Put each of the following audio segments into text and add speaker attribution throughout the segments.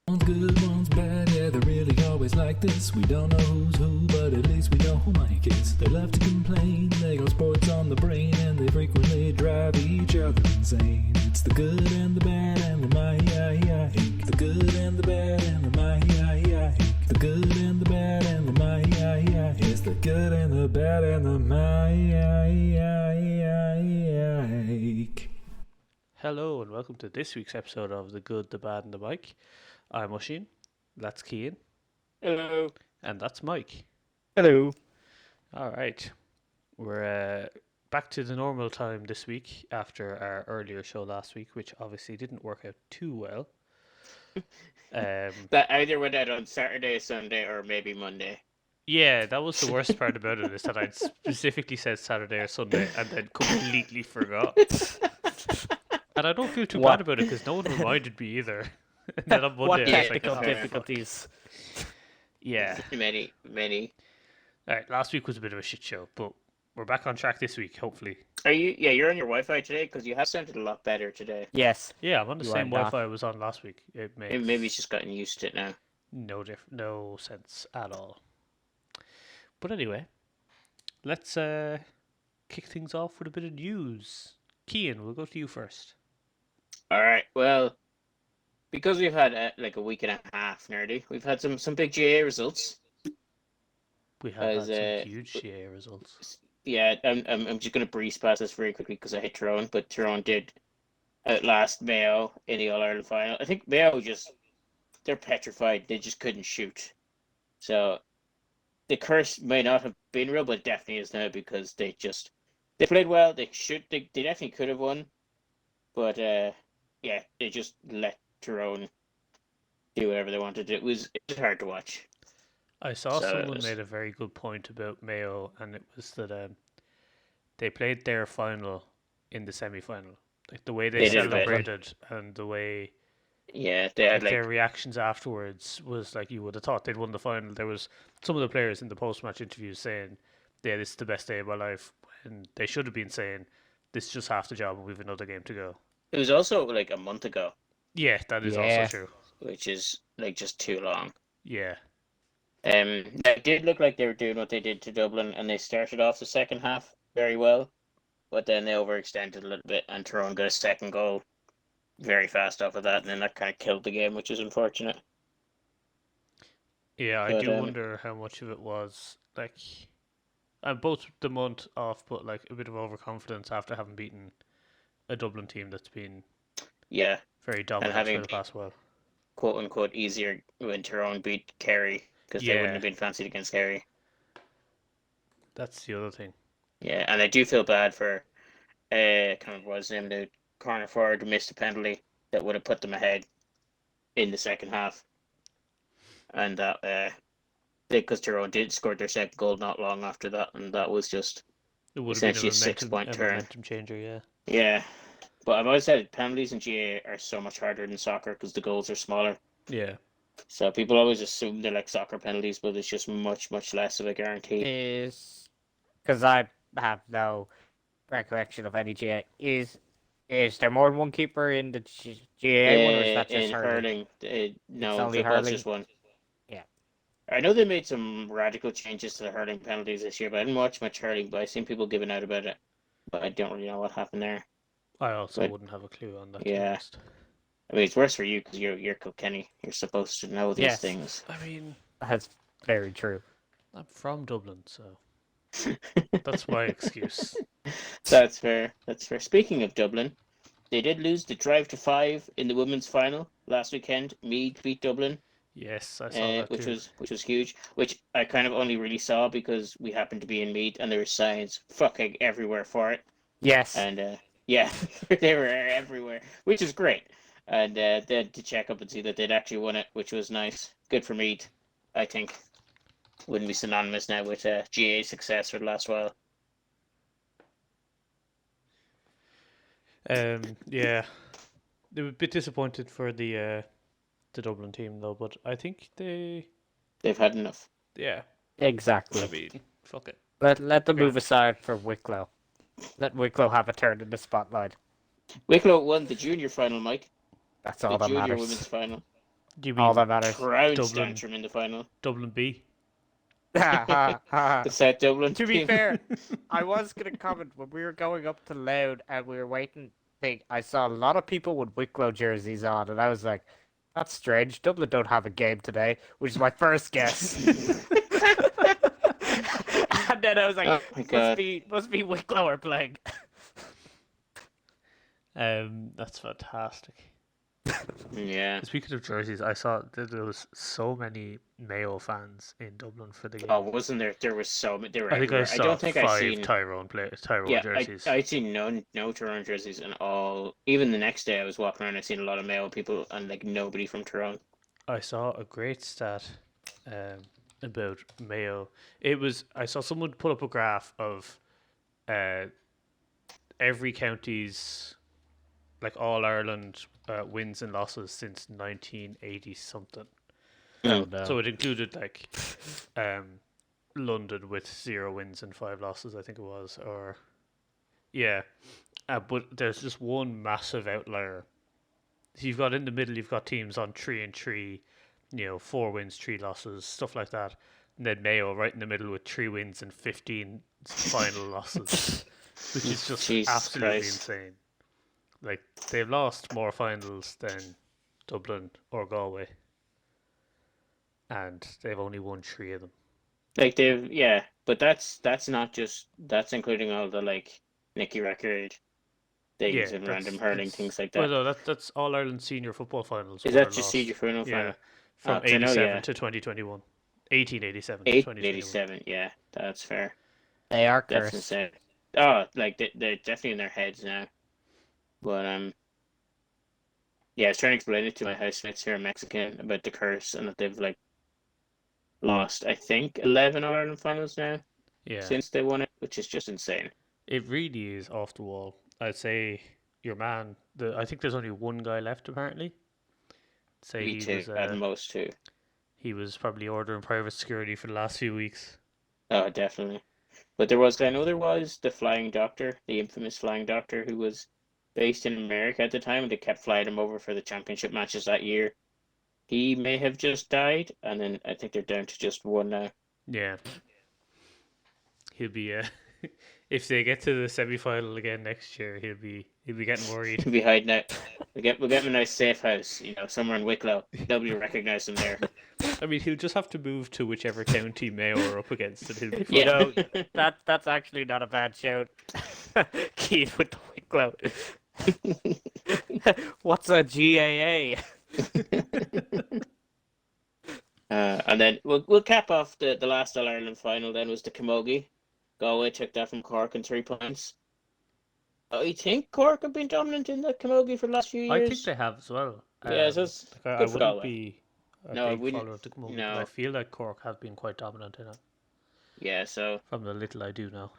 Speaker 1: One's good, one's bad, yeah, they're really always like this. We don't know who's who, but at least we know who Mike is. They love to complain, they got sports on the brain, and they frequently drive each other insane. It's the good and the bad and the Mike. The good and the bad and the Mike. The good and the bad and the Mike. It's the good and the bad and the Mike.
Speaker 2: Hello and welcome to this week's episode of The Good, the Bad and the Mike. I'm Oisin, that's Cian.
Speaker 3: Hello.
Speaker 2: And that's Mike.
Speaker 3: Hello.
Speaker 2: Alright, we're back to the normal time this week after our earlier show last week, which obviously didn't work out too well.
Speaker 3: That either went out on Saturday, Sunday, or maybe Monday.
Speaker 2: Yeah, that was the worst part about it, is that I'd specifically said Saturday or Sunday and then completely forgot. And I don't feel too bad about it because no one reminded me either. And then on Monday,
Speaker 4: What
Speaker 2: I was
Speaker 4: technical
Speaker 2: like,
Speaker 4: difficulties?
Speaker 2: Yeah.
Speaker 3: Many.
Speaker 2: Alright, last week was a bit of a shit show, but we're back on track this week, hopefully.
Speaker 3: Are you? Yeah, you're on your Wi-Fi today because you have sounded a lot better today.
Speaker 4: Yes.
Speaker 2: Yeah, I'm on the
Speaker 4: You
Speaker 2: same
Speaker 4: are not.
Speaker 2: Wi-Fi I was on last week. It makes
Speaker 3: Maybe it's just gotten used to it now.
Speaker 2: no sense at all. But anyway, let's kick things off with a bit of news. Cian, we'll go to you first.
Speaker 3: All right. Well, because we've had like a week and a half nearly, we've had some big GA results.
Speaker 2: We have had
Speaker 3: As,
Speaker 2: some huge GA results.
Speaker 3: Yeah, I'm just gonna breeze past this very quickly because I hit Tyrone, but Tyrone did outlast Mayo in the All-Ireland final. I think Mayo they're petrified. They just couldn't shoot. So the curse may not have been real, but it definitely is now because they played well. They definitely could have won, but yeah, they just let Tyrone do whatever they wanted to do. It was hard to watch.
Speaker 2: I saw
Speaker 3: So
Speaker 2: someone made a very good point about Mayo, and it was that they played their final in the semi-final. Like the way they
Speaker 3: They did
Speaker 2: celebrated and the way
Speaker 3: Yeah, they had
Speaker 2: their reactions afterwards was like you would have thought they'd won the final. There was some of the players in the post-match interviews saying, "Yeah, this is the best day of my life," and they should have been saying, "This is just half the job, and we've another game to go."
Speaker 3: It was also like a month ago,
Speaker 2: Yeah, that is
Speaker 4: Yeah.
Speaker 2: also true.
Speaker 3: which is like just too long.
Speaker 2: Yeah,
Speaker 3: It did look like they were doing what they did to Dublin, and they started off the second half very well, but then they overextended a little bit, and Tyrone got a second goal very fast off of that, and then that kind of killed the game, which is unfortunate.
Speaker 2: yeah. I
Speaker 3: But,
Speaker 2: do wonder how much of it was like, both the month off, but like a bit of overconfidence after having beaten a Dublin team that's been
Speaker 3: Yeah,
Speaker 2: very dominant
Speaker 3: having
Speaker 2: for the past while.
Speaker 3: quote unquote easier when Tyrone beat Kerry because they wouldn't
Speaker 2: Yeah.
Speaker 3: have been fancied against Kerry.
Speaker 2: That's the other thing.
Speaker 3: Yeah, and I do feel bad for kind of was him the corner forward who missed a penalty that would have put them ahead in the second half, and that because Tyrone did score their second goal not long after that, and that was just
Speaker 2: It would have been
Speaker 3: essentially
Speaker 2: a
Speaker 3: a 6-point turn.
Speaker 2: momentum changer. Yeah.
Speaker 3: Yeah. But I've always said penalties in GA are so much harder than soccer because the goals are smaller.
Speaker 2: Yeah.
Speaker 3: So people always assume they're like soccer penalties, but it's just much less of a guarantee.
Speaker 4: Is because I have no recollection of any GA. Is there more than one keeper in the GA one, or is that just
Speaker 3: in
Speaker 4: hurling?
Speaker 3: no,
Speaker 4: only
Speaker 3: football's
Speaker 4: hurling?
Speaker 3: just one.
Speaker 4: Yeah.
Speaker 3: I know they made some radical changes to the hurling penalties this year, but I didn't watch much hurling. But I've seen people giving out about it, but I don't really know what happened there.
Speaker 2: I also
Speaker 3: But-
Speaker 2: wouldn't have a clue on that. to be
Speaker 3: Yeah.
Speaker 2: honest.
Speaker 3: I mean, it's worse for you because you're Kilkenny. You're supposed to know these
Speaker 4: Yes.
Speaker 3: things.
Speaker 2: I mean,
Speaker 4: That's very true.
Speaker 2: I'm from Dublin, so that's my excuse.
Speaker 3: That's fair. That's fair. Speaking of Dublin, they did lose the drive to 5 in the women's final last weekend. Meath beat Dublin,
Speaker 2: Yes, I saw that
Speaker 3: which
Speaker 2: too.
Speaker 3: was huge. Which I kind of only really saw because we happened to be in Meath and there were signs fucking everywhere for it.
Speaker 4: Yes.
Speaker 3: And yeah, they were everywhere, which is great. And they had to check up and see that they'd actually won it, which was nice. Good for Meath, I think. Wouldn't be synonymous now with GA success for the last while.
Speaker 2: Yeah, they were a bit disappointed for the Dublin team though, but I think
Speaker 3: They've had enough.
Speaker 2: yeah.
Speaker 4: Exactly.
Speaker 2: I mean, fuck it.
Speaker 4: Let them move aside for Wicklow. Let Wicklow have a turn in the spotlight.
Speaker 3: Wicklow won the junior final, Mike.
Speaker 4: That's
Speaker 3: The
Speaker 4: all that
Speaker 3: junior
Speaker 4: matters.
Speaker 3: women's final.
Speaker 2: Do you
Speaker 4: all
Speaker 2: mean
Speaker 4: that matters.
Speaker 3: Crowd
Speaker 2: Dublin.
Speaker 3: tantrum in the final.
Speaker 2: Dublin B?
Speaker 3: The South Dublin
Speaker 4: To be
Speaker 3: team.
Speaker 4: fair, I was going to comment when we were going up to Loud and we were waiting. I saw a lot of people with Wicklow jerseys on, and I was like, "That's strange. Dublin don't have a game today," which is my first guess. And then I was like,
Speaker 3: Oh my God.
Speaker 4: "Must be Wicklow are playing."
Speaker 2: That's fantastic.
Speaker 3: Yeah.
Speaker 2: Speaking of jerseys, I saw that there was so many Mayo fans in Dublin for the game.
Speaker 3: Oh, wasn't there? There was so many. They were
Speaker 2: I think
Speaker 3: everywhere.
Speaker 2: I
Speaker 3: I
Speaker 2: saw
Speaker 3: don't think
Speaker 2: 5
Speaker 3: I seen.
Speaker 2: Tyrone
Speaker 3: Yeah,
Speaker 2: jerseys.
Speaker 3: I'd seen no Tyrone jerseys and all. Even the next day, I was walking around. I seen a lot of Mayo people and like nobody from Tyrone.
Speaker 2: I saw a great stat about Mayo. I saw someone put up a graph of every county's like All Ireland wins and losses since 1980 something.
Speaker 4: Oh, no.
Speaker 2: So it included like London with 0 wins and 5 losses, I think it was, or yeah. But there's just one massive outlier. So you've got in the middle, you've got teams on 3-3, 4 wins, 3 losses, stuff like that. And then Mayo right in the middle with 3 wins and 15 final losses, which is just
Speaker 3: Jesus
Speaker 2: absolutely
Speaker 3: Christ.
Speaker 2: insane. Like, they've lost more finals than Dublin or Galway, and they've only won 3 of them.
Speaker 3: Like but that's that's including all the like Nicky record things and random hurling things like
Speaker 2: Well,
Speaker 3: that.
Speaker 2: no, that's All Ireland senior football finals.
Speaker 3: Is
Speaker 2: were
Speaker 3: that just
Speaker 2: lost.
Speaker 3: senior final
Speaker 2: Yeah,
Speaker 3: final?
Speaker 2: from
Speaker 3: Oh, 'cause I know,
Speaker 2: 87
Speaker 3: yeah.
Speaker 2: to 2021. 1887 to 2021.
Speaker 3: 1887. Yeah, that's fair.
Speaker 4: They are
Speaker 3: That's
Speaker 4: cursed.
Speaker 3: insane. Oh, like they're definitely in their heads now. But yeah, I was trying to explain it to my housemates here in Mexican about the curse and that they've like lost, I think, 11 All Ireland finals now
Speaker 2: Yeah,
Speaker 3: since they won it, which is just insane.
Speaker 2: it really is off the wall. I'd say your man. I think there's only one guy left apparently. Say
Speaker 3: Me too, at the most too.
Speaker 2: he was probably ordering private security for the last few weeks.
Speaker 3: Oh, definitely. But I know there was the Flying Doctor, the infamous Flying Doctor, who was based in America at the time, and they kept flying him over for the championship matches that year. He may have just died, and then I think they're down to just one now.
Speaker 2: Yeah, he'll be. If they get to the semi-final again next year, he'll be getting worried.
Speaker 3: He'll be hiding out. We'll get him a nice safe house, somewhere in Wicklow. Nobody will recognize him there.
Speaker 2: I mean, he'll just have to move to whichever county Mayo are up against, and he'll be fine.
Speaker 4: You know, that's actually not a bad shout. Keith with the Wicklow. What's a GAA?
Speaker 3: And then we'll cap off the last All Ireland final. Then was the Camogie. Galway took that from Cork in 3 points. I think Cork have been dominant in the Camogie for the last few years.
Speaker 2: I think they have as well.
Speaker 3: Yeah, so it's
Speaker 2: I
Speaker 3: good for
Speaker 2: wouldn't
Speaker 3: Galway.
Speaker 2: be a
Speaker 3: No, I
Speaker 2: big
Speaker 3: wouldn't-
Speaker 2: follower of the Camogie,
Speaker 3: no.
Speaker 2: but I feel like Cork have been quite dominant in it,
Speaker 3: Yeah, so
Speaker 2: from the little I do know.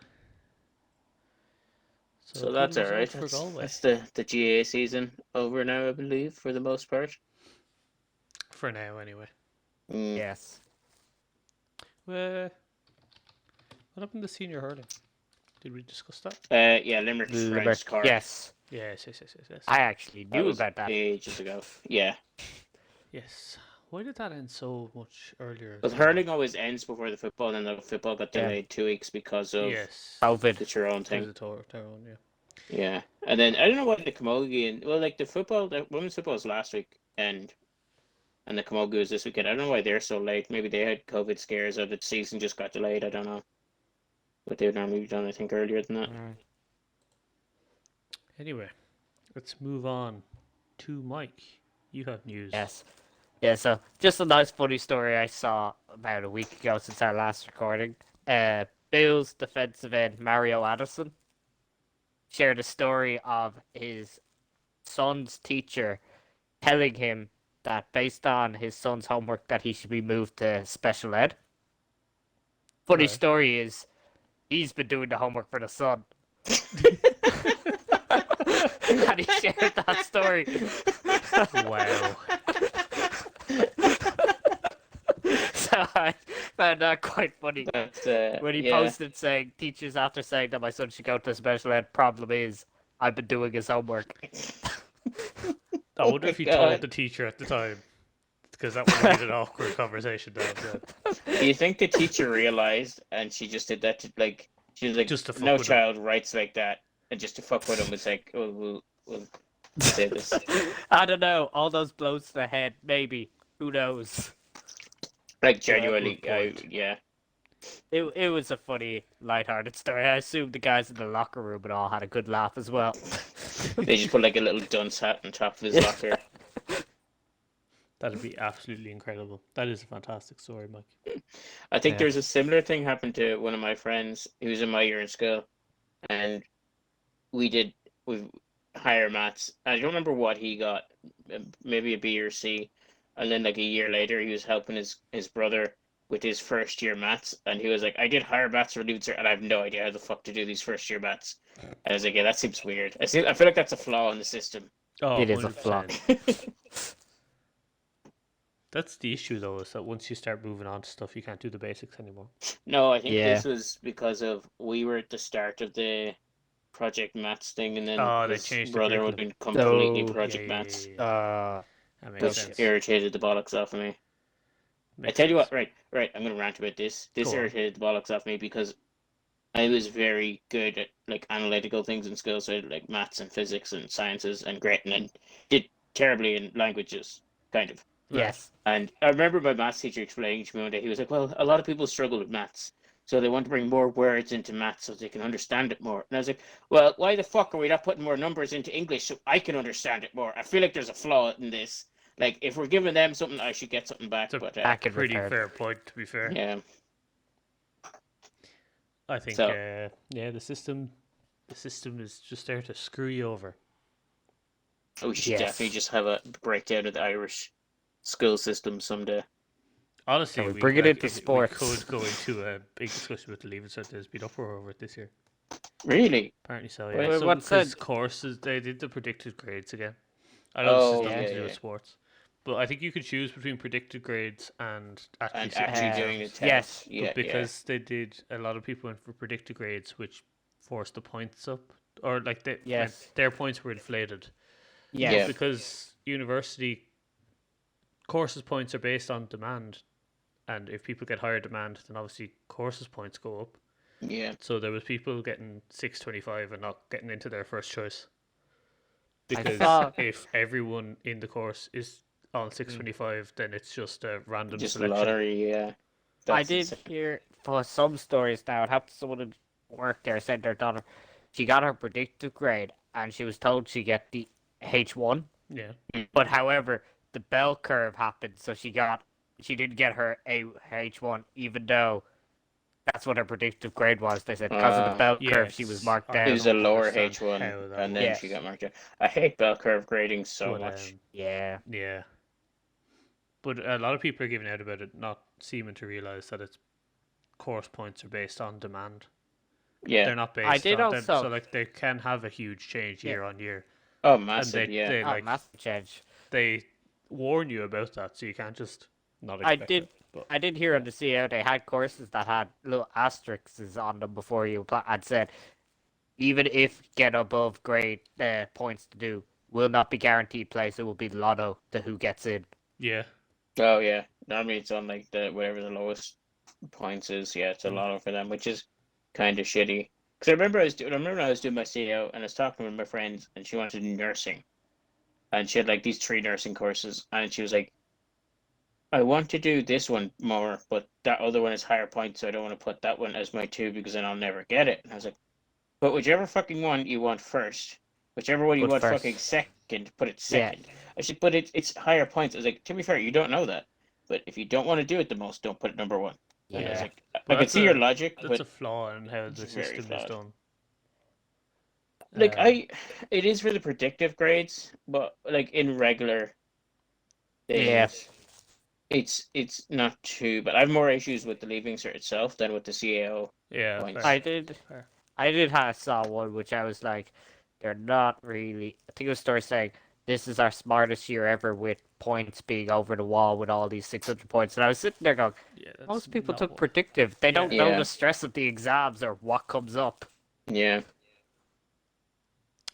Speaker 3: so that's
Speaker 2: good
Speaker 3: all right.
Speaker 2: result for Galway.
Speaker 3: That's the GAA season over now, I believe, for the most part.
Speaker 2: For now, anyway.
Speaker 4: Yes.
Speaker 2: What happened to senior hurling? Did we discuss that?
Speaker 3: Yeah, Limerick trounced Cork.
Speaker 4: Yes.
Speaker 2: Yes.
Speaker 4: I actually
Speaker 3: That
Speaker 4: knew
Speaker 3: was
Speaker 4: about that.
Speaker 3: ages ago. Yeah,
Speaker 2: Yes. Why did that end so much earlier?
Speaker 3: but hurling always ends before the football, and then the football got
Speaker 4: Yeah.
Speaker 3: delayed 2 weeks because of
Speaker 2: Yes.
Speaker 4: COVID.
Speaker 3: the Tyrone
Speaker 2: It
Speaker 3: thing.
Speaker 2: was a Tyrone, yeah.
Speaker 3: Yeah, and then I don't know why the Camogie and like the women's football was last week, and the Camogie was this weekend. I don't know why they're so late. Maybe they had COVID scares or the season just got delayed. I don't know. But they would normally be done, I think, earlier than that.
Speaker 2: Anyway, let's move on to Mike. You have news.
Speaker 4: Yes. Yeah, so just a nice funny story I saw about a week ago since our last recording. Bills defensive end Mario Addison shared a story of his son's teacher telling him that based on his son's homework that he should be moved to special ed. Funny
Speaker 2: Right.
Speaker 4: story is he's been doing the homework for the son. And he shared that story.
Speaker 2: Wow.
Speaker 4: So I found that quite funny.
Speaker 3: That's,
Speaker 4: When he
Speaker 3: yeah.
Speaker 4: posted saying, teachers after saying that my son should go to special ed, problem is, I've been doing his homework.
Speaker 2: I wonder
Speaker 3: my
Speaker 2: if he
Speaker 3: God.
Speaker 2: told the teacher at the time because that would have been an awkward conversation to have. Yeah.
Speaker 3: Do you think the teacher realized and she just did that to like she was like
Speaker 2: Just to fuck
Speaker 3: no
Speaker 2: with him.
Speaker 3: child writes like that and just to fuck with him was like we'll say this.
Speaker 4: I don't know. All those blows to the head, maybe. Who knows?
Speaker 3: Like genuinely,
Speaker 2: good point.
Speaker 3: yeah.
Speaker 4: It was a funny, lighthearted story. I assume the guys in the locker room and all had a good laugh as well.
Speaker 3: They just put like a little dunce hat on top of his locker.
Speaker 2: That'd be absolutely incredible. That is a fantastic story, Mike.
Speaker 3: I think
Speaker 4: Yeah.
Speaker 3: there's a similar thing happened to one of my friends who was in my year in school, and we higher maths. I don't remember what he got, maybe a B or C, and then like a year later he was helping his brother with his first year maths, and he was like, "I did higher maths for League, and I have no idea how the fuck to do these first year maths." And I was like, "Yeah, that seems weird. I feel like that's a flaw in the system."
Speaker 2: Oh,
Speaker 4: It is a flaw.
Speaker 2: 100%. That's the issue, though, is that once you start moving on to stuff, you can't do the basics anymore.
Speaker 3: No, I think
Speaker 4: Yeah.
Speaker 3: this was because of we were at the start of the project maths thing, and then
Speaker 2: Oh, they
Speaker 3: his
Speaker 2: changed the
Speaker 3: brother would have
Speaker 2: curriculum.
Speaker 3: been completely
Speaker 4: Oh,
Speaker 3: project maths,
Speaker 2: That makes
Speaker 3: which
Speaker 2: sense.
Speaker 3: irritated the bollocks off of me. I
Speaker 2: Makes
Speaker 3: tell you what,
Speaker 2: sense.
Speaker 3: right, I'm gonna rant about this. This
Speaker 2: Go on.
Speaker 3: irritated the bollocks off me because I was very good at like analytical things in school, so like maths and physics and sciences and great, and did terribly in languages, kind of.
Speaker 4: yes.
Speaker 3: And I remember my maths teacher explaining to me one day, he was like, "Well, a lot of people struggle with maths, so they want to bring more words into maths so they can understand it more." And I was like, "Well, why the fuck are we not putting more numbers into English so I can understand it more? I feel like there's a flaw in this. Like, if we're giving them something, I should get something back."
Speaker 2: It's a
Speaker 3: But
Speaker 4: Back in
Speaker 2: Pretty
Speaker 4: return.
Speaker 2: fair point, to be fair.
Speaker 3: yeah,
Speaker 2: I think,
Speaker 3: So-
Speaker 2: the system is just there to screw you over.
Speaker 3: we should
Speaker 4: Yes.
Speaker 3: definitely just have a breakdown of the Irish school system someday.
Speaker 2: Honestly,
Speaker 4: Can we bring it into sports?
Speaker 2: We could go into a big discussion with the Leaving Cert. There's been uproar over it this year.
Speaker 3: Really?
Speaker 2: Apparently so,
Speaker 3: Wait,
Speaker 2: yeah. So,
Speaker 4: what's
Speaker 2: because
Speaker 4: that?
Speaker 2: courses, they did the predicted grades again. I know
Speaker 3: Oh,
Speaker 2: this has nothing
Speaker 3: yeah,
Speaker 2: to do
Speaker 3: yeah.
Speaker 2: with sports. But I think you could choose between predicted grades and actually
Speaker 3: And
Speaker 2: sitting
Speaker 3: actually
Speaker 2: exams.
Speaker 3: doing the test.
Speaker 4: yes,
Speaker 3: Yeah,
Speaker 2: But because they did, a lot of people went for predicted grades, which forced the points up, or like
Speaker 4: Yes.
Speaker 2: their points were inflated.
Speaker 4: yes.
Speaker 3: Yeah.
Speaker 2: Because university courses points are based on demand, and if people get higher demand, then obviously courses points go up.
Speaker 3: yeah.
Speaker 2: So there was people getting 625 and not getting into their first choice.
Speaker 4: I
Speaker 2: Because
Speaker 4: saw-
Speaker 2: if everyone in the course is on 625, then it's just a random
Speaker 3: Just
Speaker 2: selection.
Speaker 3: lottery, yeah.
Speaker 4: I
Speaker 3: That's
Speaker 4: did
Speaker 3: insane.
Speaker 4: hear for some stories now. It happened to someone who worked there said their daughter, she got her predicted grade and she was told she get the H1.
Speaker 2: Yeah.
Speaker 4: But however, the bell curve happened, so she didn't get her H1, even though that's what her predictive grade was. They said because of the bell curve, she was
Speaker 2: yes,
Speaker 4: marked
Speaker 2: I
Speaker 4: down.
Speaker 3: It was a
Speaker 2: don't
Speaker 3: lower
Speaker 2: understand
Speaker 3: H1,
Speaker 2: how that
Speaker 3: and then
Speaker 4: works.
Speaker 3: she got marked down. I hate bell curve grading so
Speaker 2: But,
Speaker 3: much.
Speaker 4: Yeah,
Speaker 2: yeah. But a lot of people are giving out about it, not seeming to realize that it's course points are based on demand.
Speaker 3: Yeah.
Speaker 2: They're not based
Speaker 4: I did
Speaker 2: on
Speaker 4: also-
Speaker 2: so like they can have a huge change
Speaker 4: Yeah.
Speaker 2: year on year.
Speaker 3: Oh, massive,
Speaker 2: and
Speaker 3: yeah.
Speaker 2: they
Speaker 4: oh,
Speaker 2: like
Speaker 4: massive change.
Speaker 2: they warn you about that, so you can't just not
Speaker 4: I
Speaker 2: expect
Speaker 4: did.
Speaker 2: it. But
Speaker 4: I did hear on the CEO they had courses that had little asterisks on them before you apply, and said even if get above grade points to do will not be guaranteed place. It will be lotto to who gets in.
Speaker 2: yeah.
Speaker 3: Oh, yeah. Normally it's on like the whatever the lowest points is. Yeah, it's a
Speaker 2: Mm.
Speaker 3: lot for them, which is kind of shitty. Because I remember when I was doing my CEO and I was talking with my friends, and she wanted to do nursing, and she had like these 3 nursing courses, and she was like, "I want to do this one more, but that other one is higher points, so I don't want to put that one as my 2 because then I'll never get it." And I was like, "But whichever fucking one you want first, whichever one you
Speaker 4: Put
Speaker 3: want
Speaker 4: first.
Speaker 3: fucking second, put it
Speaker 4: Yeah.
Speaker 3: second." I said, "But it's higher points." I was like, "To be fair, you don't know that, but if you don't want to do it the most, don't put it number 1." And I was
Speaker 4: Yeah.
Speaker 3: like, I
Speaker 2: Well,
Speaker 3: can
Speaker 2: that's
Speaker 3: see your
Speaker 2: a-
Speaker 3: logic,
Speaker 2: That's
Speaker 3: but
Speaker 2: a flaw in how the
Speaker 3: it's very
Speaker 2: system is
Speaker 3: flawed.
Speaker 2: done.
Speaker 3: like
Speaker 2: Um,
Speaker 3: it is for the predictive grades, but like in regular
Speaker 4: Yeah.
Speaker 3: things, it's not too. But I have more issues with the leaving cert itself than with the CAO.
Speaker 2: yeah,
Speaker 3: points.
Speaker 2: fair.
Speaker 4: I
Speaker 2: Fair.
Speaker 4: did have saw one which I was like, they're not really. I think it was a story saying this is our smartest year ever with points being over the wall with all these 600 points, and I was sitting there going,
Speaker 2: Yeah, that's
Speaker 4: most people
Speaker 2: not
Speaker 4: took
Speaker 2: what-
Speaker 4: predictive. They don't know
Speaker 3: Yeah.
Speaker 4: the stress of the exams or what comes up.
Speaker 3: Yeah,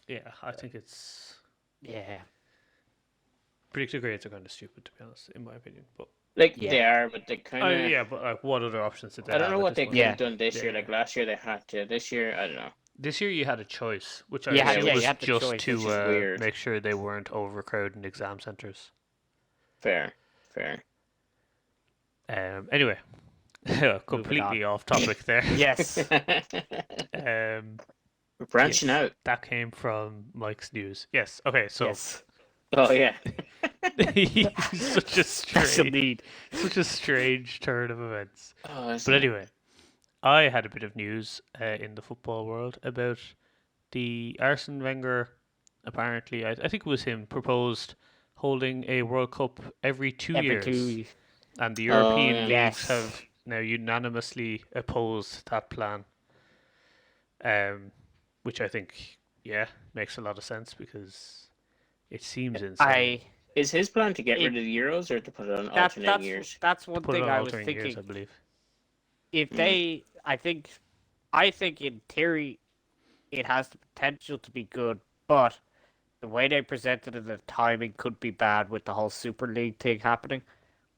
Speaker 2: Yeah, I think it's
Speaker 4: Yeah.
Speaker 2: predicted grades are kind of stupid, to be honest, in my opinion. But
Speaker 3: Like
Speaker 4: Yeah.
Speaker 3: they are, but they kind of.
Speaker 2: yeah, but like, what other options did they
Speaker 3: I don't
Speaker 2: have
Speaker 3: know
Speaker 2: at
Speaker 3: what
Speaker 2: this
Speaker 3: they
Speaker 2: point?
Speaker 3: could have done this
Speaker 2: Yeah.
Speaker 3: year. Like last year, they had to. This year, I don't know.
Speaker 2: This year you had a choice, which I
Speaker 4: You
Speaker 3: had-
Speaker 2: assume
Speaker 3: yeah, you
Speaker 2: was
Speaker 4: had the
Speaker 2: just
Speaker 4: choice,
Speaker 3: which is
Speaker 2: to
Speaker 3: weird.
Speaker 2: make sure they weren't overcrowding exam centers.
Speaker 3: Fair.
Speaker 2: Anyway, completely off topic there.
Speaker 4: Yes.
Speaker 2: Um,
Speaker 3: We're branching
Speaker 2: yes,
Speaker 3: out.
Speaker 2: that came from Mike's news. Yes. Okay. So
Speaker 4: Yes.
Speaker 3: Oh yeah.
Speaker 2: such a
Speaker 4: That's
Speaker 2: strange,
Speaker 4: indeed.
Speaker 2: such a strange turn of events.
Speaker 3: Oh, that's
Speaker 2: But anyway, I had a bit of news in the football world about the Arsene Wenger. Apparently, I think it was him proposed holding a World Cup every 2
Speaker 4: Every
Speaker 2: years,
Speaker 4: 2
Speaker 2: and the
Speaker 3: Oh,
Speaker 2: European
Speaker 3: yeah.
Speaker 2: leagues
Speaker 4: Yes.
Speaker 2: have now unanimously opposed that plan. Which I think, makes a lot of sense because it seems insane.
Speaker 3: Is his plan to get
Speaker 4: It-
Speaker 3: rid of the Euros or to put it on
Speaker 4: That's
Speaker 3: alternate years?
Speaker 4: that's one
Speaker 2: Put it
Speaker 4: thing
Speaker 2: on
Speaker 4: I was
Speaker 2: alternate years,
Speaker 4: thinking.
Speaker 2: I believe.
Speaker 4: If they, I think in theory, it has the potential to be good, but the way they presented it, the timing could be bad with the whole Super League thing happening.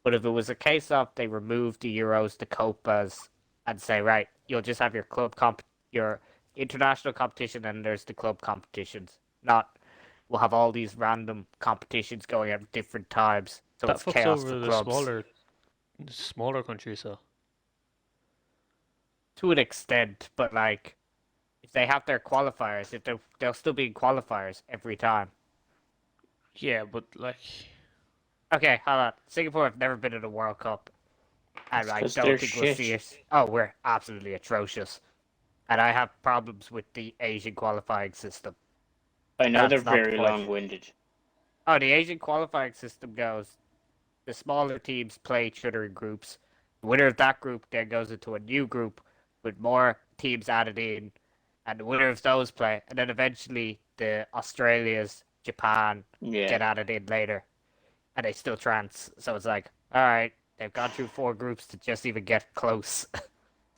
Speaker 4: But if it was a case of they removed the Euros, the Copas, and say, right, you'll just have your your international competition, and there's the club competitions. Not, we'll have all these random competitions going at different times, so
Speaker 2: That
Speaker 4: it's
Speaker 2: fucks
Speaker 4: chaos
Speaker 2: over
Speaker 4: for
Speaker 2: the
Speaker 4: clubs.
Speaker 2: smaller countries, though.
Speaker 4: To an extent, but like, if they have their qualifiers, they'll still be in qualifiers every time.
Speaker 2: Yeah, but like,
Speaker 4: Okay, hold on. Singapore have never been in a World Cup, and I
Speaker 3: 'cause
Speaker 4: don't
Speaker 3: they're
Speaker 4: think we'll
Speaker 3: shit.
Speaker 4: see it. Oh, we're absolutely atrocious, and I have problems with the Asian qualifying system.
Speaker 3: I know
Speaker 4: That's
Speaker 3: they're
Speaker 4: not the
Speaker 3: very
Speaker 4: point.
Speaker 3: long-winded.
Speaker 4: Oh, the Asian qualifying system goes: the smaller teams play each other in groups. The winner of that group then goes into a new group with more teams added in, and the winner of those play, and then eventually the Australias, Japan
Speaker 3: Yeah.
Speaker 4: get added in later, and they still trans. So it's like, all right, they've gone through 4 groups to just even get close.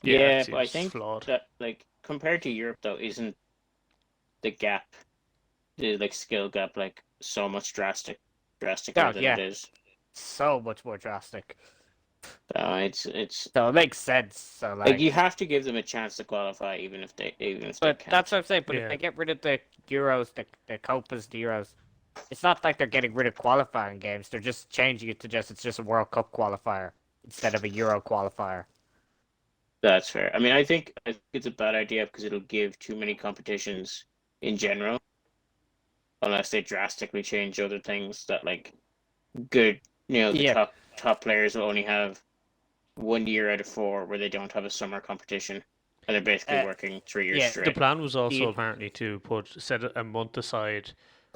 Speaker 3: Yeah,
Speaker 2: it
Speaker 3: but I
Speaker 2: seems
Speaker 3: think
Speaker 2: flawed.
Speaker 3: that like compared to Europe though, isn't the gap, the like skill gap, like so much drasticer
Speaker 4: Oh,
Speaker 3: than
Speaker 4: yeah.
Speaker 3: it is.
Speaker 4: So much more drastic.
Speaker 3: So it's
Speaker 4: So it makes sense. So
Speaker 3: like you have to give them a chance to qualify, even if they
Speaker 4: but
Speaker 3: can't.
Speaker 4: that's what I'm saying. But
Speaker 2: Yeah.
Speaker 4: if they get rid of the Euros, the Copas, the Euros, it's not like they're getting rid of qualifying games. They're just changing it to it's just a World Cup qualifier instead of a Euro qualifier.
Speaker 3: That's fair. I mean, I think it's a bad idea because it'll give too many competitions in general, unless they drastically change other things that like good, the
Speaker 4: Yeah.
Speaker 3: top players will only have 1 year out of 4 where they don't have a summer competition, and they're basically working 3 years
Speaker 4: yeah,
Speaker 2: The
Speaker 3: straight.
Speaker 2: plan was also
Speaker 4: Yeah.
Speaker 2: apparently to set a month aside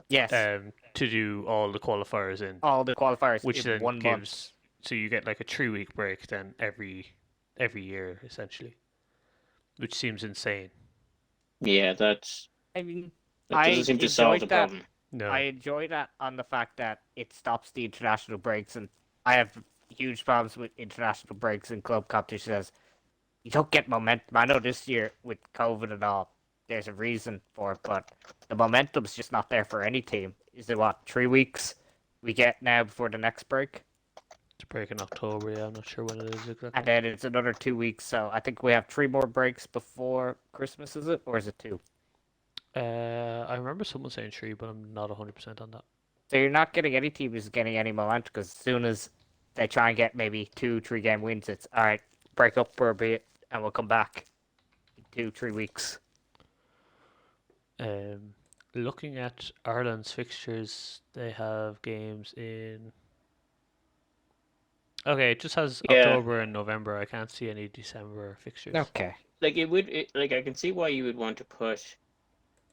Speaker 4: Yes.
Speaker 2: to do all the qualifiers in,
Speaker 4: All the qualifiers
Speaker 2: which
Speaker 4: in
Speaker 2: then
Speaker 4: 1 month.
Speaker 2: gives so you get like a 3-week break then every year essentially, which seems insane.
Speaker 3: Yeah, that
Speaker 4: I mean,
Speaker 3: doesn't seem to solve the
Speaker 4: enjoyed that.
Speaker 3: problem.
Speaker 2: No,
Speaker 4: I enjoy that on the fact that it stops the international breaks, and I have huge problems with international breaks in club competitions. As you don't get momentum. I know this year with COVID and all, there's a reason for it, but the momentum's just not there for any team. Is it 3 weeks we get now before the next break,
Speaker 2: it's a break in October. Yeah, I'm not sure when it is exactly.
Speaker 4: and then it's another 2 weeks. So I think we have 3 more breaks before Christmas. Is it, or is it 2?
Speaker 2: I remember someone saying 3, but I'm not 100% on that.
Speaker 4: So you're not getting any team who's getting any momentum, because as soon as they try and get maybe 2-3 game wins, it's all right, break up for a bit, and we'll come back in 2-3 weeks.
Speaker 2: Looking at Ireland's fixtures, they have games in. Okay, it just has
Speaker 3: Yeah.
Speaker 2: October and November. I can't see any December fixtures.
Speaker 4: Okay.
Speaker 3: Like like I can see why you would want to put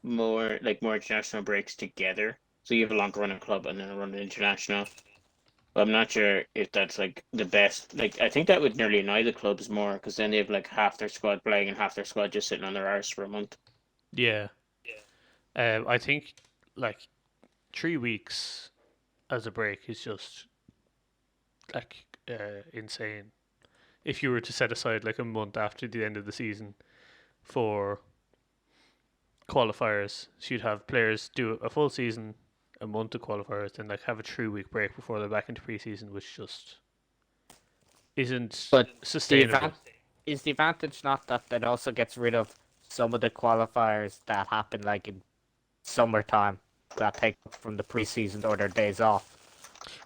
Speaker 3: more international breaks together, so you have a longer run of club and then a run of international. But I'm not sure if that's like the best. Like I think that would nearly annoy the clubs more, because then they have like half their squad playing and half their squad just sitting on their arse for a month.
Speaker 2: Yeah. I think like 3 weeks as a break is just like insane. If you were to set aside like a month after the end of the season for qualifiers, so you'd have players do a full season a month of qualifiers, then like have a 3 week break before they're back into preseason, which just isn't
Speaker 4: But
Speaker 2: sustainable.
Speaker 4: Is the advantage not that it also gets rid of some of the qualifiers that happen like in summertime that take up from the preseason or their days off?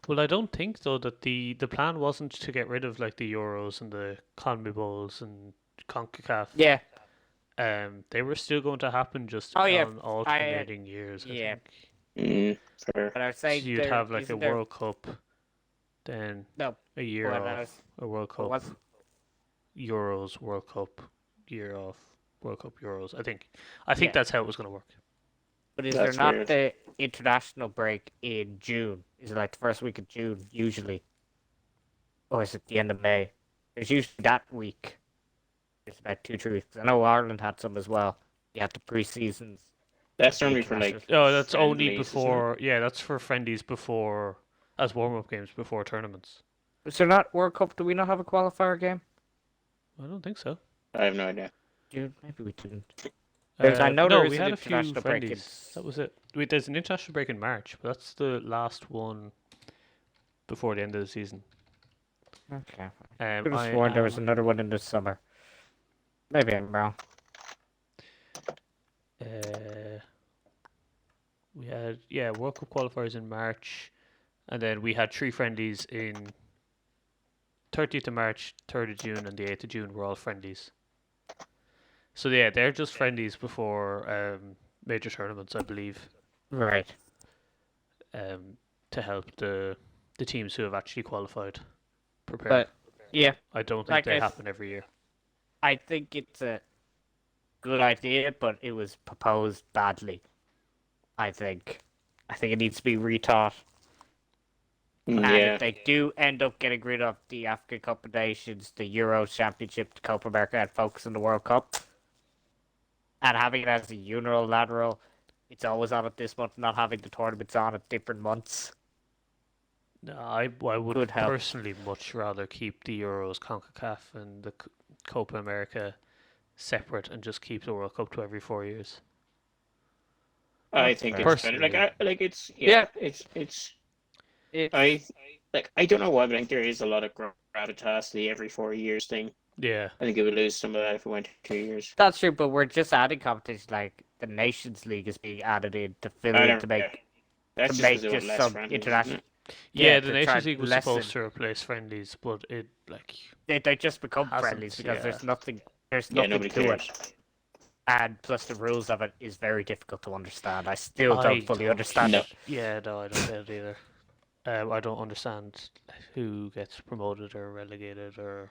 Speaker 2: Well, I don't think though that the plan wasn't to get rid of like the Euros and the Conmebol Bowls and CONCACAF.
Speaker 4: Yeah.
Speaker 2: They were still going to happen just
Speaker 4: Oh, yeah.
Speaker 2: on alternating years. I
Speaker 4: yeah.
Speaker 2: think.
Speaker 3: Fair.
Speaker 4: But I was
Speaker 2: So
Speaker 4: saying
Speaker 2: you'd have like a World Cup, then
Speaker 4: No.
Speaker 2: a year
Speaker 4: Well,
Speaker 2: off, a World
Speaker 4: But
Speaker 2: Cup,
Speaker 4: wasn't
Speaker 2: Euros, World Cup, year off, World Cup, Euros. I think
Speaker 4: Yeah.
Speaker 2: that's how it was going to work.
Speaker 4: But is
Speaker 3: That's
Speaker 4: there not
Speaker 3: weird.
Speaker 4: the international break in June? Is it like the first week of June usually? Or is it the end of May? There's usually that week. It's about 2-3 weeks. I know Ireland had some as well. You have the pre-seasons.
Speaker 3: That's normally for like.
Speaker 2: Oh, that's only
Speaker 3: friendlies, isn't it?
Speaker 2: before. Yeah, that's for friendlies before, as warm-up games before tournaments.
Speaker 4: Is there not World Cup? Do we not have a qualifier game?
Speaker 2: I don't think so.
Speaker 3: I have no idea.
Speaker 4: June? Maybe we didn't. I know
Speaker 2: no,
Speaker 4: there is
Speaker 2: we
Speaker 4: an
Speaker 2: had a few
Speaker 4: international break in-
Speaker 2: friendlies. That was it. There's an international break in March, but that's the last one before the end of the season.
Speaker 4: Okay. I could
Speaker 2: I
Speaker 4: have sworn there was
Speaker 2: am-
Speaker 4: another one in the summer. Maybe I'm wrong.
Speaker 2: We had World Cup qualifiers in March, and then we had 3 friendlies in 30th of March, 3rd of June, and the 8th of June were all friendlies. So yeah, they're just friendlies before major tournaments, I believe,
Speaker 4: Right.
Speaker 2: to help the teams who have actually qualified prepare.
Speaker 4: But yeah,
Speaker 2: I don't think
Speaker 4: like
Speaker 2: they
Speaker 4: I s-
Speaker 2: happen every year.
Speaker 4: I think it's a good idea, but it was proposed badly. I think it needs to be rethought. And
Speaker 3: Yeah.
Speaker 4: if they do end up getting rid of the African Cup of Nations, the Euro Championship, the Copa America, and focus on the World Cup, and having it as a unilateral, it's always on at this month, not having the tournaments on at different months.
Speaker 2: No, I would
Speaker 4: Could help.
Speaker 2: personally much rather keep the Euros, CONCACAF, and the Copa America separate and just keep the World Cup to every 4 years.
Speaker 3: I
Speaker 4: That's
Speaker 3: think
Speaker 4: fair.
Speaker 3: it's better. Like it's
Speaker 4: Yeah.
Speaker 3: it's.
Speaker 4: It,
Speaker 3: I don't know why, but I think there is a lot of gravitas to the every 4 years thing.
Speaker 2: Yeah,
Speaker 3: I think it would lose some of that if it went 2 years.
Speaker 4: That's true, but we're just adding competition. Like the Nations League is being added in to fill in to make
Speaker 3: That's
Speaker 4: to
Speaker 3: just
Speaker 4: make
Speaker 3: 'cause they want
Speaker 4: just
Speaker 3: less
Speaker 4: some
Speaker 3: friendlies, isn't
Speaker 4: international.
Speaker 3: it?
Speaker 2: yeah.
Speaker 4: to
Speaker 2: The
Speaker 4: try
Speaker 2: Nations League was
Speaker 4: lessen-
Speaker 2: supposed to replace friendlies, but it like
Speaker 4: They just become
Speaker 2: Hasn't,
Speaker 4: friendlies because
Speaker 2: yeah.
Speaker 4: there's nothing. There's
Speaker 3: Yeah,
Speaker 4: nothing
Speaker 3: nobody
Speaker 4: to
Speaker 3: cares.
Speaker 4: it, and plus the rules of it is very difficult to understand. I still
Speaker 2: I
Speaker 4: don't fully
Speaker 2: don't-
Speaker 4: understand
Speaker 3: No.
Speaker 4: it.
Speaker 2: Yeah, no, I don't get it either. I don't understand who gets promoted or relegated or.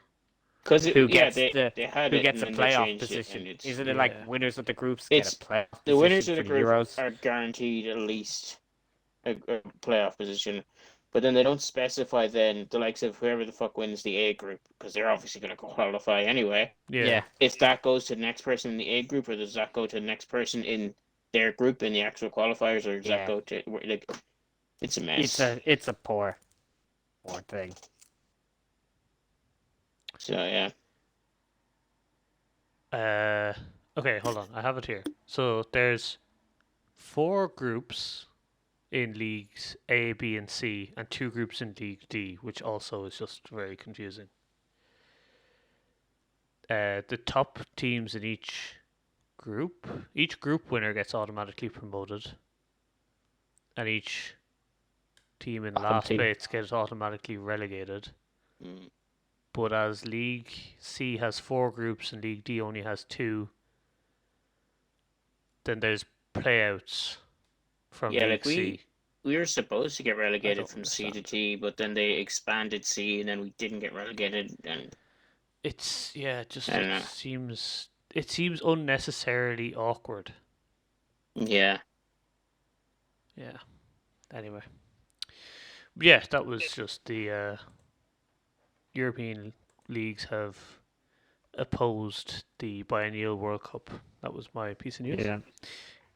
Speaker 3: Because
Speaker 4: Who gets
Speaker 3: they had
Speaker 4: Who
Speaker 3: it
Speaker 4: gets a
Speaker 3: and then they
Speaker 4: playoff
Speaker 3: changed it,
Speaker 4: position?
Speaker 3: and it's
Speaker 4: Isn't it
Speaker 2: yeah.
Speaker 4: like winners of the groups
Speaker 3: It's-
Speaker 4: get a playoff
Speaker 3: the winners
Speaker 4: position
Speaker 3: of the
Speaker 4: for
Speaker 3: group
Speaker 4: Euros?
Speaker 3: are guaranteed at least a playoff position, but then they don't specify then the likes of whoever the fuck wins the A group, because they're obviously going to qualify anyway.
Speaker 2: Yeah.
Speaker 3: If that goes to the next person in the A group, or does that go to the next person in their group in the actual qualifiers, or does
Speaker 4: Yeah.
Speaker 3: that go to like? It's a mess.
Speaker 4: It's a poor thing.
Speaker 3: So yeah.
Speaker 2: Okay, hold on. I have it here. So there's 4 groups in leagues A, B, and C, and 2 groups in League D, which also is just very confusing. The top teams in each group winner gets automatically promoted, and each team in
Speaker 4: Bottom
Speaker 2: last
Speaker 4: team.
Speaker 2: place gets automatically relegated.
Speaker 3: Mm.
Speaker 2: But as League C has 4 groups and League D only has 2, then there's playouts from
Speaker 3: Yeah,
Speaker 2: League
Speaker 3: like
Speaker 2: C.
Speaker 3: we were supposed to get relegated
Speaker 2: don't
Speaker 3: from C to
Speaker 2: understand.
Speaker 3: D, but then they expanded C, and then we didn't get relegated, and
Speaker 2: It's just
Speaker 3: I don't know.
Speaker 2: it seems unnecessarily awkward.
Speaker 3: yeah.
Speaker 2: Yeah. Anyway. Yeah, that was just the European leagues have opposed the biennial World Cup. That was my piece of news.
Speaker 4: Yeah.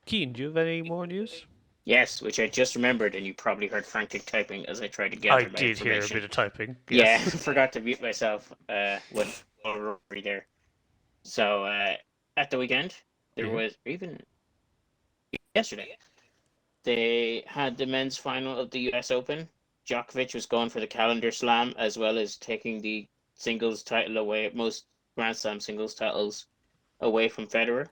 Speaker 2: Keane, do you have any more news?
Speaker 3: Yes, which I just remembered, and you probably heard frantic typing as I tried to
Speaker 2: I
Speaker 3: gather my
Speaker 2: did hear a
Speaker 3: information.
Speaker 2: bit of typing.
Speaker 3: Yeah,
Speaker 2: Yes.
Speaker 3: forgot to mute myself with Rory there. So at the weekend, there
Speaker 2: Yeah.
Speaker 3: was, or even yesterday, they had the men's final of the US Open. Djokovic was going for the calendar slam as well as taking the singles title away, most Grand Slam singles titles away from Federer.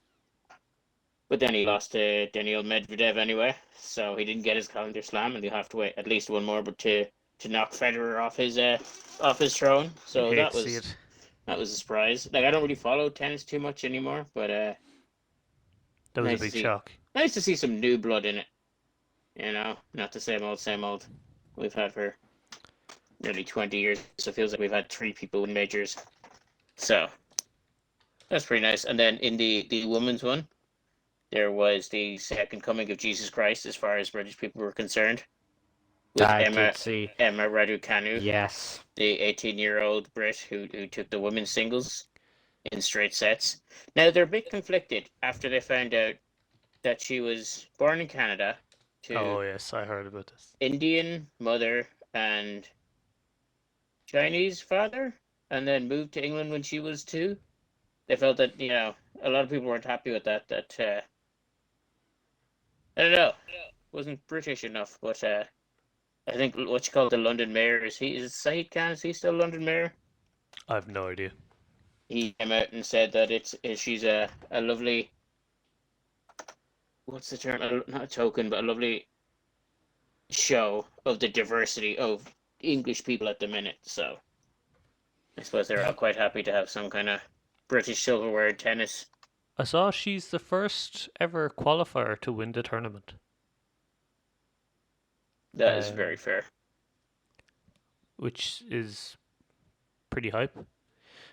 Speaker 3: But then he lost to Daniil Medvedev anyway, so he didn't get his calendar slam, and he'll have to wait at least one more, but to knock Federer off his throne. So
Speaker 2: Hate
Speaker 3: that
Speaker 2: to see
Speaker 3: was
Speaker 2: it.
Speaker 3: that was a surprise. Like I don't really follow tennis too much anymore, but
Speaker 2: That was
Speaker 3: nice
Speaker 2: a big
Speaker 3: to see.
Speaker 2: shock.
Speaker 3: Nice to see some new blood in it. You know, not the same old we've had for nearly 20 years. So it feels like we've had 3 people win majors. So that's pretty nice. And then in the women's one, there was the second coming of Jesus Christ as far as British people were concerned. With
Speaker 4: I
Speaker 3: Emma
Speaker 4: did see.
Speaker 3: Raducanu,
Speaker 4: Yes.
Speaker 3: the 18-year-old Brit who took the women's singles in straight sets. Now they're a bit conflicted after they found out that she was born in Canada to
Speaker 2: Oh yes, I heard about this.
Speaker 3: Indian mother and Chinese father, and then moved to England when she was 2. They felt that, you know, a lot of people weren't happy with that. I don't know, wasn't British enough, but I think what you call the London mayor is it Saeed Khan? Is he still London mayor?
Speaker 2: I have no idea.
Speaker 3: He came out and said that she's a lovely, what's the term? Not a token, but a lovely show of the diversity of English people at the minute. So I suppose they're all quite happy to have some kind of British silverware in tennis.
Speaker 2: I saw she's the first ever qualifier to win the tournament,
Speaker 3: That is very fair.
Speaker 2: which is pretty hype.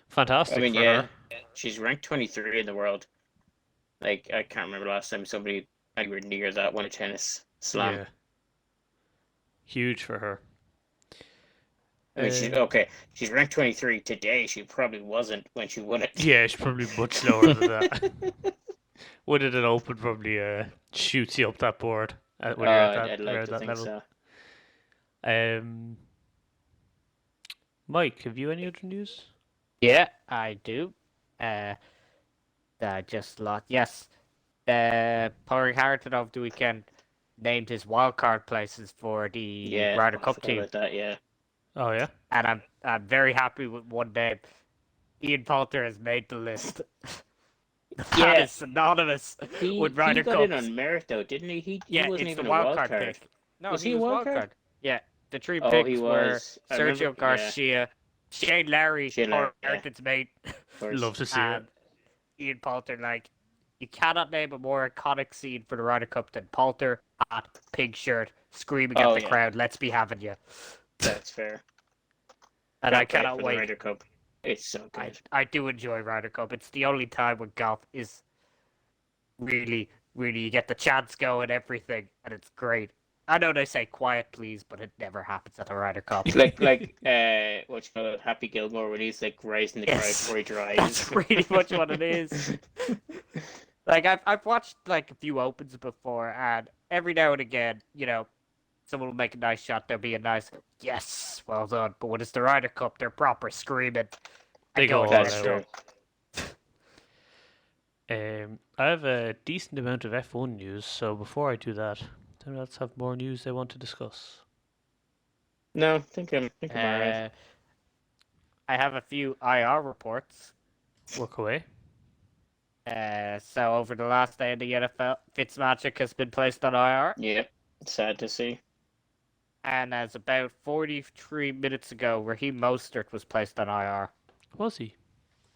Speaker 2: Fantastic
Speaker 3: I mean,
Speaker 2: for
Speaker 3: yeah,
Speaker 2: her.
Speaker 3: she's ranked 23 in the world. Like, I can't remember last time somebody anywhere near that won a tennis slam.
Speaker 2: Yeah. Huge for her.
Speaker 3: I mean, she's ranked 23 today. She probably wasn't when she won it.
Speaker 2: Yeah, she's probably much lower than that. Winning an open probably shoots you up that board when you're at
Speaker 3: I'd like
Speaker 2: around
Speaker 3: to
Speaker 2: that
Speaker 3: think
Speaker 2: level.
Speaker 3: so.
Speaker 2: Mike, have you any other news?
Speaker 4: Yeah, I do. Just lost. Yes. Paul Harrington over the weekend named his wildcard places for the
Speaker 3: Yeah,
Speaker 4: Ryder
Speaker 3: I
Speaker 4: Cup
Speaker 3: forgot
Speaker 4: team,
Speaker 3: about that. Yeah,
Speaker 2: Oh yeah.
Speaker 4: and I'm very happy with one name. Ian Poulter has made the list. That
Speaker 3: Yeah.
Speaker 4: is synonymous with
Speaker 3: he
Speaker 4: Ryder
Speaker 3: got in
Speaker 4: Cups.
Speaker 3: on merit though, didn't he? He
Speaker 4: Yeah,
Speaker 3: wasn't
Speaker 4: it's
Speaker 3: even
Speaker 4: the
Speaker 3: a wild
Speaker 4: wild card
Speaker 3: card.
Speaker 4: pick. No,
Speaker 3: Was
Speaker 4: he
Speaker 3: he a
Speaker 4: was
Speaker 3: wild
Speaker 4: wild
Speaker 3: card?
Speaker 4: card. Yeah, the 3
Speaker 3: Oh,
Speaker 4: picks
Speaker 3: he
Speaker 4: were
Speaker 3: was. I
Speaker 4: Sergio
Speaker 3: remember- yeah.
Speaker 4: Garcia, Shane Lowry,
Speaker 3: Shane Lowry,
Speaker 4: Paul
Speaker 3: yeah.
Speaker 4: Harrington's mate,
Speaker 3: Of course.
Speaker 2: Love to see
Speaker 4: and Ian Poulter. Like, you cannot name a more iconic scene for the Ryder Cup than Poulter at pink shirt screaming at
Speaker 3: Oh,
Speaker 4: the
Speaker 3: yeah.
Speaker 4: crowd, "Let's be having you!"
Speaker 3: That's fair.
Speaker 4: And I
Speaker 3: Can't wait
Speaker 4: cannot
Speaker 3: for the
Speaker 4: wait.
Speaker 3: Ryder Cup. It's so good.
Speaker 4: I do enjoy Ryder Cup. It's the only time when golf is really, really, you get the chance go and everything, and it's great. I know they say quiet please, but it never happens at a Ryder Cup.
Speaker 3: like what you call it, Happy Gilmore when he's like raising the crowd
Speaker 4: Yes,
Speaker 3: before he drives.
Speaker 4: that's pretty much what it is. Like, I've watched like a few opens before, and every now and again, you know, someone will make a nice shot, there'll be a nice yes, well done. But when it's the Ryder Cup, they're proper screaming.
Speaker 2: They
Speaker 4: and
Speaker 2: go
Speaker 4: going
Speaker 2: all
Speaker 3: That's
Speaker 4: extra.
Speaker 3: true.
Speaker 2: I have a decent amount of F1 news, so before I do that, do let's have more news they want to discuss.
Speaker 3: No, I think I'm alright.
Speaker 4: I have a few IR reports.
Speaker 2: Work away.
Speaker 4: So over the last day in the NFL, Fitzmagic has been placed on IR,
Speaker 3: Yep. Sad to see.
Speaker 4: and as about 43 minutes ago, Raheem Mostert was placed on IR.
Speaker 2: Was he?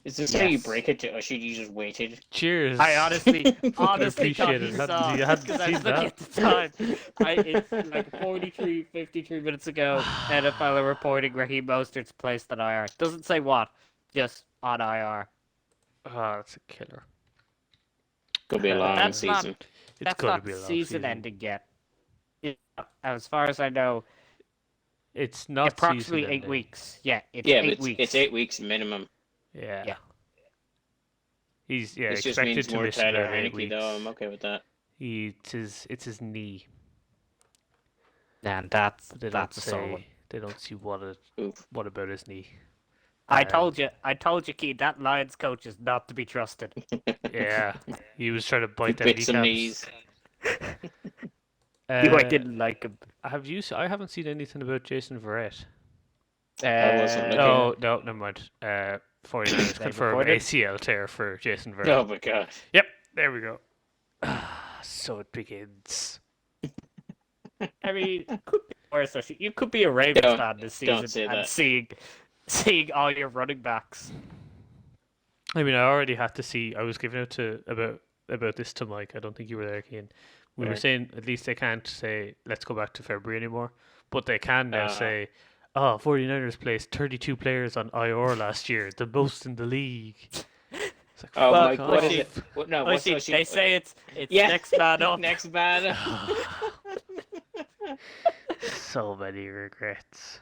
Speaker 3: Is this how you
Speaker 4: Yes.
Speaker 3: break it to, or should you just waited?
Speaker 2: Cheers.
Speaker 4: I honestly thought
Speaker 2: appreciate
Speaker 4: he
Speaker 2: it.
Speaker 4: saw
Speaker 2: Hadn't
Speaker 4: because I
Speaker 2: seen
Speaker 4: was looking
Speaker 2: that.
Speaker 4: at the time. It's like 53 minutes ago. NFL are reporting Raheem Mostert's placed on IR. Doesn't say what, just on IR.
Speaker 2: Ah, that's a killer.
Speaker 3: Could be a long
Speaker 4: That's not-
Speaker 3: season.
Speaker 2: It's
Speaker 4: That's
Speaker 2: got to
Speaker 4: not
Speaker 2: be a long
Speaker 4: season ending yet. As far as I know,
Speaker 2: It's not
Speaker 4: approximately
Speaker 2: season
Speaker 4: 8
Speaker 2: ending.
Speaker 4: weeks. Yeah, it's
Speaker 3: Yeah,
Speaker 4: 8
Speaker 3: but
Speaker 4: weeks.
Speaker 3: it's 8 weeks minimum.
Speaker 2: Yeah.
Speaker 4: Yeah.
Speaker 2: He's
Speaker 3: This just
Speaker 2: expected
Speaker 3: means
Speaker 2: to
Speaker 3: more
Speaker 2: miss
Speaker 3: Tyler
Speaker 2: about 8
Speaker 3: Heineke,
Speaker 2: weeks.
Speaker 3: though. I'm okay with that.
Speaker 2: It's his knee.
Speaker 4: And that's
Speaker 2: But they
Speaker 4: that's
Speaker 2: don't
Speaker 4: a solid one.
Speaker 2: say they don't see
Speaker 3: Oof.
Speaker 2: what about his knee.
Speaker 4: I told you, Keith, that Lions coach is not to be trusted.
Speaker 2: Yeah, he was trying to bite them
Speaker 3: Bits and
Speaker 2: kneecaps.
Speaker 3: knees.
Speaker 4: I didn't like him.
Speaker 2: Have you? I haven't seen anything about Jason Verrett.
Speaker 3: I wasn't looking.
Speaker 2: Oh no, never mind. 49ers
Speaker 4: They
Speaker 2: confirm
Speaker 4: reported?
Speaker 2: ACL tear for Jason Verrett.
Speaker 3: Oh my god.
Speaker 2: Yep, there we go. So it begins.
Speaker 4: I mean, it could be worse. You could be a Ravens
Speaker 3: Don't-
Speaker 4: fan this
Speaker 3: don't
Speaker 4: season
Speaker 3: say
Speaker 4: and
Speaker 3: that.
Speaker 4: seeing all your running backs.
Speaker 2: I mean, I already had to see. I was giving out to about this to Mike. I don't think you were there, Keane. We were
Speaker 3: Right.
Speaker 2: saying at least they can't say let's go back to February anymore, but they can now
Speaker 3: Uh-huh.
Speaker 2: say, "Oh, 49ers placed 32 players on IR last year, the most in the league." It's like,
Speaker 3: Oh,
Speaker 2: fuck
Speaker 3: Mike, what
Speaker 2: off.
Speaker 3: is it? What, no,
Speaker 4: Oh,
Speaker 3: what's
Speaker 4: see,
Speaker 3: the
Speaker 4: they say it's
Speaker 3: Yeah.
Speaker 4: next man up.
Speaker 3: next bad?
Speaker 2: So many regrets.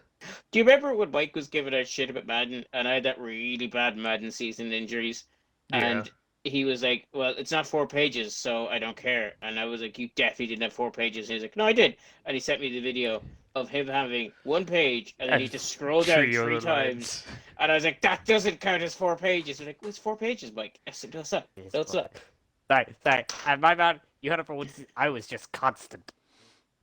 Speaker 3: Do you remember when Mike was giving out shit about Madden, and I had that really bad Madden season injuries, and he was like, "Well, it's not 4 pages, so I don't care." And I was like, "You definitely didn't have 4 pages." And he's like, "No, I did." And he sent me the video of him having 1 page, and then he had to scroll down 3
Speaker 2: other
Speaker 3: times.
Speaker 2: lines.
Speaker 3: And I was like, "That doesn't count as 4 pages." He's like, "Well, it's 4 pages, Mike." I said, "No, it's not. No, it's not."
Speaker 4: Sorry. And my man, you had it for one season. I was just constant.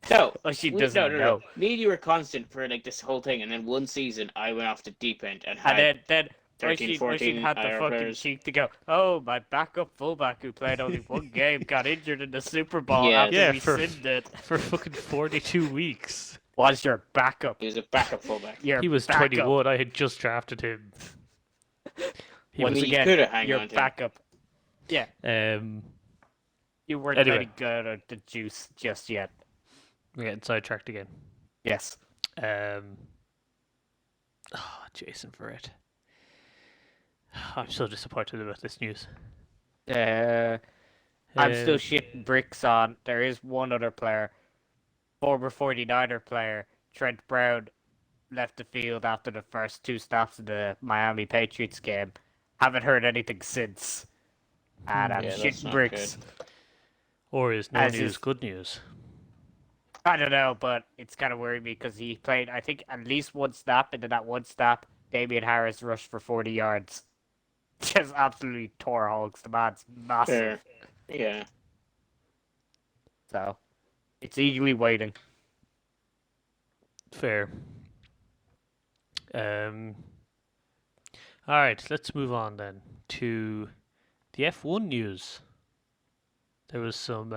Speaker 3: No,
Speaker 4: Oh, she
Speaker 3: we-
Speaker 4: doesn't
Speaker 3: no.
Speaker 4: know.
Speaker 3: Me and you were constant for like this whole thing, and then one season I went off the deep end and had
Speaker 4: And then
Speaker 3: 13,
Speaker 4: Oisin
Speaker 3: 14
Speaker 4: had the
Speaker 3: IR
Speaker 4: fucking
Speaker 3: players.
Speaker 4: cheek to go, "Oh, my backup fullback who played only one game got injured in the Super Bowl
Speaker 3: Yeah.
Speaker 4: after
Speaker 2: Yeah,
Speaker 4: we
Speaker 2: for-
Speaker 4: sinned it."
Speaker 2: For fucking 42 weeks.
Speaker 4: Was your backup?
Speaker 3: He was a backup fullback.
Speaker 4: Your
Speaker 2: He was
Speaker 4: backup.
Speaker 2: 21. I had just drafted him. He
Speaker 4: Once
Speaker 3: I mean,
Speaker 2: was,
Speaker 3: you
Speaker 4: again,
Speaker 3: could have hung
Speaker 4: your
Speaker 3: on to him.
Speaker 4: backup. Yeah, you weren't
Speaker 2: Anyway.
Speaker 4: letting go of the juice just yet.
Speaker 2: we're getting sidetracked again.
Speaker 4: Yes.
Speaker 2: Jason Verrett. I'm so disappointed about this news.
Speaker 4: I'm still shitting bricks on. There is one other player, former 49er player, Trent Brown, left the field after the first 2 stops of the Miami Patriots game. Haven't heard anything since. And I'm
Speaker 3: Yeah, that's
Speaker 4: shitting
Speaker 3: not
Speaker 4: bricks.
Speaker 2: Or is no
Speaker 4: As
Speaker 2: news
Speaker 4: is-
Speaker 2: good news?
Speaker 4: I don't know, but it's kind of worrying me because he played, I think, at least 1 snap, and in that 1 snap, Damian Harris rushed for 40 yards. Just absolutely tore hogs. The man's massive.
Speaker 3: Fair. Yeah.
Speaker 4: So, it's eagerly waiting.
Speaker 2: Fair. All right, let's move on then to the F1 news. There was some.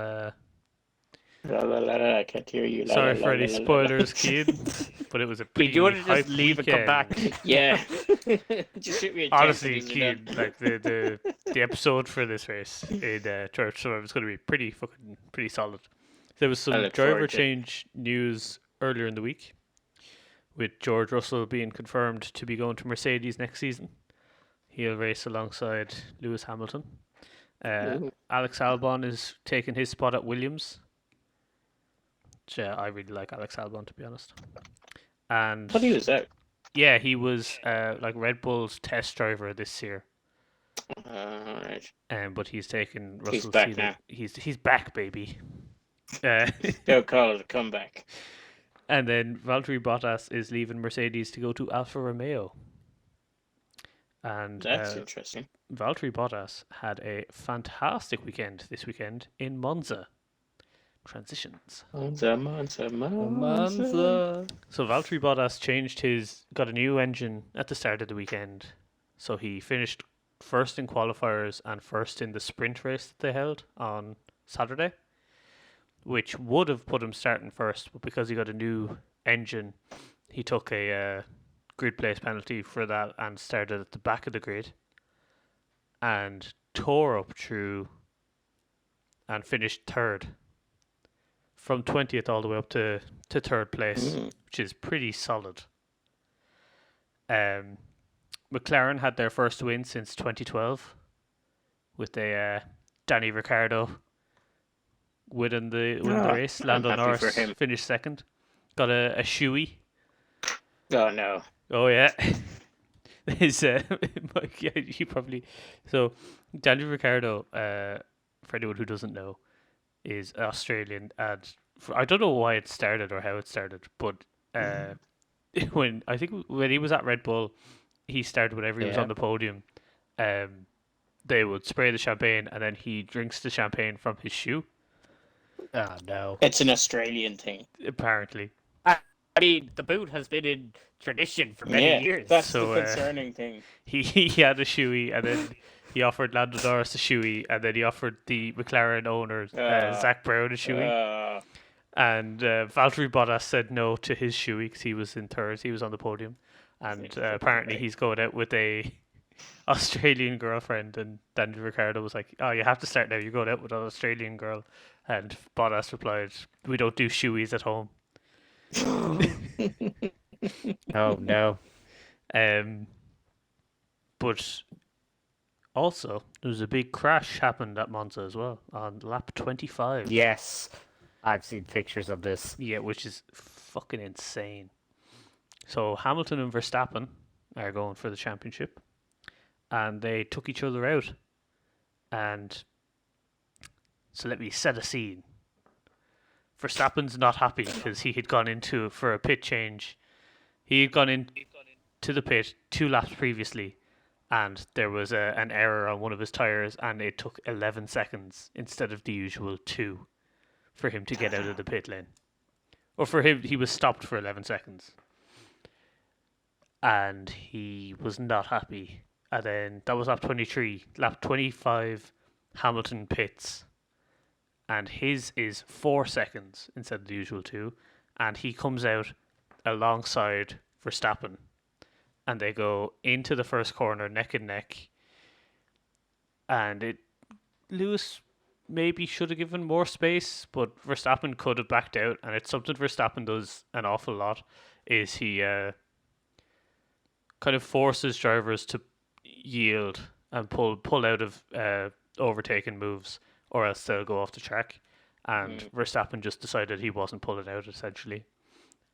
Speaker 3: La, la, la, la, I can't hear you. La,
Speaker 2: Sorry
Speaker 3: la,
Speaker 2: for
Speaker 3: la,
Speaker 2: any
Speaker 3: la, la, la.
Speaker 2: spoilers, kid, but it was a pretty
Speaker 4: Do you want to
Speaker 2: hype
Speaker 4: just leave and come
Speaker 2: weekend.
Speaker 4: back?
Speaker 3: Yeah. Just shoot me a text
Speaker 2: Honestly,
Speaker 3: as soon as
Speaker 2: kid,
Speaker 3: we're done.
Speaker 2: like the episode for this race in church, so it was going to be pretty solid. There was
Speaker 3: I
Speaker 2: some
Speaker 3: look
Speaker 2: driver
Speaker 3: forward to it.
Speaker 2: change news earlier in the week, with George Russell being confirmed to be going to Mercedes next season. He'll race alongside Lewis Hamilton.
Speaker 3: Ooh.
Speaker 2: Alex Albon is taking his spot at Williams. Which, I really like Alex Albon, to be honest. And
Speaker 3: What he was out?
Speaker 2: yeah, he was like Red Bull's test driver this year.
Speaker 3: Alright.
Speaker 2: But he's taken
Speaker 3: He's
Speaker 2: Russell's
Speaker 3: back
Speaker 2: seat.
Speaker 3: now.
Speaker 2: He's back, baby.
Speaker 3: Don't call it a comeback.
Speaker 2: And then Valtteri Bottas is leaving Mercedes to go to Alfa Romeo. And
Speaker 3: That's interesting.
Speaker 2: Valtteri Bottas had a fantastic weekend this weekend in Monza. Transitions.
Speaker 3: Monza.
Speaker 2: So Valtteri Bottas got a new engine at the start of the weekend. So he finished first in qualifiers and first in the sprint race that they held on Saturday, which would have put him starting first, but because he got a new engine, he took a grid place penalty for that and started at the back of the grid and tore up through and finished third. From 20th all the way up to third place, which is pretty solid. McLaren had their first win since 2012 with a Danny Ricciardo winning the race.
Speaker 3: I'm
Speaker 2: Lando
Speaker 3: happy
Speaker 2: Norris
Speaker 3: for him.
Speaker 2: finished second. Got a shoey.
Speaker 3: Oh no.
Speaker 2: Oh yeah. His Mike, yeah, you probably so Danny Ricciardo, for anyone who doesn't know, is Australian, and I don't know why it started or how it started, but when he was at Red Bull, he started whenever he was
Speaker 3: Yeah.
Speaker 2: on the podium. They would spray the champagne, and then he drinks the champagne from his shoe.
Speaker 4: Oh no.
Speaker 3: It's an Australian thing.
Speaker 2: apparently.
Speaker 4: I mean, the boot has been in tradition for many
Speaker 3: Yeah,
Speaker 4: years.
Speaker 3: that's
Speaker 2: So,
Speaker 3: the concerning thing.
Speaker 2: He had a shoey, and then he offered Lando Norris a shoey, and then he offered the McLaren owner, Zach Brown, a shoey. And Valtteri Bottas said no to his shoey because he was in third. He was on the podium. And apparently he's going out with a Australian girlfriend. And Daniel Ricciardo was like, oh, you have to start now. You're going out with an Australian girl. And Bottas replied, we don't do shoeys at home.
Speaker 4: Oh no.
Speaker 2: But also, there was a big crash happened at Monza as well on lap 25.
Speaker 4: Yes. I've seen pictures of this.
Speaker 2: Yeah, which is fucking insane. So Hamilton and Verstappen are going for the championship, and they took each other out. And so let me set a scene. Verstappen's not happy because he had gone into for a pit change. He had gone into the pit 2 laps previously, and there was an error on one of his tires, and it took 11 seconds instead of the usual 2 for him to get out of the pit lane. Or for him, he was stopped for 11 seconds. And he was not happy. And then that was lap 23. Lap 25, Hamilton pits. And his is 4 seconds instead of the usual 2. And he comes out alongside Verstappen. And they go into the first corner neck and neck. And Lewis maybe should have given more space, but Verstappen could have backed out, and it's something Verstappen does an awful lot, is he kind of forces drivers to yield and pull out of overtaken moves, or else they'll go off the track. And Verstappen just decided he wasn't pulling out, essentially,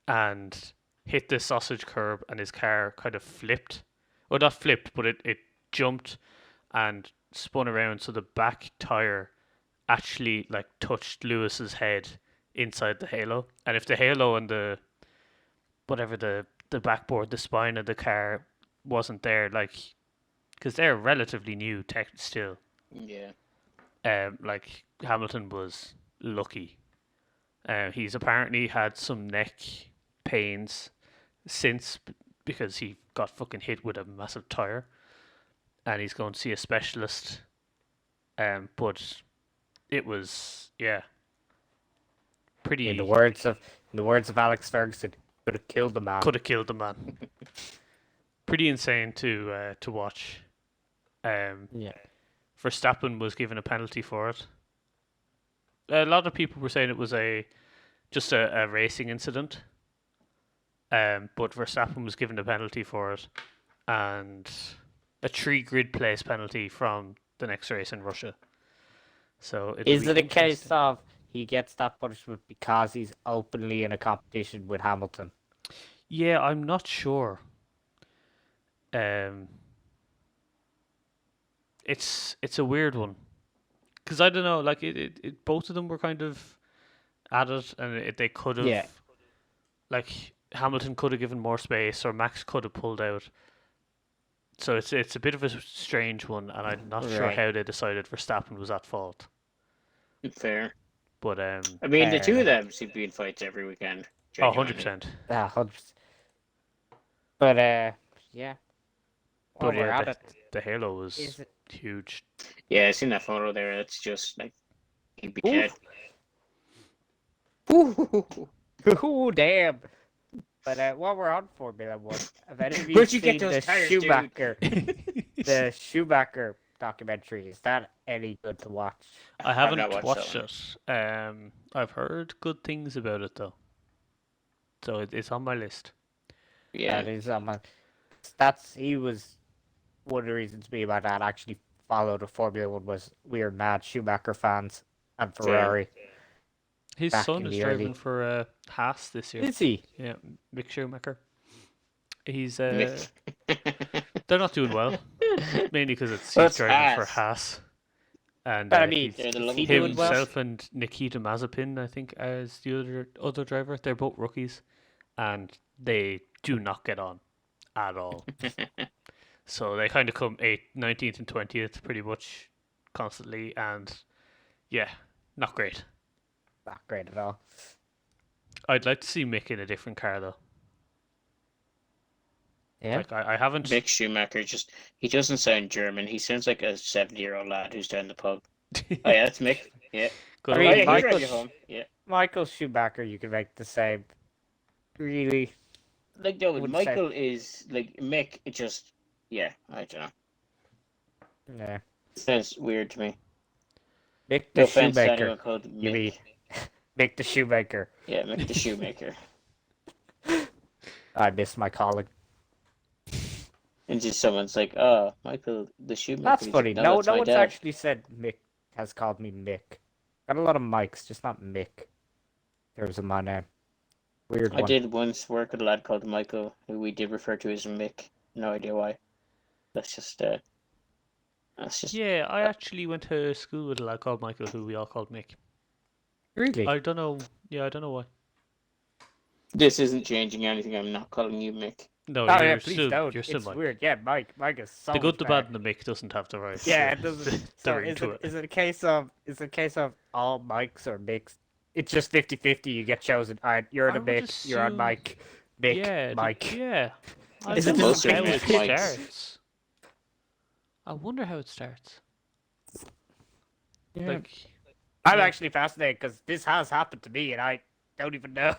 Speaker 2: and hit the sausage curb, and his car kind of flipped. Well, not flipped, but it jumped and spun around, so the back tire actually like touched Lewis's head inside the halo. And if the halo and the backboard, the spine of the car wasn't there, like, because they're relatively new tech still.
Speaker 3: Yeah.
Speaker 2: Like Hamilton was lucky. He's apparently had some neck pains since because he got fucking hit with a massive tire, and he's going to see a specialist. But it was pretty.
Speaker 4: In the words of Alex Ferguson, could have killed the man.
Speaker 2: Could have killed the man. Pretty insane to watch.
Speaker 4: Yeah.
Speaker 2: Verstappen was given a penalty for it. A lot of people were saying it was just a racing incident. But Verstappen was given a penalty for it, and a 3 grid place penalty from the next race in Russia. So
Speaker 4: is it a case of he gets that punishment because he's openly in a competition with Hamilton?
Speaker 2: Yeah, I'm not sure. It's a weird one, because I don't know. Like it both of them were kind of at it, and they could have. Like Hamilton could have given more space, or Max could have pulled out. So it's a bit of a strange one, and I'm not sure how they decided Verstappen was at fault.
Speaker 3: Fair.
Speaker 2: But
Speaker 3: I mean, the two of them seem to be in fights every weekend.
Speaker 2: Oh,
Speaker 3: Genuinely.
Speaker 2: 100%.
Speaker 4: Yeah, 100%. But yeah. While we're at it,
Speaker 2: the halo was huge.
Speaker 3: Yeah, I seen that photo there. It's just like he'd be dead.
Speaker 4: Ooh, damn. But while we're on Formula 1, have any of you
Speaker 3: Where'd you
Speaker 4: seen
Speaker 3: get those
Speaker 4: the
Speaker 3: tires,
Speaker 4: Schumacher, the Schumacher documentary? Is that any good to watch?
Speaker 2: I haven't
Speaker 3: not
Speaker 2: watched
Speaker 3: watched that
Speaker 2: it. I've heard good things about it though, so it's on my list.
Speaker 3: Yeah.
Speaker 4: That is on my. He was one of the reasons me and my dad actually followed the Formula 1 was we were mad Schumacher fans and Ferrari.
Speaker 2: His
Speaker 4: Back
Speaker 2: son
Speaker 4: in
Speaker 2: is
Speaker 4: the
Speaker 2: driving
Speaker 4: early-
Speaker 2: for Haas this year.
Speaker 4: Is he?
Speaker 2: Yeah, Mick Schumacher. He's they're not doing well, mainly because he's
Speaker 3: What's
Speaker 2: driving for
Speaker 3: Haas?
Speaker 2: Haas. And
Speaker 4: But I mean,
Speaker 3: Yeah, the
Speaker 4: is
Speaker 3: love
Speaker 4: he
Speaker 3: of
Speaker 4: doing well?
Speaker 2: himself and Nikita Mazepin, I think, as the other driver. They're both rookies, and they do not get on at all. So they kind of come 8th, 19th, and 20th pretty much constantly, and yeah, not great.
Speaker 4: not great at all.
Speaker 2: I'd like to see Mick in a different car though.
Speaker 4: Yeah.
Speaker 2: Like I haven't.
Speaker 3: Mick Schumacher he doesn't sound German. He sounds like a 70-year-old lad who's down the pub. Oh yeah, that's Mick. Yeah.
Speaker 2: Good
Speaker 4: I mean,
Speaker 3: Oh
Speaker 2: old
Speaker 3: yeah,
Speaker 2: Mick.
Speaker 3: he'll drive you home. Yeah.
Speaker 4: Michael Schumacher, you can make the same. Really?
Speaker 3: Like no,
Speaker 4: Wouldn't say.
Speaker 3: Michael is like Mick. It just I don't know.
Speaker 4: Yeah.
Speaker 3: Sounds weird to me.
Speaker 4: Mick
Speaker 3: No
Speaker 4: the
Speaker 3: offense to
Speaker 4: Shoemaker.
Speaker 3: anyone called
Speaker 4: You
Speaker 3: Mick.
Speaker 4: mean Mick the Shoemaker.
Speaker 3: Yeah, Mick the Shoemaker.
Speaker 4: I miss my calling.
Speaker 3: And just someone's like, "Oh, Michael the Shoemaker."
Speaker 4: That's
Speaker 3: He's
Speaker 4: funny.
Speaker 3: like,
Speaker 4: No,
Speaker 3: that's
Speaker 4: no
Speaker 3: my
Speaker 4: one's
Speaker 3: dad."
Speaker 4: actually said Mick has called me Mick. Got a lot of Mikes, just not Mick. There was a my name. Weird
Speaker 3: I
Speaker 4: one.
Speaker 3: did once work with a lad called Michael, who we did refer to as Mick. No idea why. That's just
Speaker 2: Yeah, I actually went to school with a lad called Michael, who we all called Mick.
Speaker 4: Really?
Speaker 2: I don't know. Yeah, I don't know why.
Speaker 3: This isn't changing anything. I'm not calling you Mick.
Speaker 2: No,
Speaker 4: Oh
Speaker 2: you're
Speaker 4: yeah, please
Speaker 2: still
Speaker 4: don't.
Speaker 2: you're still
Speaker 4: It's
Speaker 2: Mike.
Speaker 4: weird. Yeah, Mike. Mike is so
Speaker 2: The good,
Speaker 4: much
Speaker 2: the
Speaker 4: better.
Speaker 2: bad, and the Mick doesn't have the right.
Speaker 4: Yeah, it doesn't.
Speaker 2: the
Speaker 4: So
Speaker 2: ring to it.
Speaker 4: is it a case of all Mikes or Micks? It's just 50-50. You get chosen. All right, you're
Speaker 2: I
Speaker 4: the
Speaker 2: would
Speaker 4: Mick. You're on
Speaker 2: assume-
Speaker 4: Mike. Mick.
Speaker 2: Yeah,
Speaker 4: Mike.
Speaker 2: Yeah. I
Speaker 4: Is it
Speaker 2: wonder
Speaker 3: just
Speaker 2: how it
Speaker 3: Mick Mikes?
Speaker 2: starts. I wonder how it starts.
Speaker 4: Yeah.
Speaker 2: Like,
Speaker 4: I'm
Speaker 2: yeah.
Speaker 4: actually fascinated because this has happened to me and I don't even know.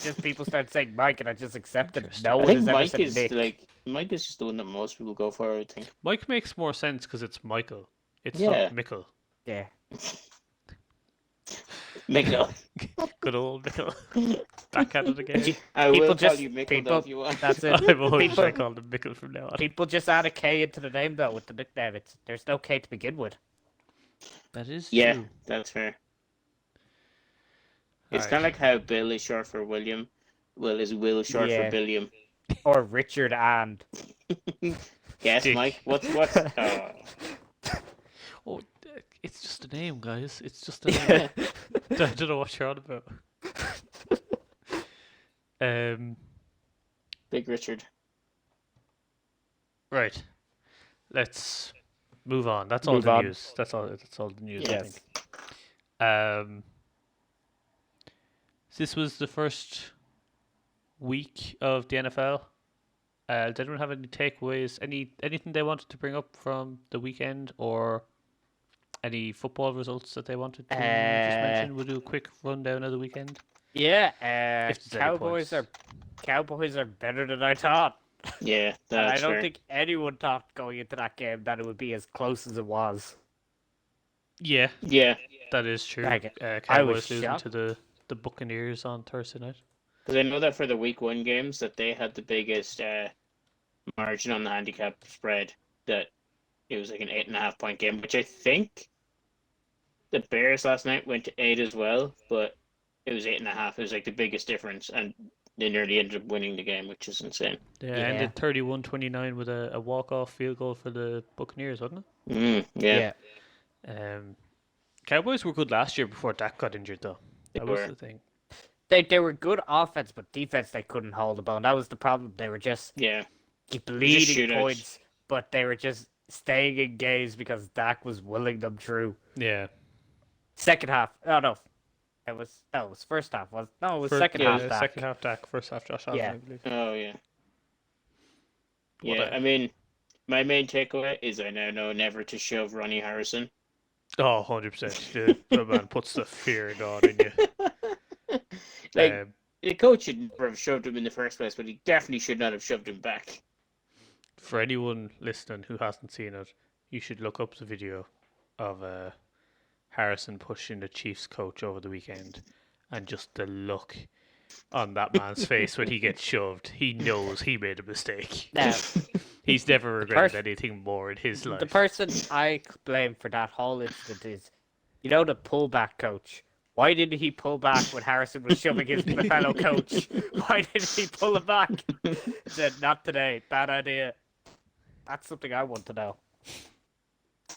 Speaker 4: Just people start saying Mike and I just accept it.
Speaker 2: Interesting.
Speaker 4: No
Speaker 3: I
Speaker 4: one
Speaker 3: think
Speaker 4: has ever
Speaker 3: Mike
Speaker 4: said
Speaker 3: is
Speaker 4: Mick.
Speaker 3: Mike is just the one that most people go for. I think.
Speaker 2: Mike makes more sense because it's Michael. It's
Speaker 3: Yeah.
Speaker 2: not Mickle.
Speaker 4: Yeah.
Speaker 3: Mickle.
Speaker 2: Good old Mickle. Back at it again.
Speaker 3: I
Speaker 4: People
Speaker 3: will
Speaker 4: just-
Speaker 3: call you Mickle
Speaker 4: people-
Speaker 3: though if you want.
Speaker 4: That's it.
Speaker 2: I've always
Speaker 4: People-
Speaker 2: called him Mickle from now on.
Speaker 4: People just add a K into the name though with the nickname. There's no K to begin with.
Speaker 2: That is
Speaker 3: Yeah,
Speaker 2: true.
Speaker 3: that's fair. It's
Speaker 2: Alright.
Speaker 3: kind of like how Bill is short for William. Will is Will short
Speaker 4: Yeah.
Speaker 3: for Billiam.
Speaker 4: Or Richard and.
Speaker 3: Yes,
Speaker 2: Dick.
Speaker 3: Mike. What's? Oh.
Speaker 2: Oh, it's just a name, guys. It's just a name. I don't know what you're on about.
Speaker 3: Big Richard.
Speaker 2: Right. Let's move on. That's all
Speaker 4: Move
Speaker 2: the
Speaker 4: on.
Speaker 2: news. That's all the news, I
Speaker 4: Yes.
Speaker 2: think. This was the first week of the NFL. Did anyone have any takeaways? Anything they wanted to bring up from the weekend, or any football results that they wanted to just mention? We'll do a quick rundown of the weekend.
Speaker 4: Yeah.
Speaker 2: If there's any points.
Speaker 4: Cowboys are better than I thought.
Speaker 3: Yeah,
Speaker 4: And I
Speaker 3: that's
Speaker 4: don't
Speaker 3: fair.
Speaker 4: think anyone thought going into that game that it would be as close as it was.
Speaker 2: Yeah,
Speaker 3: Yeah,
Speaker 2: that is true.
Speaker 4: Like, I was
Speaker 2: Cowboys losing
Speaker 4: shocked.
Speaker 2: to the Buccaneers on Thursday night.
Speaker 3: because I know that for the week one games that they had the biggest margin on the handicap spread. That it was like an 8.5 point game, which I think the Bears last night went to 8 as well, but it was 8.5. It was like the biggest difference, and they nearly ended up winning the game, which is insane.
Speaker 2: Yeah,
Speaker 4: Yeah.
Speaker 2: ended 31-29 with a walk-off field goal for the Buccaneers, wasn't
Speaker 3: Yeah.
Speaker 2: it? Cowboys were good last year before Dak got injured, though.
Speaker 3: They
Speaker 2: That was
Speaker 3: were.
Speaker 2: the thing.
Speaker 4: They were good offense, but defense they couldn't hold the ball. That was the problem. They were just
Speaker 3: Yeah.
Speaker 4: bleeding
Speaker 3: shootouts.
Speaker 4: points, but they were just staying in games because Dak was willing them through.
Speaker 2: Yeah.
Speaker 4: Second half. Oh no. It was first half. It was second half. Dak.
Speaker 2: Second half Dak, first half Josh Allen,
Speaker 4: Yeah.
Speaker 2: I believe.
Speaker 3: Oh yeah.
Speaker 2: What
Speaker 3: Yeah,
Speaker 2: a-
Speaker 3: I mean, my main takeaway is I now know never to shove Ronnie Harrison.
Speaker 2: Oh, 100%. The man puts the fear of God in you.
Speaker 3: Like, the coach should never have shoved him in the first place, but he definitely should not have shoved him back.
Speaker 2: For anyone listening who hasn't seen it, you should look up the video of Harrison pushing the Chiefs coach over the weekend, and just the look on that man's face when he gets shoved. He knows he made a mistake.
Speaker 4: Now,
Speaker 2: He's never regretted
Speaker 4: pers-
Speaker 2: anything more in his life.
Speaker 4: the person I blame for that whole incident is, the pullback coach. Why didn't he pull back when Harrison was shoving his fellow coach? Why didn't he pull him back? He said, not today. Bad idea. That's something I want to know.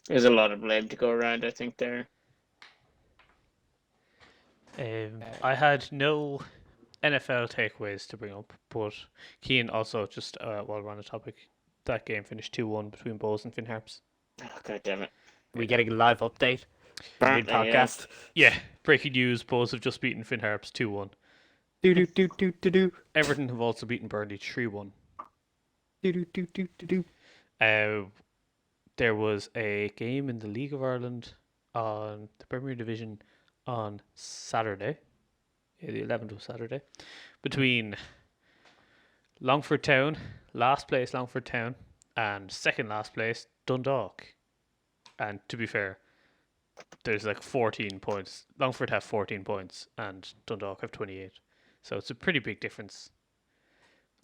Speaker 3: There's a lot of blame to go around, I think, there.
Speaker 2: I had no NFL takeaways to bring up, but Cian also just while we're on the topic, that game finished 2-1 between Bows and Finn Harps.
Speaker 3: Oh, God damn it.
Speaker 4: We getting a live update?
Speaker 3: Apparently,
Speaker 4: Mid-podcast.
Speaker 2: Yeah, breaking news, Bows have just beaten Finn Harps 2-1.
Speaker 4: Do-do-do-do-do-do.
Speaker 2: Everton have also beaten Burnley 3-1.
Speaker 4: Do-do-do-do-do-do.
Speaker 2: There was a game in the League of Ireland on the Premier Division on Saturday. Yeah, the 11th of Saturday. Between Longford Town, last place Longford Town, and second last place Dundalk. And to be fair, there's like 14 points. Longford have 14 points and Dundalk have 28. So it's a pretty big difference.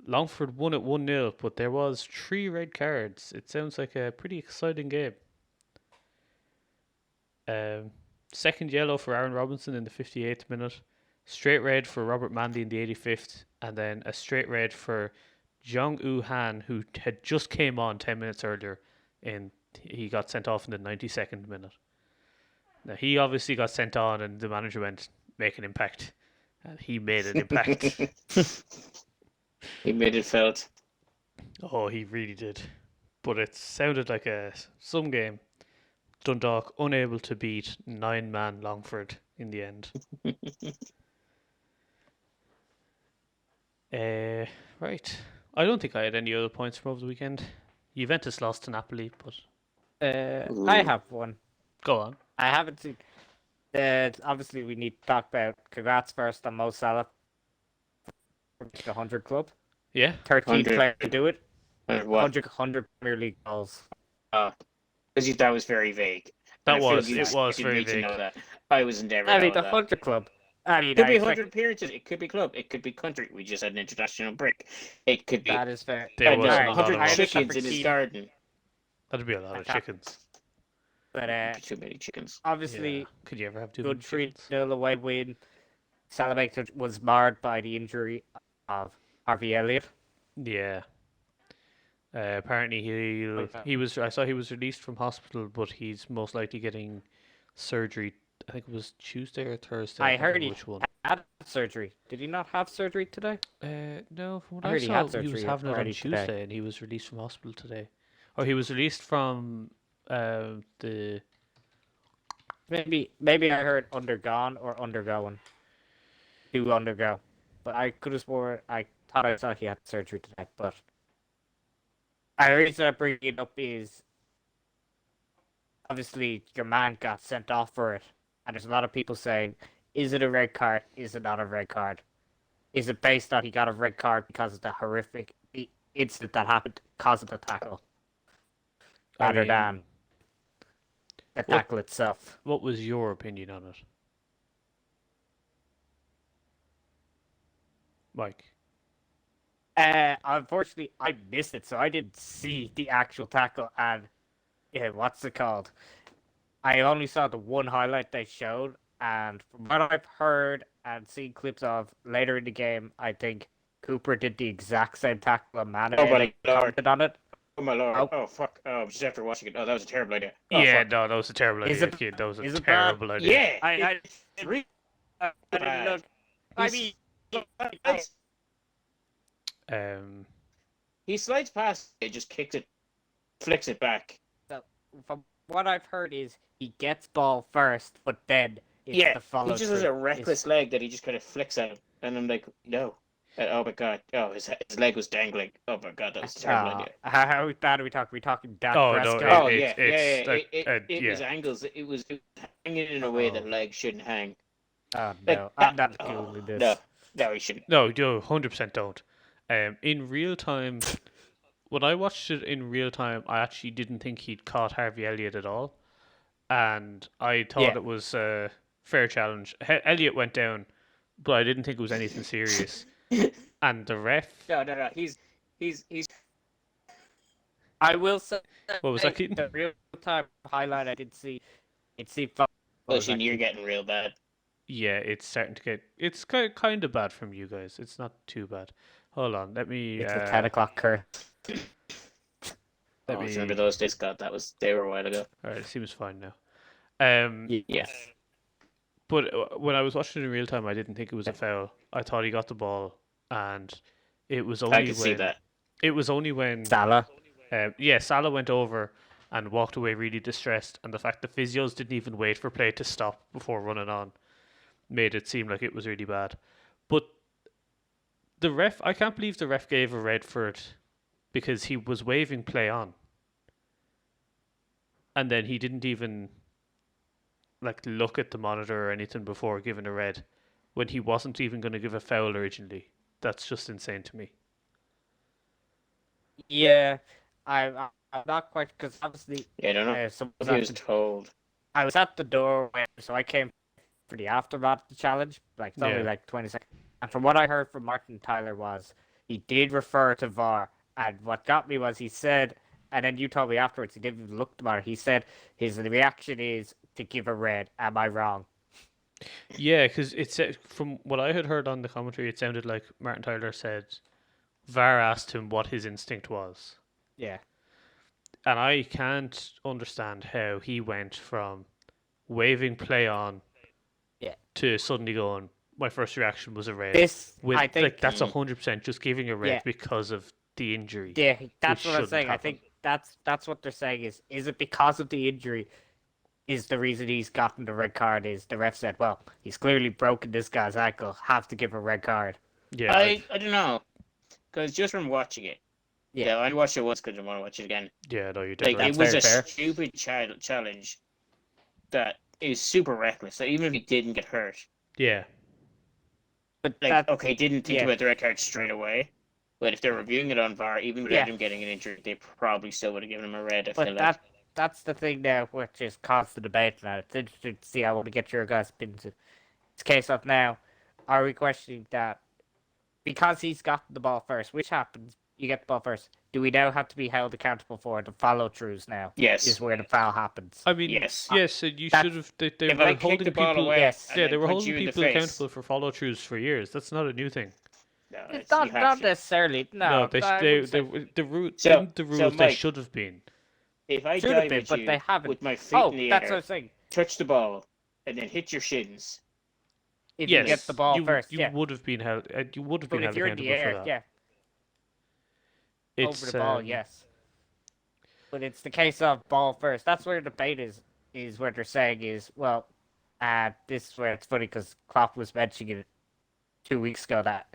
Speaker 2: Longford won at 1-0, but there was 3 red cards. It sounds like a pretty exciting game. Second yellow for Aaron Robinson in the 58th minute. Straight red for Robert Mandy in the 85th. And then a straight red for Jong-Woo Han, who had just came on 10 minutes earlier. And he got sent off in the 92nd minute. Now, he obviously got sent on and the manager went, make an impact. And he made an impact.
Speaker 3: He made it felt.
Speaker 2: Oh, he really did. But it sounded like some game. Dundalk unable to beat 9-man Longford in the end. Right. I don't think I had any other points from over the weekend. Juventus lost to Napoli, but
Speaker 4: I have one.
Speaker 2: go on.
Speaker 4: I haven't seen. Obviously, we need to talk about. Congrats first on Mo Salah. The 100 club.
Speaker 2: Yeah.
Speaker 4: 13th
Speaker 3: 100.
Speaker 4: player to do it.
Speaker 3: What?
Speaker 4: 100 Premier League goals.
Speaker 3: Because that was very vague.
Speaker 2: That
Speaker 3: And I feel
Speaker 2: was-
Speaker 3: you
Speaker 2: it
Speaker 3: just
Speaker 2: was
Speaker 3: didn't
Speaker 2: very
Speaker 3: need to
Speaker 2: vague.
Speaker 3: know that. I was never.
Speaker 4: I mean, the
Speaker 3: that.
Speaker 4: 100 club. I mean,
Speaker 3: It could
Speaker 4: I
Speaker 3: be
Speaker 4: expect
Speaker 3: 100 appearances. It could be club. It could be country. We just had an international break. It could be
Speaker 4: that is fair.
Speaker 2: There was a lot
Speaker 3: 100
Speaker 2: of
Speaker 4: I understand
Speaker 3: chickens
Speaker 4: for
Speaker 3: in his
Speaker 4: team,
Speaker 3: garden.
Speaker 2: That'd be a lot of chickens.
Speaker 4: But
Speaker 3: Too many chickens.
Speaker 4: obviously,
Speaker 2: Yeah. Could you ever have too
Speaker 4: good
Speaker 2: many chickens?
Speaker 4: 3-0 away win. Salah was marred by the injury of Harvey Elliott.
Speaker 2: Yeah. Apparently he was. I saw he was released from hospital, but he's most likely getting surgery. I think it was Tuesday or Thursday.
Speaker 4: I
Speaker 2: can't
Speaker 4: heard
Speaker 2: remember
Speaker 4: he
Speaker 2: which one.
Speaker 4: had surgery. Did he not have surgery today?
Speaker 2: No, from what
Speaker 4: I
Speaker 2: I
Speaker 4: heard he
Speaker 2: saw,
Speaker 4: had
Speaker 2: he was
Speaker 4: surgery
Speaker 2: having it on
Speaker 4: already today.
Speaker 2: Tuesday, and he was released from hospital today, or he was released from the.
Speaker 4: Maybe I heard undergone or undergoing. To undergo. But I could have swore I thought I saw he had surgery today, but the reason I bring it up is obviously your man got sent off for it. And there's a lot of people saying, is it a red card? Is it not a red card? Is it based on he got a red card because of the horrific incident that happened because of the tackle?
Speaker 2: I
Speaker 4: Rather
Speaker 2: mean,
Speaker 4: than the tackle itself.
Speaker 2: What was your opinion on it, Mike?
Speaker 4: Unfortunately, I missed it, so I didn't see the actual tackle. And what's it called? I only saw the one highlight they showed, and from what I've heard and seen clips of later in the game, I think Cooper did the exact same tackle on Mane.
Speaker 3: Oh, my
Speaker 4: and
Speaker 3: Lord.
Speaker 4: commented on it.
Speaker 3: Oh my lord!
Speaker 4: Oh.
Speaker 3: Oh fuck! Oh, just after watching it, oh, that was a terrible idea. Oh,
Speaker 2: Yeah,
Speaker 3: fuck.
Speaker 2: no, that was a terrible
Speaker 4: Is
Speaker 2: idea,
Speaker 4: it-
Speaker 2: kid. That was a
Speaker 4: is it
Speaker 2: terrible
Speaker 4: bad?
Speaker 2: idea.
Speaker 3: Yeah,
Speaker 4: I really I didn't
Speaker 3: bad.
Speaker 4: look. I
Speaker 3: He's-
Speaker 4: mean,
Speaker 3: He slides past it, just kicks it, flicks it back.
Speaker 4: from what I've heard is he gets ball first, but then it's
Speaker 3: Yeah,
Speaker 4: the follow
Speaker 3: he just has a reckless leg that he just kind of flicks at him, and I'm like, no. Oh my god! Oh, his leg was dangling. Oh my god, that was a terrible idea.
Speaker 4: How bad are we talking? Are we talking Dak
Speaker 2: Oh, no,
Speaker 4: Prescott?
Speaker 3: Oh
Speaker 2: it's-
Speaker 3: yeah,
Speaker 2: it's
Speaker 3: yeah.
Speaker 2: like,
Speaker 3: It
Speaker 2: yeah.
Speaker 3: was angles. It was hanging in a way that
Speaker 4: Oh.
Speaker 3: legs shouldn't hang.
Speaker 4: Oh
Speaker 3: Like,
Speaker 4: no, I'm not
Speaker 3: oh,
Speaker 4: cool with this.
Speaker 3: No, he shouldn't.
Speaker 2: No, 100% don't. In real time, when I watched it in real time, I actually didn't think he'd caught Harvey Elliott at all, and I thought
Speaker 4: Yeah.
Speaker 2: it was a fair challenge. Elliott went down, but I didn't think it was anything serious. And the ref,
Speaker 3: No. He's.
Speaker 4: I will say.
Speaker 2: What was that, Keaton?
Speaker 4: The real time highlight I did see.
Speaker 3: Oh, shit, you're getting real bad.
Speaker 2: yeah, it's starting to get. It's kind of bad from you guys. It's not too bad. Hold on, let me.
Speaker 4: It's the 10 o'clock curve.
Speaker 2: Let
Speaker 3: Oh,
Speaker 2: me.
Speaker 3: remember those days, God? They were a while ago.
Speaker 2: All right, it seems fine now.
Speaker 3: Yeah.
Speaker 2: But when I was watching it in real time, I didn't think it was a foul. I thought he got the ball, and it was only
Speaker 3: I could see
Speaker 2: when
Speaker 3: that.
Speaker 2: it was only when
Speaker 4: Salah.
Speaker 2: Salah went over, and walked away really distressed. And the fact the physios didn't even wait for play to stop before running on made it seem like it was really bad. But the ref, I can't believe the ref gave a red for it because he was waving play on. And then he didn't even look at the monitor or anything before giving a red when he wasn't even going to give a foul originally. That's just insane to me.
Speaker 4: Yeah, I'm not quite, because obviously
Speaker 3: Yeah, I don't know. He was told.
Speaker 4: I was at the doorway, so I came for the aftermath of the challenge. It's only
Speaker 2: Yeah.
Speaker 4: 20 seconds. And from what I heard from Martin Tyler was he did refer to VAR, and what got me was he said, and then you told me afterwards he didn't even look at the VAR. He said his reaction is to give a red. Am I wrong?
Speaker 2: Yeah, because from what I had heard on the commentary, it sounded like Martin Tyler said VAR asked him what his instinct was.
Speaker 4: Yeah.
Speaker 2: And I can't understand how he went from waving play on to suddenly going, my first reaction was a red.
Speaker 4: I think
Speaker 2: that's 100% just giving a red
Speaker 4: Yeah.
Speaker 2: because of the injury.
Speaker 4: Yeah, that's
Speaker 2: which
Speaker 4: what I'm
Speaker 2: shouldn't
Speaker 4: saying. I
Speaker 2: happen.
Speaker 4: think that's what they're saying is it because of the injury is the reason he's gotten the red card is the ref said, well, he's clearly broken this guy's ankle, have to give a red card.
Speaker 2: Yeah,
Speaker 3: I don't know. Because just from watching it,
Speaker 4: Yeah.
Speaker 3: I watched it once because I want to watch it again.
Speaker 2: yeah, no, you did.
Speaker 3: Like, it
Speaker 4: That's
Speaker 3: was
Speaker 4: very
Speaker 3: a
Speaker 4: fair.
Speaker 3: stupid challenge that is super reckless. Like, even if he didn't get hurt,
Speaker 2: Yeah,
Speaker 4: But
Speaker 3: like,
Speaker 4: that,
Speaker 3: okay, didn't think
Speaker 4: yeah.
Speaker 3: about the red card straight away. But if they're reviewing it on VAR, even without
Speaker 4: Yeah.
Speaker 3: him getting an injury, they probably still would have given him a red. I feel
Speaker 4: But
Speaker 3: like.
Speaker 4: that's the thing now, which is caused the debate now. It's interesting to see. I want to get your guys' opinions. It's a case of now, are we questioning that because he's gotten the ball first, which happens, you get the ball first, do we now have to be held accountable for the follow-throughs now?
Speaker 3: Yes.
Speaker 4: Is where the foul happens.
Speaker 2: I mean,
Speaker 3: Yes.
Speaker 2: and you
Speaker 4: That-
Speaker 2: should have. They
Speaker 3: If
Speaker 2: were
Speaker 3: I kick
Speaker 2: holding
Speaker 3: the ball
Speaker 2: people.
Speaker 3: away,
Speaker 4: Yes.
Speaker 3: and
Speaker 2: Yeah,
Speaker 3: then
Speaker 2: they were
Speaker 3: punch
Speaker 2: holding
Speaker 3: you in the
Speaker 2: people
Speaker 3: face,
Speaker 2: accountable for follow-throughs for years. That's not a new thing.
Speaker 3: No,
Speaker 4: It's
Speaker 3: you
Speaker 4: not
Speaker 3: have to.
Speaker 4: necessarily. No,
Speaker 2: they
Speaker 4: I
Speaker 2: they
Speaker 4: wouldn't say-
Speaker 2: the root
Speaker 3: So-
Speaker 2: in the
Speaker 3: so,
Speaker 2: rules they
Speaker 3: Mike,
Speaker 2: should have been.
Speaker 3: If I
Speaker 4: should have
Speaker 3: dive
Speaker 4: been,
Speaker 3: at
Speaker 4: but
Speaker 3: you
Speaker 4: they haven't.
Speaker 3: with my feet
Speaker 4: Oh,
Speaker 3: in the
Speaker 4: that's what
Speaker 3: air,
Speaker 4: I'm saying.
Speaker 3: touch the ball, and then hit your shins,
Speaker 4: If
Speaker 2: Yes,
Speaker 4: you get the ball
Speaker 2: you,
Speaker 4: first,
Speaker 2: you
Speaker 4: yeah.
Speaker 2: would have been held. You would have
Speaker 4: But
Speaker 2: been
Speaker 4: if
Speaker 2: held
Speaker 4: you're in the
Speaker 2: accountable for
Speaker 4: air,
Speaker 2: that.
Speaker 4: yeah,
Speaker 2: It's,
Speaker 4: over the ball, yes. But it's the case of ball first. That's where the debate is where they're saying is, well, this is where it's funny because Klopp was mentioning it 2 weeks ago that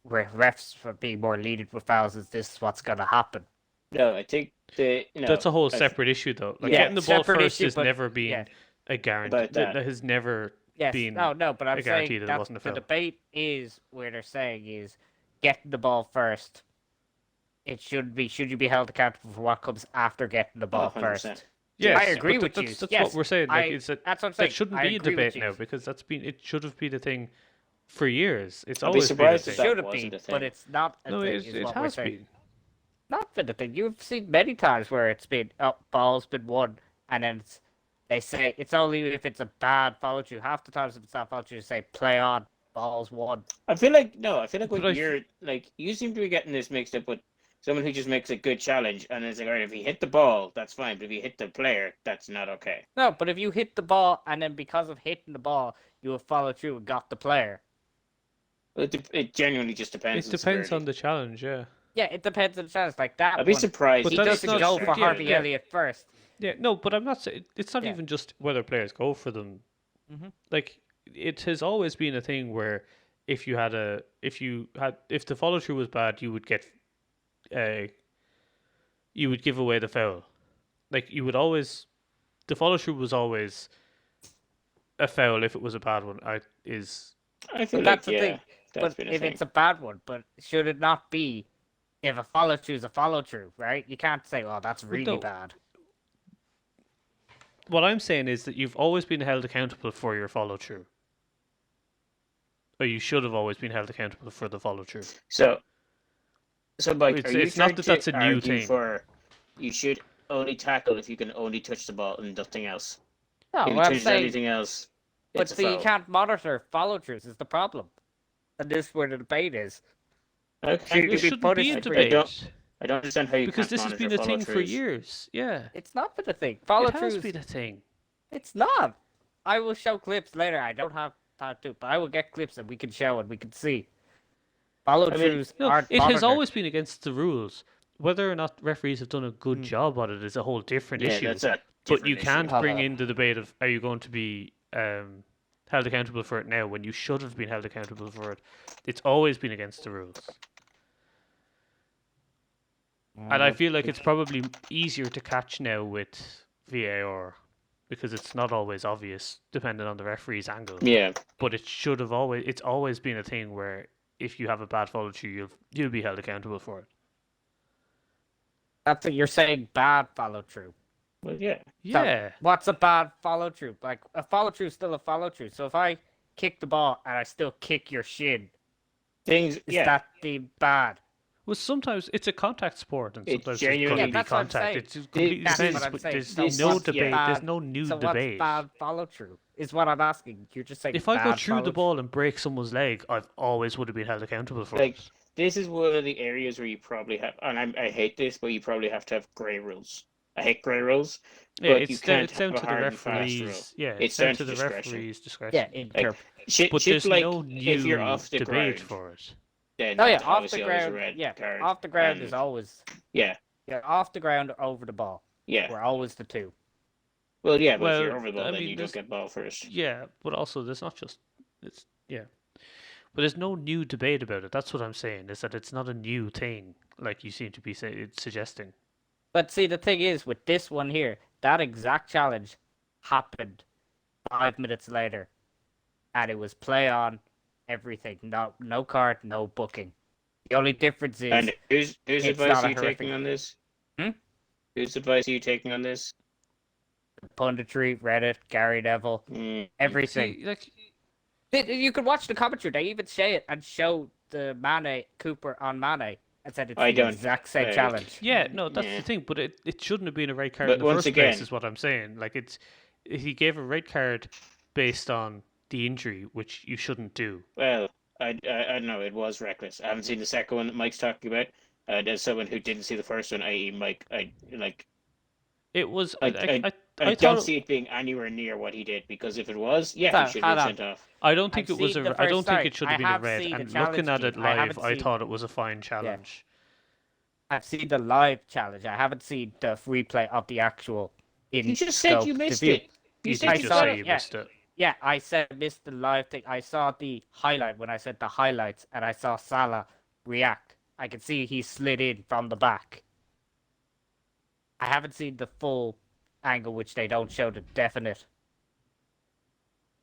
Speaker 4: where refs were being more lenient with fouls is this is what's going to happen.
Speaker 3: No, I think
Speaker 2: That's a whole
Speaker 3: I-
Speaker 2: separate issue, though. Like
Speaker 3: Yeah,
Speaker 2: getting the ball
Speaker 4: separate
Speaker 2: first
Speaker 4: issue,
Speaker 2: has
Speaker 4: but-
Speaker 2: never been
Speaker 4: yeah.
Speaker 2: a guarantee.
Speaker 3: About that.
Speaker 2: That has never
Speaker 4: Yes,
Speaker 2: been.
Speaker 4: no, but I'm
Speaker 2: a guarantee
Speaker 4: saying
Speaker 2: that it
Speaker 4: that's
Speaker 2: wasn't a
Speaker 4: the
Speaker 2: foul.
Speaker 4: debate is where they're saying is getting the ball first. It should you be held accountable for what comes after getting the ball
Speaker 3: 100%.
Speaker 4: first?
Speaker 2: Yes,
Speaker 4: I agree
Speaker 2: but
Speaker 4: with you.
Speaker 2: That's what
Speaker 4: Yes,
Speaker 2: we're saying. Like, it's
Speaker 4: that's what I'm saying.
Speaker 2: that shouldn't
Speaker 4: I
Speaker 2: be a
Speaker 4: agree with
Speaker 2: debate
Speaker 4: you.
Speaker 2: now because it should have been a thing for years. It's
Speaker 3: I'd be
Speaker 2: always been a
Speaker 3: surprised if
Speaker 2: thing.
Speaker 3: that
Speaker 4: Should have
Speaker 3: wasn't
Speaker 4: been,
Speaker 3: a thing.
Speaker 4: but it's not a
Speaker 2: No,
Speaker 4: thing.
Speaker 2: it
Speaker 4: is what we're
Speaker 2: has
Speaker 4: saying.
Speaker 2: been.
Speaker 4: Not been a thing. You've seen many times where it's been ball's been won, and then they say it's only if it's a bad follow through. Half the times if it's not follow through, say play on, ball's won.
Speaker 3: I feel like what
Speaker 2: But
Speaker 3: you're like, you seem to be getting this mixed up with someone who just makes a good challenge and it's like, all right, if he hit the ball, that's fine, but if he hit the player, that's not okay.
Speaker 4: No, but if you hit the ball and then because of hitting the ball, you have followed through and got the player.
Speaker 3: It genuinely just depends.
Speaker 2: It depends on the challenge. Yeah.
Speaker 4: Yeah, it depends on the chance. Like that
Speaker 3: I'd be
Speaker 4: one,
Speaker 3: surprised.
Speaker 2: But
Speaker 4: he
Speaker 2: that's
Speaker 4: doesn't
Speaker 2: not-
Speaker 4: go for
Speaker 2: yeah,
Speaker 4: Harvey
Speaker 2: yeah.
Speaker 4: Elliott first.
Speaker 2: Yeah, no, but I'm not saying it's not
Speaker 4: Yeah.
Speaker 2: even just whether players go for them.
Speaker 4: Mhm.
Speaker 2: Like it has always been a thing where if the follow through was bad, you would give away the foul. Like the follow through was always a foul if it was a bad one.
Speaker 3: I feel
Speaker 4: But
Speaker 3: like,
Speaker 4: that's the
Speaker 3: yeah,
Speaker 4: thing.
Speaker 3: that's
Speaker 4: But
Speaker 3: been a
Speaker 4: if
Speaker 3: thing.
Speaker 4: it's a bad one, but should it not be? If a follow through is a follow through, right? You can't say, "Well, that's really
Speaker 2: no.
Speaker 4: bad."
Speaker 2: What I'm saying is that you've always been held accountable for your follow through. Or you should have always been held accountable for the follow through.
Speaker 3: So Mike,
Speaker 2: It's-
Speaker 3: are you
Speaker 2: it's not
Speaker 3: trying
Speaker 2: that
Speaker 3: to
Speaker 2: that's a new
Speaker 3: argue
Speaker 2: thing.
Speaker 3: for you should only tackle if you can only touch the ball and nothing else?
Speaker 4: No,
Speaker 3: If you
Speaker 4: what I'm
Speaker 3: touch
Speaker 4: saying,
Speaker 3: anything else,
Speaker 4: but
Speaker 3: it's a
Speaker 4: so you
Speaker 3: foul.
Speaker 4: can't monitor follow throughs is the problem, and this is where the debate is.
Speaker 3: Okay.
Speaker 4: Should
Speaker 2: It
Speaker 4: be
Speaker 2: shouldn't
Speaker 4: punished
Speaker 2: be a
Speaker 4: for
Speaker 3: it.
Speaker 2: debate.
Speaker 3: I don't understand how you
Speaker 2: Because
Speaker 3: can't
Speaker 2: this has
Speaker 3: monitor
Speaker 2: been a thing for
Speaker 3: follow-throughs.
Speaker 2: years. Yeah.
Speaker 4: It's not been a thing. Follow
Speaker 2: It has
Speaker 4: throughs.
Speaker 2: been a thing.
Speaker 4: It's not. I will show clips later. I don't have time to, but I will get clips and we can show and we can see. Follow throughs
Speaker 2: No,
Speaker 4: aren't
Speaker 2: it has
Speaker 4: monitored.
Speaker 2: always been against the rules. whether or not referees have done a good job on it is a whole different
Speaker 3: Yeah,
Speaker 2: issue.
Speaker 3: that's a
Speaker 2: But you
Speaker 3: different
Speaker 2: can't
Speaker 3: issue.
Speaker 2: bring in the debate of are you going to be held accountable for it now when you should have been held accountable for it. It's always been against the rules. And I feel like it's probably easier to catch now with VAR because it's not always obvious depending on the referee's angle.
Speaker 3: Yeah.
Speaker 2: But it's always been a thing where if you have a bad follow through, you'll be held accountable for it.
Speaker 4: That's what you're saying, bad follow through.
Speaker 3: Well, yeah.
Speaker 2: Yeah.
Speaker 4: So what's a bad follow through? Like, a follow through is still a follow through. So if I kick the ball and I still kick your shin,
Speaker 3: Things.
Speaker 4: is
Speaker 3: Yeah.
Speaker 4: that deemed bad?
Speaker 2: Well, sometimes it's a contact sport, and
Speaker 3: It
Speaker 2: sometimes there's
Speaker 3: genuinely-
Speaker 2: going to
Speaker 4: Yeah,
Speaker 2: be
Speaker 4: that's what I'm
Speaker 2: contact.
Speaker 4: saying.
Speaker 2: It completely
Speaker 3: That's
Speaker 2: depends,
Speaker 4: what I'm
Speaker 2: but
Speaker 4: saying.
Speaker 2: there's
Speaker 4: So
Speaker 2: no
Speaker 3: what's
Speaker 2: debate.
Speaker 4: bad-
Speaker 2: There's no new
Speaker 4: So
Speaker 2: debate.
Speaker 4: what's bad follow through? Is what I'm asking. You're just saying.
Speaker 2: If I go
Speaker 4: bad
Speaker 2: through the
Speaker 4: follow-through.
Speaker 2: ball and break someone's leg, I've always would have been held accountable for
Speaker 3: Like,
Speaker 2: it.
Speaker 3: this is one of the areas where you probably have, and I hate this, but you probably have to have grey rules. I hate grey rules,
Speaker 2: Yeah,
Speaker 3: but
Speaker 2: it's
Speaker 3: you
Speaker 2: down,
Speaker 3: can't
Speaker 2: it's down
Speaker 3: have
Speaker 2: to
Speaker 3: a
Speaker 2: the
Speaker 3: hard and fast rule.
Speaker 2: referees. Yeah,
Speaker 3: It's
Speaker 2: down
Speaker 3: down
Speaker 2: to
Speaker 3: to
Speaker 2: the
Speaker 3: discretion.
Speaker 2: referees' discretion.
Speaker 4: Yeah, interpret.
Speaker 3: Shit,
Speaker 2: But
Speaker 3: shit
Speaker 2: there's
Speaker 3: like
Speaker 2: no
Speaker 3: if you're
Speaker 2: new
Speaker 3: off the
Speaker 2: debate
Speaker 3: ground,
Speaker 2: for it.
Speaker 3: then
Speaker 4: Oh yeah,
Speaker 3: that's
Speaker 4: off the
Speaker 3: obviously always a
Speaker 4: ground.
Speaker 3: red
Speaker 4: Yeah,
Speaker 3: card.
Speaker 4: off the ground is
Speaker 3: And-
Speaker 4: always.
Speaker 3: Yeah,
Speaker 4: Yeah, off the ground or over the ball.
Speaker 3: yeah.
Speaker 4: We're always the two.
Speaker 3: Well, yeah, but if
Speaker 2: Well,
Speaker 3: you're over the ball,
Speaker 2: I
Speaker 3: then
Speaker 2: mean,
Speaker 3: you
Speaker 2: there's-
Speaker 3: don't get ball first.
Speaker 2: Yeah, but also there's not just but there's no new debate about it. That's what I'm saying. Is that it's not a new thing like you seem to be suggesting.
Speaker 4: But see, the thing is, with this one here, that exact challenge happened 5 minutes later, and it was play on, everything. No card, no booking. The only difference is
Speaker 3: And whose
Speaker 4: it's
Speaker 3: advice
Speaker 4: not
Speaker 3: are
Speaker 4: a
Speaker 3: you
Speaker 4: horrific-
Speaker 3: taking on this?
Speaker 4: Hmm?
Speaker 3: Whose advice are you taking on this?
Speaker 4: punditry, Reddit, Gary Neville,
Speaker 3: Mm,
Speaker 4: everything.
Speaker 2: See, like,
Speaker 4: You could watch the commentary. They even say it and show the Mane Cooper on Mane and said it's
Speaker 3: I
Speaker 4: the
Speaker 3: don't
Speaker 4: exact same
Speaker 3: like-
Speaker 4: challenge.
Speaker 2: yeah, no, that's
Speaker 3: Yeah.
Speaker 2: the thing. But it shouldn't have been a red card
Speaker 3: But
Speaker 2: in the
Speaker 3: once
Speaker 2: first
Speaker 3: again-
Speaker 2: place. Is what I'm saying. Like he gave a red card based on the injury, which you shouldn't do.
Speaker 3: Well, I don't know. It was reckless. I haven't seen the second one that Mike's talking about. As someone who didn't see the first one, i.e., Mike,
Speaker 2: It was.
Speaker 3: I
Speaker 2: I
Speaker 3: don't
Speaker 2: thought.
Speaker 3: see it being anywhere near what he did, because if it was, yeah,
Speaker 4: So,
Speaker 3: he should have
Speaker 4: hold
Speaker 3: been
Speaker 4: on.
Speaker 3: sent off.
Speaker 2: I don't think
Speaker 4: I've
Speaker 2: it was
Speaker 4: seen
Speaker 2: a.
Speaker 4: the
Speaker 2: I don't
Speaker 4: first
Speaker 2: think
Speaker 4: time.
Speaker 2: it should
Speaker 4: I
Speaker 2: have been a
Speaker 4: have
Speaker 2: red.
Speaker 4: seen the
Speaker 2: And looking
Speaker 4: challenge
Speaker 2: at it
Speaker 4: feed. I haven't
Speaker 2: live, I
Speaker 4: seen-
Speaker 2: thought it was a fine challenge.
Speaker 4: I've seen the live challenge. I haven't seen the replay of the actual.
Speaker 3: You just said you missed it.
Speaker 2: You
Speaker 3: said
Speaker 2: did
Speaker 4: I
Speaker 2: just
Speaker 4: saw
Speaker 2: say
Speaker 4: it,
Speaker 2: you
Speaker 4: yeah.
Speaker 2: missed it.
Speaker 4: Yeah, I said missed the live thing. I saw the highlight when I said the highlights, and I saw Salah react. I could see he slid in from the back. I haven't seen the full angle, which they don't show the definite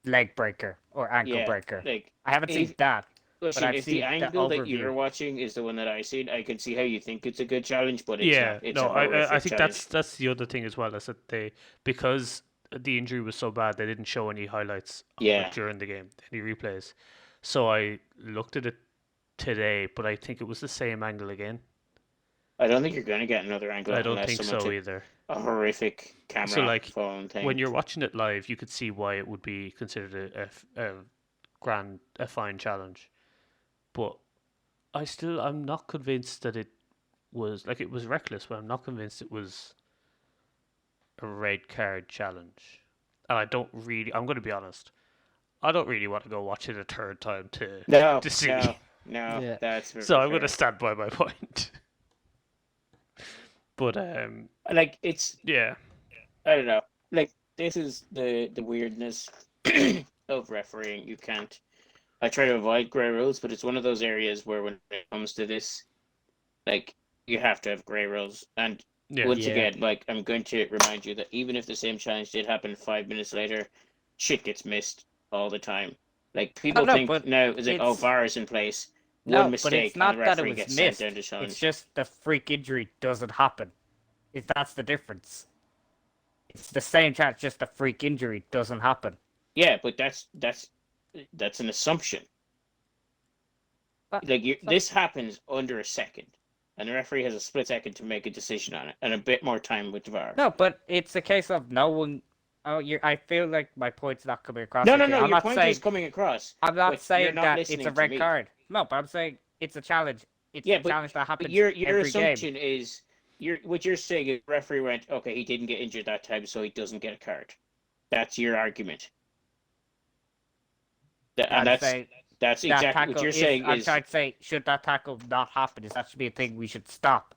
Speaker 4: leg breaker or ankle
Speaker 3: Yeah,
Speaker 4: breaker.
Speaker 3: like,
Speaker 4: I haven't seen
Speaker 3: if-
Speaker 4: that.
Speaker 3: listen,
Speaker 4: I've
Speaker 3: if
Speaker 4: seen
Speaker 3: the
Speaker 4: the
Speaker 3: angle that you're
Speaker 4: overview.
Speaker 3: watching is the one that I seen, I can see how you think it's a good challenge, but it's
Speaker 2: Yeah,
Speaker 3: not. It's
Speaker 2: no,
Speaker 3: a horrific
Speaker 2: I think
Speaker 3: challenge.
Speaker 2: that's the other thing as well. Is that because the injury was so bad, they didn't show any highlights of
Speaker 3: Yeah.
Speaker 2: it during the game, any replays. So I looked at it today, but I think it was the same angle again.
Speaker 3: I don't think you're going to get another angle
Speaker 2: I don't
Speaker 3: unless
Speaker 2: think
Speaker 3: someone
Speaker 2: so
Speaker 3: took
Speaker 2: either.
Speaker 3: a horrific camera
Speaker 2: like,
Speaker 3: phone thing.
Speaker 2: When you're watching it live, you could see why it would be considered a fine challenge. But I'm not convinced that it was reckless, but I'm not convinced it was a red card challenge. And I'm going to be honest, I don't really want to go watch it a third time
Speaker 3: no,
Speaker 2: to see.
Speaker 3: no,
Speaker 4: Yeah.
Speaker 3: that's very
Speaker 2: So I'm going
Speaker 3: fair.
Speaker 2: to stand by my point. But
Speaker 3: Like, it's,
Speaker 2: yeah,
Speaker 3: I don't know. Like, this is the weirdness of refereeing. You can't. I try to avoid grey rules, but it's one of those areas where when it comes to this, like, you have to have grey rules. And
Speaker 2: yeah,
Speaker 3: once
Speaker 4: Yeah.
Speaker 3: again, like, I'm going to remind you that even if the same challenge did happen 5 minutes later, shit gets missed all the time. Like, people
Speaker 4: no,
Speaker 3: think
Speaker 4: but
Speaker 3: now it's like, oh,
Speaker 4: it's-
Speaker 3: VAR is in place.
Speaker 4: No,
Speaker 3: One
Speaker 4: but
Speaker 3: mistake
Speaker 4: it's not
Speaker 3: and the
Speaker 4: that it
Speaker 3: referee
Speaker 4: was
Speaker 3: gets
Speaker 4: missed.
Speaker 3: sent down to challenge.
Speaker 4: It's just the freak injury doesn't happen. That's the difference. It's the same chance, just the freak injury doesn't happen.
Speaker 3: Yeah, but that's an assumption.
Speaker 4: But-
Speaker 3: Like,
Speaker 4: so-
Speaker 3: this happens under a second, and the referee has a split second to make a decision on it, and a bit more time with the VAR.
Speaker 4: No, but it's a case of no one. Oh, I feel like my point's not coming across.
Speaker 3: no,
Speaker 4: with
Speaker 3: no,
Speaker 4: you.
Speaker 3: no.
Speaker 4: I'm
Speaker 3: Your
Speaker 4: not
Speaker 3: point
Speaker 4: saying,
Speaker 3: is coming across.
Speaker 4: I'm not
Speaker 3: but you're
Speaker 4: saying
Speaker 3: not
Speaker 4: that it's
Speaker 3: listening
Speaker 4: a
Speaker 3: to
Speaker 4: red
Speaker 3: me.
Speaker 4: card. No, but I'm saying it's a challenge. It's
Speaker 3: Yeah,
Speaker 4: a
Speaker 3: but-
Speaker 4: challenge that
Speaker 3: But
Speaker 4: happens
Speaker 3: your
Speaker 4: every game.
Speaker 3: assumption is what you're saying is the referee went, okay, he didn't get injured that time, so he doesn't get a card. That's your argument. And
Speaker 4: I'm
Speaker 3: that's
Speaker 4: saying
Speaker 3: that's
Speaker 4: that
Speaker 3: exactly
Speaker 4: tackle
Speaker 3: what you're saying
Speaker 4: I'm
Speaker 3: is
Speaker 4: trying to say, should that tackle not happen? Is that should be a thing we should stop?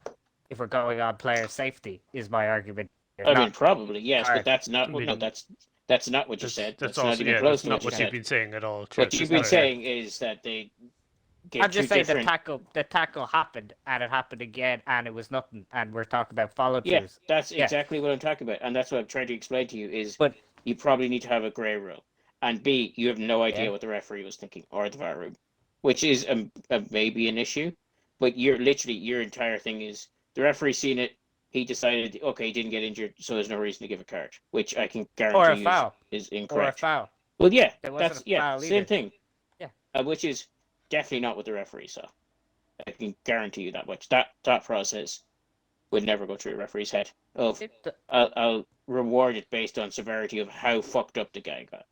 Speaker 4: if we're going on player safety, is my argument.
Speaker 3: I mean, probably yes,
Speaker 4: card.
Speaker 3: but that's not.
Speaker 2: I
Speaker 3: No,
Speaker 2: mean,
Speaker 3: that's not what you said.
Speaker 2: That's
Speaker 3: That's not
Speaker 2: also
Speaker 3: even close
Speaker 2: that's
Speaker 3: to
Speaker 2: not
Speaker 3: what you
Speaker 2: what you've
Speaker 3: said.
Speaker 2: been saying at all.
Speaker 3: What
Speaker 2: throughout
Speaker 3: you've
Speaker 2: this
Speaker 3: been
Speaker 2: entire-
Speaker 3: saying is that they give
Speaker 4: I'm
Speaker 3: two
Speaker 4: just saying
Speaker 3: different.
Speaker 4: the tackle happened, and it happened again, and it was nothing, and we're talking about follow
Speaker 3: Yeah,
Speaker 4: throughs.
Speaker 3: that's exactly what I'm talking about, and that's what I'm trying to explain to you. Is
Speaker 4: But
Speaker 3: you probably need to have a grey rule, and B, you have no idea
Speaker 4: Yeah.
Speaker 3: what the referee was thinking or the VAR room, which is maybe an issue. But you're literally your entire thing is the referee seen it. He decided, okay, he didn't get injured, so there's no reason to give a card, which I can
Speaker 4: or
Speaker 3: guarantee
Speaker 4: a
Speaker 3: you
Speaker 4: foul,
Speaker 3: is
Speaker 4: or a
Speaker 3: incorrect.
Speaker 4: foul.
Speaker 3: Well, yeah,
Speaker 4: There wasn't
Speaker 3: that's
Speaker 4: a foul
Speaker 3: same
Speaker 4: either.
Speaker 3: thing.
Speaker 4: Yeah.
Speaker 3: Which is definitely not what the referee saw. I can guarantee you that much. That thought process would never go through a referee's head. Of I'll reward it based on severity of how fucked up the guy got.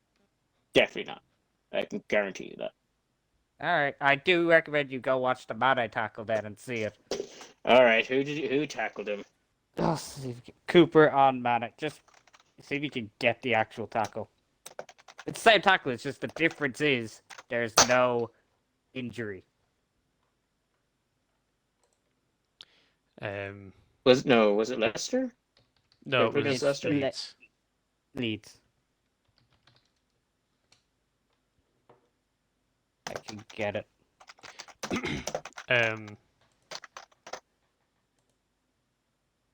Speaker 3: Definitely not. I can guarantee you that.
Speaker 4: All right, I do recommend you go watch the Mane tackle then and see it.
Speaker 3: All right, who tackled him?
Speaker 4: Oh, Cooper on Mane. Just see if you can get the actual tackle. It's the same tackle. It's just the difference is there's no injury.
Speaker 3: Was it Leicester?
Speaker 2: No,
Speaker 3: Liverpool
Speaker 2: it was
Speaker 3: against Leicester?
Speaker 2: Leeds.
Speaker 4: Leeds. I can get it.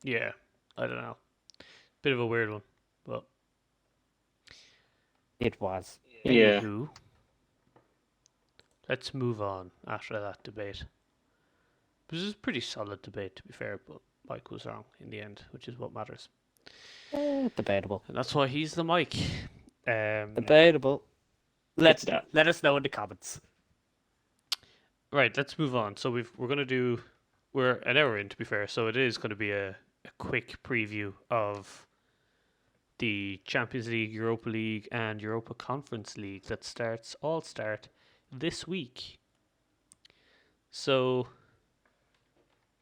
Speaker 2: Yeah, I don't know. Bit of a weird one, but
Speaker 4: It was.
Speaker 3: Yeah.
Speaker 2: anywho, let's move on after that debate. This is a pretty solid debate, to be fair, but Mike was wrong in the end, which is what matters.
Speaker 4: Debatable.
Speaker 2: And that's why he's the Mike.
Speaker 4: Debatable.
Speaker 3: It's that.
Speaker 4: Let us know in the comments.
Speaker 2: Right, let's move on. So we're an hour in, to be fair, so it is going to be a quick preview of the Champions League, Europa League, and Europa Conference League that all start this week. So,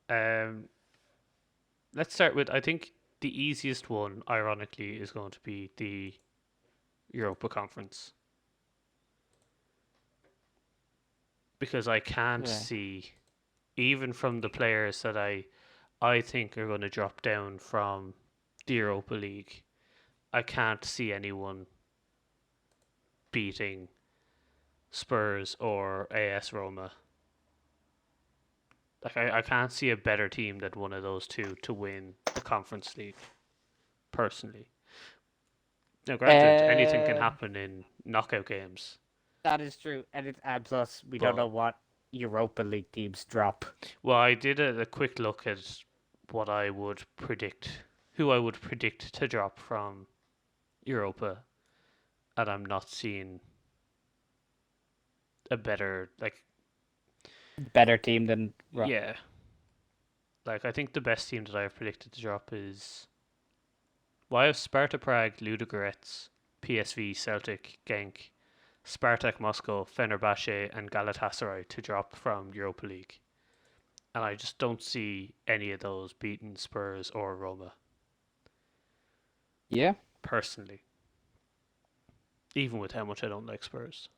Speaker 2: let's start with, I think the easiest one, ironically, is going to be the Europa Conference. Because I can't see, even from the players that I think are going to drop down from the Europa League, I can't see anyone beating Spurs or AS Roma. Like I can't see a better team than one of those two to win the Conference League, personally. Now, granted, anything can happen in knockout games.
Speaker 4: That is true, and plus we don't know what Europa League teams drop.
Speaker 2: Well, I did a quick look at what I would predict, who I would predict to drop from Europa, and I'm not seeing a better
Speaker 4: team than
Speaker 2: yeah. Like, I think the best team that I've predicted to drop is, well, I have Sparta Prague, Ludogorets, PSV, Celtic, Genk, Spartak Moscow, Fenerbahce, and Galatasaray to drop from Europa League. And I just don't see any of those beating Spurs or Roma.
Speaker 4: Yeah.
Speaker 2: Personally. Even with how much I don't like Spurs.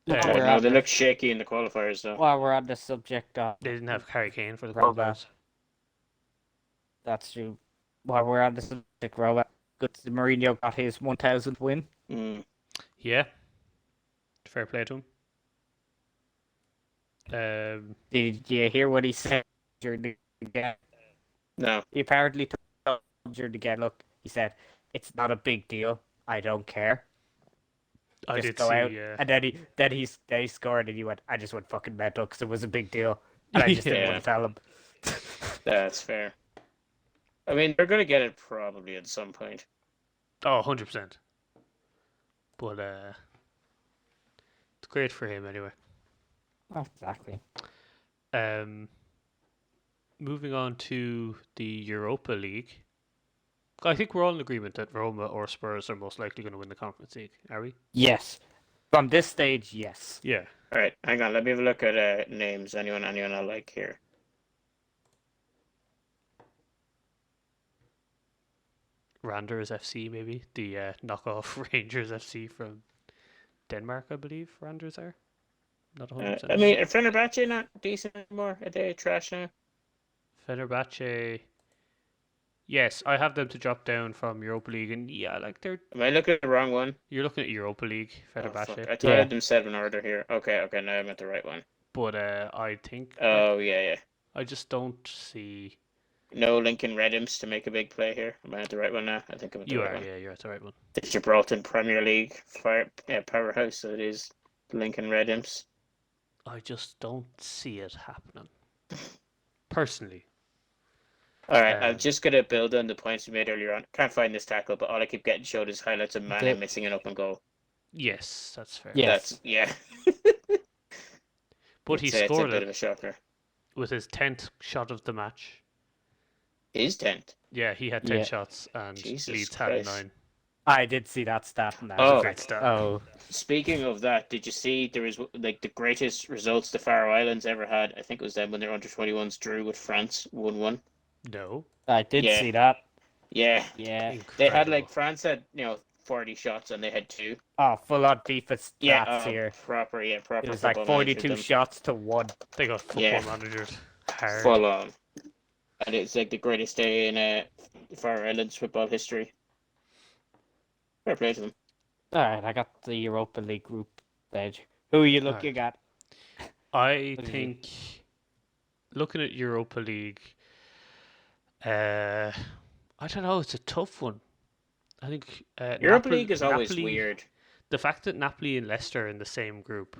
Speaker 3: No, they look shaky in the qualifiers, though.
Speaker 4: While we're on the subject of...
Speaker 2: They didn't have Harry Kane for the
Speaker 4: Roma.
Speaker 2: qualifiers.
Speaker 4: That's true. While we're on the subject, Roma, Mourinho got his 1,000th win.
Speaker 2: Yeah. Fair play to him.
Speaker 4: Did you hear what he said during the game?
Speaker 3: No.
Speaker 4: He apparently told during the game, look, he said, it's not a big deal. I don't care.
Speaker 2: I
Speaker 4: Just
Speaker 2: did
Speaker 4: go
Speaker 2: see,
Speaker 4: out.
Speaker 2: yeah.
Speaker 4: And then he scored and he went, I just went fucking mental because it was a big deal. And I just didn't want to tell him.
Speaker 3: That's fair. I mean, they're going to get it probably at some point.
Speaker 2: Oh, 100%. But it's great for him anyway.
Speaker 4: Exactly.
Speaker 2: Moving on to the Europa League. I think we're all in agreement that Roma or Spurs are most likely going to win the Conference League, are we?
Speaker 4: Yes. From this stage, yes.
Speaker 2: Yeah.
Speaker 3: All right, hang on. Let me have a look at names. Anyone I like here.
Speaker 2: Randers FC, maybe. The knockoff Rangers FC from Denmark, I believe Randers are. Not 100%.
Speaker 3: I mean, are Fenerbahce not decent anymore? Are they trash now?
Speaker 2: Fenerbahce. Yes, I have them to drop down from Europa League, and yeah, like
Speaker 3: Am I looking at the wrong one?
Speaker 2: you're looking at Europa League,
Speaker 3: Oh, fuck.
Speaker 2: Fenerbahce.
Speaker 3: I thought I had them set in order here. Okay, now I'm at the right one.
Speaker 2: But I think
Speaker 3: Oh, yeah.
Speaker 2: I just don't see.
Speaker 3: No Lincoln Redhams to make a big play here. Am I at the right one now? I think I'm at the right one.
Speaker 2: Yeah, you're at the right one.
Speaker 3: The Gibraltar Premier League powerhouse that is Lincoln Redhams.
Speaker 2: I just don't see it happening. Personally.
Speaker 3: Alright, I'm just going to build on the points we made earlier on. Can't find this tackle, but all I keep getting showed is highlights of Mane missing an open goal.
Speaker 2: Yes, that's fair.
Speaker 4: Yes.
Speaker 2: But he
Speaker 3: It's
Speaker 2: scored
Speaker 3: a bit
Speaker 2: it
Speaker 3: of a shocker.
Speaker 2: with his 10th shot of the match.
Speaker 3: His 10th.
Speaker 2: Yeah, he had 10
Speaker 4: Yeah.
Speaker 2: shots and
Speaker 3: Jesus
Speaker 2: Leeds had
Speaker 3: Christ.
Speaker 2: 9.
Speaker 4: I did see that stat. And that
Speaker 3: Oh.
Speaker 4: was
Speaker 2: Great stat.
Speaker 4: Oh,
Speaker 3: Speaking of that, did you see there was like the greatest results the Faroe Islands ever had? I think it was them when their under-21s drew with France 1-1.
Speaker 2: No.
Speaker 4: I did
Speaker 3: Yeah.
Speaker 4: see that.
Speaker 3: Yeah.
Speaker 4: Yeah.
Speaker 3: They had
Speaker 2: Incredible.
Speaker 3: France had 40 shots and they had 2.
Speaker 4: Oh, full on FIFA stats
Speaker 3: Yeah,
Speaker 4: here.
Speaker 3: proper.
Speaker 4: It was
Speaker 3: Football
Speaker 4: like
Speaker 3: manager
Speaker 4: 42
Speaker 3: them.
Speaker 4: shots to 1.
Speaker 2: They got football
Speaker 3: Yeah.
Speaker 2: managers hard.
Speaker 3: Full on. And it's like the greatest day in Faroe Islands football history. Fair play to them.
Speaker 4: Alright, I got the Europa League group page. Who are you looking at?
Speaker 2: I
Speaker 4: What do you
Speaker 2: think looking at Europa League, I don't know. It's a tough one. I think
Speaker 3: Europa League is always
Speaker 2: Napoli,
Speaker 3: weird.
Speaker 2: The fact that Napoli and Leicester are in the same group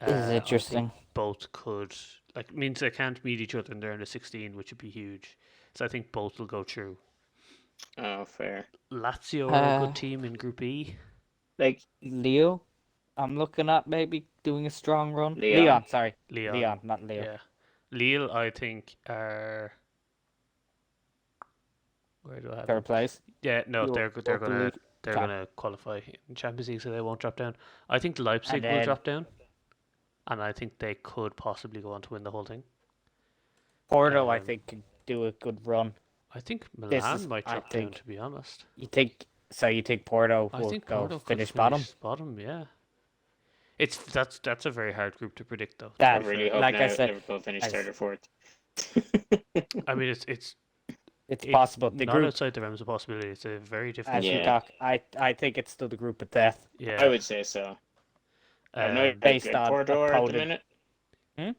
Speaker 4: This is
Speaker 2: I
Speaker 4: interesting.
Speaker 2: think both could means they can't meet each other in the round of 16, which would be huge. So I think both will go through.
Speaker 3: Oh, fair.
Speaker 2: Lazio are a
Speaker 4: Uh,
Speaker 2: good team in Group E.
Speaker 3: Like,
Speaker 4: Leo? I'm looking at maybe doing a strong run.
Speaker 3: Leon.
Speaker 4: Sorry.
Speaker 2: Leon,
Speaker 4: Leon, not Leo.
Speaker 2: yeah. Lille, I think are. Where do I have them?
Speaker 4: Third place.
Speaker 2: Yeah, no, they're
Speaker 4: Europa
Speaker 2: gonna
Speaker 4: League
Speaker 2: they're
Speaker 4: top.
Speaker 2: gonna qualify in Champions League, so they won't drop down. I think Leipzig
Speaker 4: And
Speaker 2: will
Speaker 4: then-
Speaker 2: drop down, and I think they could possibly go on to win the whole thing.
Speaker 4: Porto, I
Speaker 2: Um,
Speaker 4: think, can do a good run.
Speaker 2: I think
Speaker 4: This
Speaker 2: Milan
Speaker 4: is-
Speaker 2: might
Speaker 4: I
Speaker 2: drop down.
Speaker 4: think-
Speaker 2: To be honest,
Speaker 4: You think Porto
Speaker 2: I
Speaker 4: will
Speaker 2: think
Speaker 4: go
Speaker 2: Porto could
Speaker 4: finish bottom?
Speaker 2: Bottom, yeah. That's a very hard group to predict, though.
Speaker 3: I
Speaker 4: That,
Speaker 3: really hope
Speaker 4: like
Speaker 3: now
Speaker 4: I said,
Speaker 3: Liverpool finish
Speaker 4: I-
Speaker 3: 3rd or 4th.
Speaker 2: I mean, it's
Speaker 4: it's
Speaker 2: it-
Speaker 4: possible. The
Speaker 2: not
Speaker 4: group,
Speaker 2: outside the realms of possibility. It's a very difficult.
Speaker 4: as
Speaker 3: Yeah.
Speaker 4: we talk, I think it's still the group of death.
Speaker 2: Yeah,
Speaker 3: I would say so. I know
Speaker 2: based
Speaker 3: based
Speaker 4: on
Speaker 3: Porto are at the
Speaker 4: opponent.
Speaker 3: minute.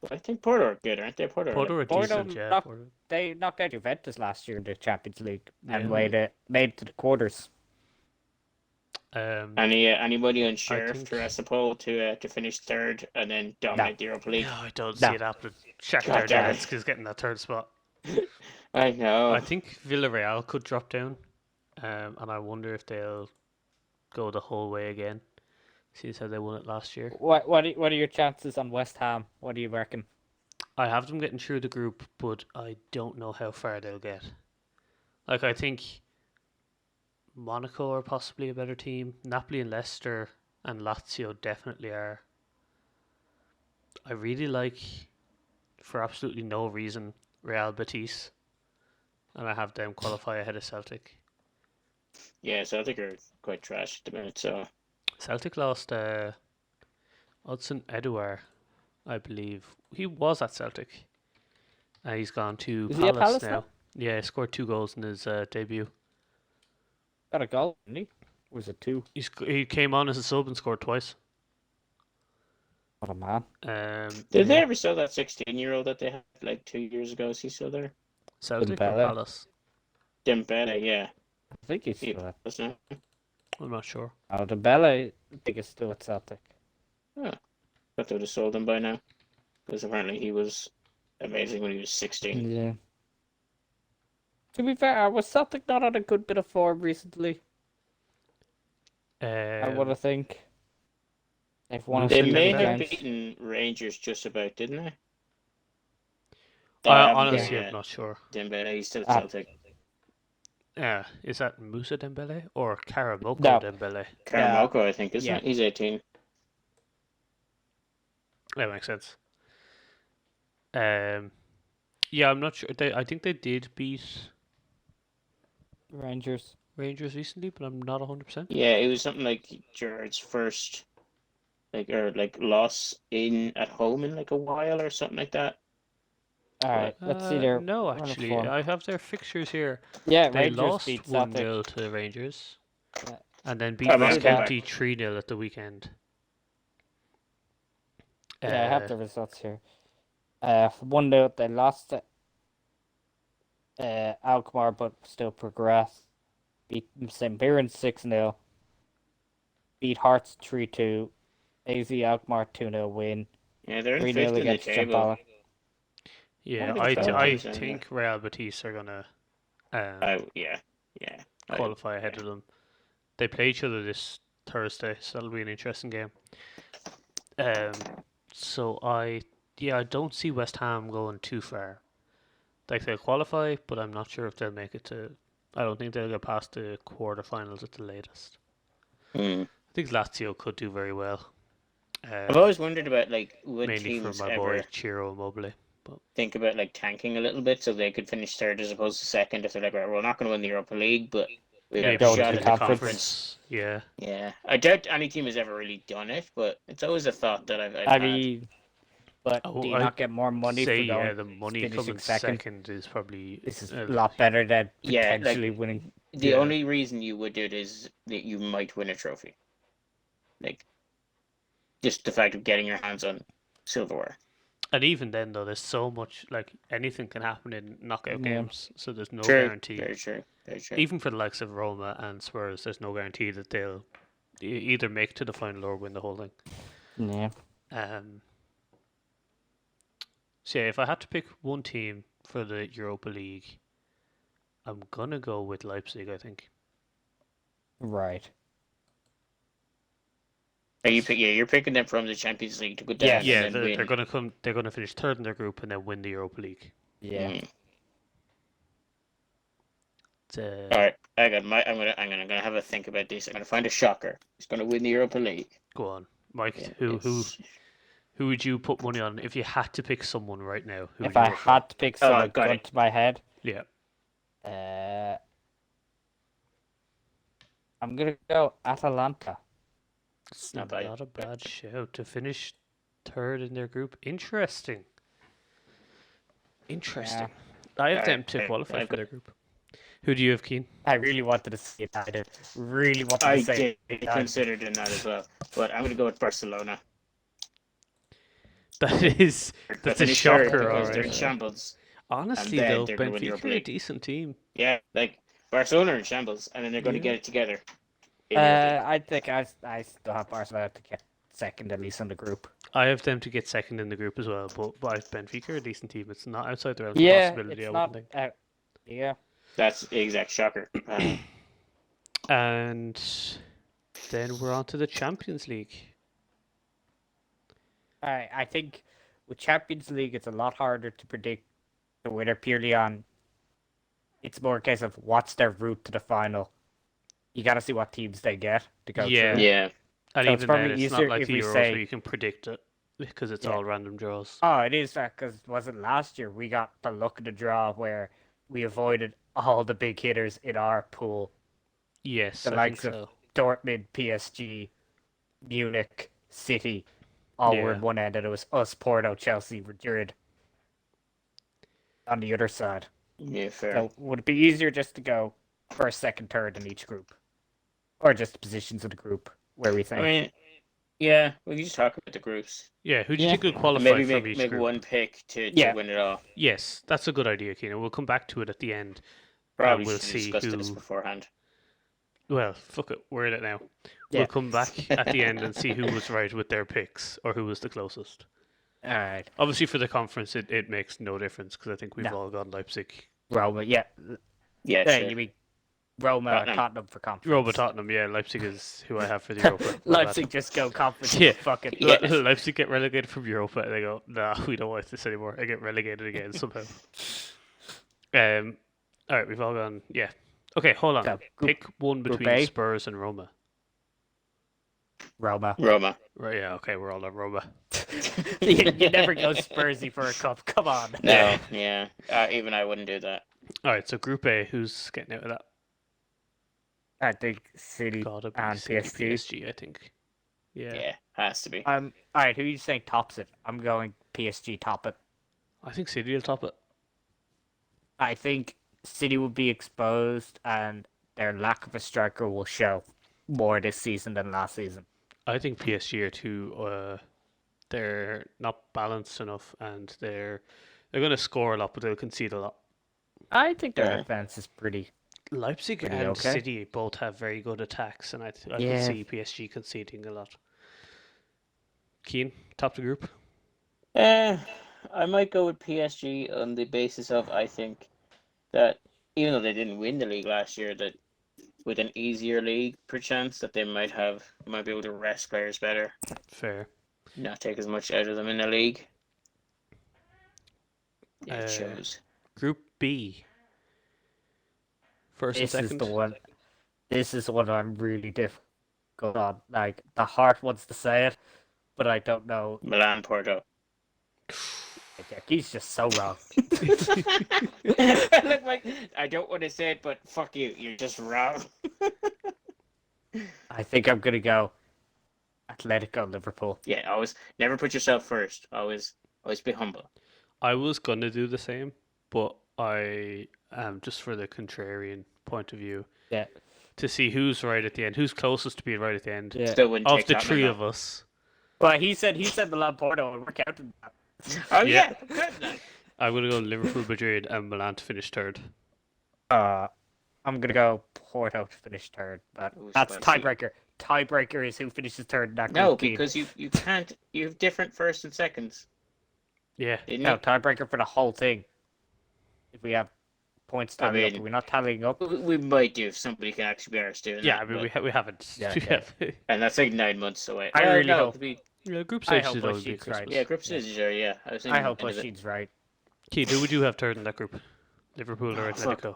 Speaker 4: Hmm?
Speaker 3: I think Porto are good, aren't they? Porto
Speaker 2: Porto are
Speaker 4: Porto
Speaker 2: decent, yeah.
Speaker 4: knocked-
Speaker 2: Porto.
Speaker 4: They knocked out Juventus last year in the Champions League and
Speaker 2: Yeah.
Speaker 4: made it to the quarters.
Speaker 3: Any money on Sheriff
Speaker 2: think-
Speaker 3: Tiraspol to finish 3rd and then dominate the Europa League?
Speaker 2: No, I don't
Speaker 4: No.
Speaker 2: see it happening. Shakhtar
Speaker 3: God damn it.
Speaker 2: Donetsk is getting that 3rd spot.
Speaker 3: I know.
Speaker 2: I think Villarreal could drop down, and I wonder if they'll go the whole way again. Since how they won it last year.
Speaker 4: What are your chances on West Ham? What do you reckon?
Speaker 2: I have them getting through the group, but I don't know how far they'll get. Like, I think Monaco are possibly a better team. Napoli and Leicester and Lazio definitely are. I really like, for absolutely no reason, Real Betis. And I have them qualify ahead of Celtic.
Speaker 3: Yeah, so I think they're quite trash at the minute. So
Speaker 2: Celtic lost Hudson Edouard, I believe. He was at Celtic. He's gone to
Speaker 4: Is he at
Speaker 2: Palace
Speaker 4: Palace
Speaker 2: now.
Speaker 4: now?
Speaker 2: Yeah, he scored 2 goals in his debut.
Speaker 4: Got a goal, didn't he? Or was it 2?
Speaker 2: He came on as a sub and scored twice.
Speaker 4: What a man.
Speaker 3: did they ever sell that 16-year-old that they had like 2 years ago? Is he still there?
Speaker 2: Celtic or
Speaker 4: Dembele?
Speaker 2: Palace?
Speaker 3: Dembele, yeah.
Speaker 4: I think he's
Speaker 3: He
Speaker 4: still at
Speaker 3: was now.
Speaker 2: I'm not sure.
Speaker 4: Dembele, I think he's still at Celtic.
Speaker 3: Thought they would have sold him by now. Because apparently he was amazing when he was 16.
Speaker 4: Yeah. To be fair, was Celtic not on a good bit of form recently? I would have think. They've won a
Speaker 3: They
Speaker 4: few
Speaker 3: may have
Speaker 4: games.
Speaker 3: beaten Rangers just about, didn't they?
Speaker 2: I
Speaker 3: Um,
Speaker 2: honestly
Speaker 3: yeah,
Speaker 2: am not sure.
Speaker 3: Dembele, he's still at
Speaker 4: Ah.
Speaker 3: Celtic.
Speaker 2: Yeah, is that Musa Dembele or Karamoko
Speaker 4: No.
Speaker 2: Dembele?
Speaker 3: Karamoko, I think, isn't
Speaker 4: Yeah.
Speaker 3: it? He's 18.
Speaker 2: That makes sense. Yeah, I'm not sure. I think they did beat
Speaker 4: Rangers.
Speaker 2: Rangers recently, but I'm not 100%.
Speaker 3: Yeah, it was something like Gerard's first loss in at home in like a while or something like that.
Speaker 4: All right, let's see their
Speaker 2: No,
Speaker 4: run of
Speaker 2: actually,
Speaker 4: form.
Speaker 2: I have their fixtures here.
Speaker 4: Yeah,
Speaker 2: They
Speaker 4: Rangers
Speaker 2: lost
Speaker 4: beat
Speaker 2: 1-0
Speaker 4: Celtic.
Speaker 2: to Rangers,
Speaker 4: Yeah.
Speaker 2: and then beat
Speaker 3: Oh,
Speaker 2: Ross
Speaker 3: man, come
Speaker 2: County 3-0 at the weekend.
Speaker 4: Yeah, I have the results here. 1-0, they lost to Alkmaar, but still progressed. Beat St. Mirren 6-0. Beat Hearts 3-2. AZ Alkmaar 2-0 win.
Speaker 3: Yeah, they're in
Speaker 4: 3-0
Speaker 3: fifth in the
Speaker 4: against
Speaker 3: table.
Speaker 4: Champala.
Speaker 2: Yeah,
Speaker 3: Only got
Speaker 2: I
Speaker 3: 5 points,
Speaker 2: think Real Betis are gonna
Speaker 3: yeah.
Speaker 2: qualify ahead of them. They play each other this Thursday, so that'll be an interesting game. So I don't see West Ham going too far. Like they'll qualify, but I'm not sure if they'll make it to. I don't think they'll get past the quarterfinals at the latest.
Speaker 3: Hmm.
Speaker 2: I think Lazio could do very well.
Speaker 3: I've always wondered about like would
Speaker 2: Mainly for
Speaker 3: teams
Speaker 2: my
Speaker 3: ever
Speaker 2: boy Ciro Immobile.
Speaker 3: think about like tanking a little bit so they could finish third as opposed to second if they're like, right, we're not going to win the Europa League, but we have
Speaker 2: Maybe
Speaker 3: a
Speaker 4: Go to
Speaker 3: shot
Speaker 4: the
Speaker 3: at the
Speaker 4: conference.
Speaker 3: conference.
Speaker 2: Yeah.
Speaker 3: Yeah, I doubt any team has ever really done it, but it's always a thought that I've
Speaker 4: I
Speaker 3: had.
Speaker 4: mean, but
Speaker 2: Oh,
Speaker 4: do you
Speaker 2: I'd
Speaker 4: not get more money
Speaker 2: say
Speaker 4: for going
Speaker 2: the money
Speaker 4: finishing
Speaker 2: coming
Speaker 4: second?
Speaker 2: second is probably
Speaker 4: This is a lot better than
Speaker 3: Yeah, like-
Speaker 4: potentially winning.
Speaker 3: The
Speaker 2: Yeah.
Speaker 3: only reason you would do it is that you might win a trophy. Like, just the fact of getting your hands on silverware.
Speaker 2: And even then, though, there's so much, like, anything can happen in knockout
Speaker 4: Yeah.
Speaker 2: games, so there's no
Speaker 3: True.
Speaker 2: guarantee.
Speaker 3: Very true. Very true.
Speaker 2: Even for the likes of Roma and Spurs, there's no guarantee that they'll either make to the final or win the whole thing.
Speaker 4: Yeah.
Speaker 2: So, yeah, if I had to pick one team for the Europa League, I'm going to go with Leipzig, I think.
Speaker 4: Right.
Speaker 3: Are you yeah, you're picking them from the Champions League to go down
Speaker 4: Yeah,
Speaker 3: and
Speaker 2: Yeah,
Speaker 3: then
Speaker 2: they're
Speaker 3: win.
Speaker 2: going to come. They're going to finish third in their group and then win the Europa League.
Speaker 4: Yeah.
Speaker 2: It's,
Speaker 3: All right, I'm gonna have a think about this. I'm gonna find a shocker. It's gonna win the Europa League.
Speaker 2: Go on, Mike.
Speaker 3: Yeah,
Speaker 2: Who would you put money on if you had to pick someone right now? Who
Speaker 4: If
Speaker 2: would you
Speaker 4: I
Speaker 2: go for?
Speaker 4: had to pick someone
Speaker 3: got
Speaker 4: gun
Speaker 3: it.
Speaker 4: to my head,
Speaker 2: Yeah.
Speaker 4: I'm gonna go Atalanta.
Speaker 2: It's
Speaker 3: Not
Speaker 2: not,
Speaker 3: bad.
Speaker 2: a bad shout to finish third in their group. Interesting. Interesting. I have them to
Speaker 3: Alright,
Speaker 2: qualify
Speaker 3: I've
Speaker 2: for
Speaker 3: got-
Speaker 2: their group. Who do you have, Keen?
Speaker 4: I really wanted to say it. I did. Really wanted
Speaker 3: I
Speaker 4: to say
Speaker 3: did
Speaker 4: it.
Speaker 3: consider doing that as well, but I'm gonna go with Barcelona.
Speaker 2: That's a
Speaker 3: They finished third
Speaker 2: shocker,
Speaker 3: because they're in
Speaker 2: alright.
Speaker 3: shambles.
Speaker 2: Honestly,
Speaker 3: then
Speaker 2: though,
Speaker 3: they're gonna win the
Speaker 2: Benfica
Speaker 3: Europa
Speaker 2: are a
Speaker 3: League.
Speaker 2: decent team.
Speaker 3: Yeah, like Barcelona are in shambles, and then they're going to
Speaker 2: Yeah.
Speaker 3: get it together. in the Europa League.
Speaker 4: I think I still have Barcelona to get second at least in the group.
Speaker 2: I have them to get second in the group as well, but Benfica are a decent team. It's not outside the realm of
Speaker 4: Yeah,
Speaker 2: possibility,
Speaker 4: it's
Speaker 2: I
Speaker 4: not.
Speaker 2: wouldn't think.
Speaker 4: Yeah.
Speaker 3: That's the exact shocker.
Speaker 2: And then we're on to the Champions League.
Speaker 4: I think with Champions League, it's a lot harder to predict the winner purely on. It's more a case of what's their route to the final. You got to see what teams they get to go
Speaker 2: Yeah.
Speaker 4: through.
Speaker 3: yeah,
Speaker 2: And
Speaker 4: So it's
Speaker 2: even then,
Speaker 4: probably
Speaker 2: it's not
Speaker 4: easier
Speaker 2: like
Speaker 4: if
Speaker 2: the
Speaker 4: we
Speaker 2: Euros
Speaker 4: say-
Speaker 2: where you can predict it because it's
Speaker 4: Yeah.
Speaker 2: all random draws.
Speaker 4: Oh, it is that because wasn't last year we got the luck of the draw where we avoided all the big hitters in our pool.
Speaker 2: Yes,
Speaker 4: The
Speaker 2: I
Speaker 4: likes
Speaker 2: think
Speaker 4: of
Speaker 2: so.
Speaker 4: Dortmund, PSG, Munich, City, all were
Speaker 2: Yeah.
Speaker 4: in one end, and it was us, Porto, Chelsea, Madrid on the other side.
Speaker 3: yeah, fair.
Speaker 4: So would it be easier just to go first, second, third in each group, or just the positions of the group where we think?
Speaker 3: I mean, yeah, we can just talk about the groups.
Speaker 2: Yeah, who do you
Speaker 4: Yeah.
Speaker 2: think will
Speaker 3: And
Speaker 2: qualify
Speaker 3: maybe
Speaker 2: from
Speaker 3: make,
Speaker 2: each
Speaker 3: make
Speaker 2: group?
Speaker 3: one pick to
Speaker 4: Yeah.
Speaker 3: win it all.
Speaker 2: Yes, that's a good idea, Keenan. We'll come back to it at the end.
Speaker 3: Probably
Speaker 2: we'll
Speaker 3: should have
Speaker 2: see
Speaker 3: discussed this
Speaker 2: who-
Speaker 3: beforehand.
Speaker 2: Well, fuck it, we're in it now.
Speaker 4: Yeah.
Speaker 2: We'll come back at the end and see who was right with their picks or who was the closest.
Speaker 4: All right,
Speaker 2: Obviously, for the conference, it makes no difference because I think we've
Speaker 4: No.
Speaker 2: all gone Leipzig.
Speaker 4: Roma, yeah,
Speaker 3: Yeah,
Speaker 4: yeah,
Speaker 3: sure.
Speaker 4: you mean Roma, or
Speaker 3: Tottenham.
Speaker 4: Tottenham for conference.
Speaker 2: Roma, Tottenham, yeah, Leipzig is who I have for the Europa. My bad.
Speaker 4: Leipzig just go conference.
Speaker 2: Yeah.
Speaker 4: Fucking
Speaker 3: Yeah.
Speaker 2: Leipzig get relegated from Europa, and they go, nah, we don't want this anymore. I get relegated again somehow. All right, we've all gone. Yeah. Okay, hold on.
Speaker 4: So,
Speaker 2: Pick one
Speaker 4: Group
Speaker 2: between
Speaker 4: A.
Speaker 2: Spurs and Roma.
Speaker 4: Roma.
Speaker 3: Roma.
Speaker 2: Right? Yeah. Okay, we're all on Roma.
Speaker 4: you never go Spursy for a cup. Come on.
Speaker 3: No, yeah. Even I wouldn't do that.
Speaker 2: All right. So Group A, who's getting out of that?
Speaker 4: I think City
Speaker 2: Gotta be
Speaker 4: and
Speaker 2: City,
Speaker 4: PSG.
Speaker 2: PSG, I think. Yeah.
Speaker 3: Yeah, Has to be.
Speaker 4: All right. Who are you saying tops it? I'm going PSG top it.
Speaker 2: I think City will top it.
Speaker 4: I think City will be exposed, and their lack of a striker will show more this season than last season.
Speaker 2: I think PSG are too. They're not balanced enough, and they're going to score a lot, but they'll concede a lot.
Speaker 4: I think their
Speaker 3: Yeah.
Speaker 4: defense is pretty.
Speaker 2: Leipzig
Speaker 4: Pretty
Speaker 2: and
Speaker 4: okay.
Speaker 2: City both have very good attacks, and I could
Speaker 4: Yeah.
Speaker 2: see PSG conceding a lot. Keane, top the group.
Speaker 3: I might go with PSG on the basis of I think that even though they didn't win the league last year, that with an easier league, perchance that they might be able to rest players better,
Speaker 2: Fair.
Speaker 3: not take as much out of them in the league. Yeah, it
Speaker 2: Uh,
Speaker 3: shows.
Speaker 2: Group B. First
Speaker 4: This
Speaker 2: and
Speaker 4: is
Speaker 2: second.
Speaker 4: the one. This is what I'm really difficult on. Like the heart wants to say it, but I don't know.
Speaker 3: Milan Porto.
Speaker 4: He's just so wrong.
Speaker 3: Look, Mike, I don't want to say it, but fuck you, you're just wrong.
Speaker 4: I think I'm gonna go Atletico Liverpool.
Speaker 3: Yeah, always never put yourself first. Always be humble.
Speaker 2: I was going to do the same, but I am just for the contrarian point of view.
Speaker 4: Yeah.
Speaker 2: To see who's right at the end, who's closest to being right at the end.
Speaker 4: Yeah.
Speaker 3: Still wouldn't
Speaker 2: Of
Speaker 3: take
Speaker 2: the
Speaker 3: Tottenham,
Speaker 2: three
Speaker 3: though.
Speaker 2: of us,
Speaker 4: Well, he said Milan Porto, and we're counting that.
Speaker 3: Oh
Speaker 2: Yeah.
Speaker 3: yeah, good then.
Speaker 2: I'm going to go Liverpool, Madrid, and Milan to finish third.
Speaker 4: I'm gonna go Porto to finish third, but
Speaker 3: Ooh,
Speaker 4: that's
Speaker 3: spicy.
Speaker 4: tiebreaker. Tiebreaker is who finishes third in that
Speaker 3: No,
Speaker 4: group. Keane.
Speaker 3: because you can't. You have different first and seconds.
Speaker 2: Yeah.
Speaker 3: Didn't
Speaker 4: No,
Speaker 3: you?
Speaker 4: tiebreaker for the whole thing. If we have points
Speaker 3: I
Speaker 4: tallying up,
Speaker 3: mean-
Speaker 4: are we not tallying up?
Speaker 3: We might do if somebody can actually be ours doing
Speaker 2: Yeah,
Speaker 3: that.
Speaker 2: I mean,
Speaker 3: but-
Speaker 2: we haven't.
Speaker 4: Yeah,
Speaker 2: we
Speaker 4: okay.
Speaker 2: have-
Speaker 3: and that's like 9 months away.
Speaker 4: I
Speaker 3: Well,
Speaker 4: really
Speaker 3: no,
Speaker 4: hope-
Speaker 3: it'll be-
Speaker 2: Yeah, group
Speaker 4: I
Speaker 2: stage
Speaker 4: hope
Speaker 2: should
Speaker 4: my
Speaker 2: only be
Speaker 4: sheet's right.
Speaker 2: Christmas.
Speaker 3: yeah, group stages are I was
Speaker 4: I hope
Speaker 3: thinking
Speaker 4: Rashid's right.
Speaker 2: Keith, who would you have third in that group? Liverpool or
Speaker 3: Oh, fuck.
Speaker 2: Atletico?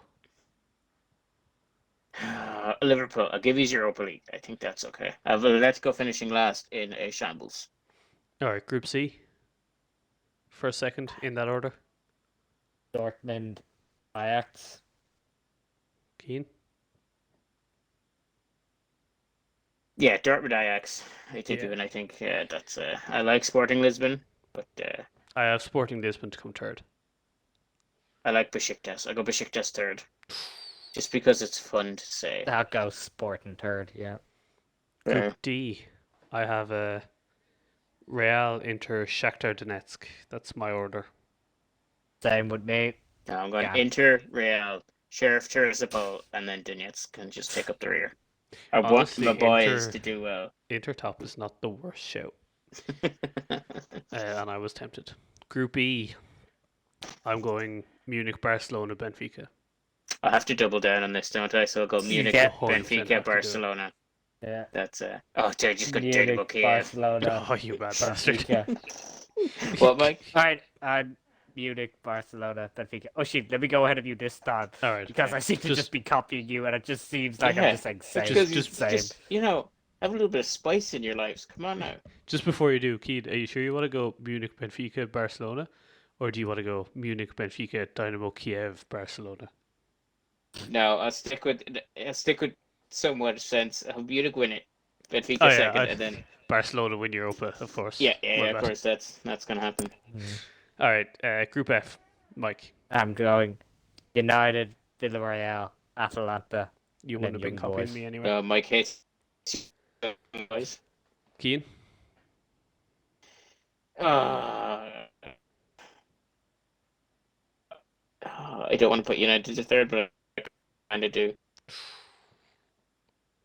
Speaker 3: Liverpool. I'll give you Europa League. I think that's okay. I have Atletico finishing last in a shambles.
Speaker 2: All right, Group C. First, second, in that order.
Speaker 4: Dortmund, Ajax.
Speaker 2: Keane.
Speaker 3: Yeah, Dortmund Ajax. I think
Speaker 2: Yeah.
Speaker 3: even I think that's. I like Sporting Lisbon, but
Speaker 2: I have Sporting Lisbon to come third.
Speaker 3: I like Besiktas. I go Besiktas third, just because it's fun to say.
Speaker 4: That goes Sporting third. Yeah.
Speaker 2: Group D. I have Real, Inter, Shakhtar Donetsk. That's my order.
Speaker 4: Same with me.
Speaker 3: No, I'm going
Speaker 4: Yeah.
Speaker 3: Inter, Real, Sheriff Tiraspol, and then Donetsk can just take up the rear. I want
Speaker 2: Honestly,
Speaker 3: my boys
Speaker 2: Inter-
Speaker 3: to do well.
Speaker 2: Inter top is not the worst shout. And I was tempted. Group E. I'm going Munich, Barcelona, Benfica.
Speaker 3: I have to double down on this, don't I? So I'll go Munich,
Speaker 4: Yeah.
Speaker 2: 100% have to
Speaker 3: Benfica,
Speaker 2: do it.
Speaker 3: Barcelona.
Speaker 4: Yeah.
Speaker 3: That's oh, dude, just go dirty
Speaker 4: Munich,
Speaker 3: about Kiev.
Speaker 4: Barcelona,
Speaker 2: Oh, you bad bastard.
Speaker 4: Benfica.
Speaker 3: What, Mike?
Speaker 4: All right, I'm Munich, Barcelona, Benfica. Oh shit, let me go ahead of you this time
Speaker 2: All right.
Speaker 4: because I seem to
Speaker 2: Just-
Speaker 4: just be copying you, and it just seems like
Speaker 3: Yeah,
Speaker 4: I'm just saying same,
Speaker 2: just-
Speaker 4: same.
Speaker 3: Just have a little bit of spice in your lives. Come on now.
Speaker 2: Just before you do, Keith, are you sure you want to go Munich, Benfica, Barcelona? Or do you want to go Munich, Benfica, Dynamo Kiev, Barcelona?
Speaker 3: No, I'll stick with somewhat sense. Munich win it, Benfica
Speaker 2: Oh, yeah,
Speaker 3: second, and then
Speaker 2: Barcelona win Europa, of course.
Speaker 3: yeah,
Speaker 2: My
Speaker 3: of
Speaker 2: bad.
Speaker 3: course that's gonna happen.
Speaker 2: All right, Group F, Mike.
Speaker 4: I'm going United, Villarreal, Atalanta.
Speaker 2: You
Speaker 4: And then
Speaker 2: wouldn't have been
Speaker 4: young
Speaker 2: copying
Speaker 4: boys.
Speaker 2: me anyway.
Speaker 3: Mike hates boys.
Speaker 2: Keane?
Speaker 3: I don't want to put United to third, but I kind of do.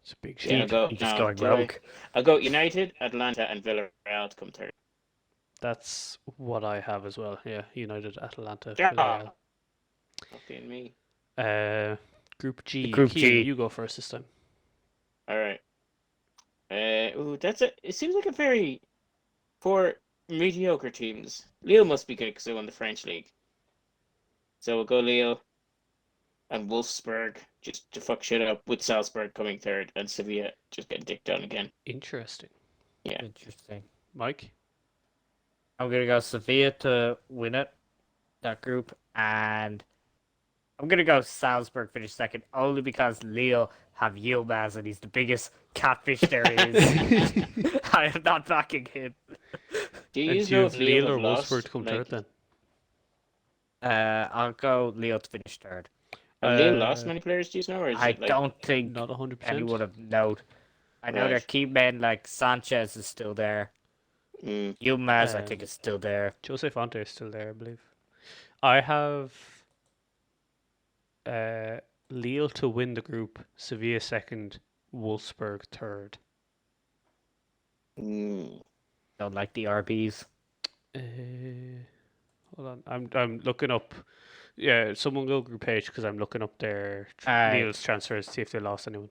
Speaker 2: It's a big
Speaker 3: Yeah, I'll
Speaker 2: sheet.
Speaker 3: go.
Speaker 4: You're just
Speaker 3: no,
Speaker 4: going
Speaker 3: do I?
Speaker 4: rogue.
Speaker 3: I'll go United, Atlanta, and Villarreal to come third.
Speaker 2: That's what I have as well. Yeah, United, Atalanta,
Speaker 3: Yeah.
Speaker 2: Villarreal.
Speaker 3: Fucking me.
Speaker 2: Group G.
Speaker 4: Group
Speaker 2: Keane,
Speaker 4: G.
Speaker 2: you go first this time.
Speaker 3: All right. It seems like a very for mediocre teams. Lille must be good because they won the French league. So we'll go Lille and Wolfsburg just to fuck shit up, with Salzburg coming third and Sevilla just getting dicked down again.
Speaker 2: Interesting.
Speaker 3: Yeah.
Speaker 4: Interesting.
Speaker 2: Mike?
Speaker 4: I'm gonna go Sevilla to win it, that group, and I'm gonna go Salzburg finish second only because Lille have Yilmaz and he's the biggest catfish there is. I am not backing him.
Speaker 3: Do
Speaker 2: And
Speaker 3: you
Speaker 2: do you
Speaker 3: know
Speaker 2: have
Speaker 3: if Lille
Speaker 2: Lille or
Speaker 3: have
Speaker 2: Wolfsburg
Speaker 3: lost?
Speaker 2: to come
Speaker 3: Like,
Speaker 2: third then?
Speaker 4: I'll go Lille to finish third.
Speaker 3: have Lille lost
Speaker 2: Uh,
Speaker 3: many players? Do you know, or is
Speaker 4: I
Speaker 3: it like
Speaker 4: don't think
Speaker 2: Not 100%.
Speaker 4: anyone of note. I know their
Speaker 3: Right.
Speaker 4: key men like Sanchez is still there.
Speaker 3: Mm,
Speaker 4: Yilmaz, I think, is still there.
Speaker 2: Jose Fonte is still there, I believe. I have Lille to win the group, Sevilla second, Wolfsburg third.
Speaker 3: mm.
Speaker 4: Don't like the RBs.
Speaker 2: Hold on, I'm looking up. Yeah, someone go group page because I'm looking up their
Speaker 4: Alright.
Speaker 2: Lille's transfers to see if they lost anyone.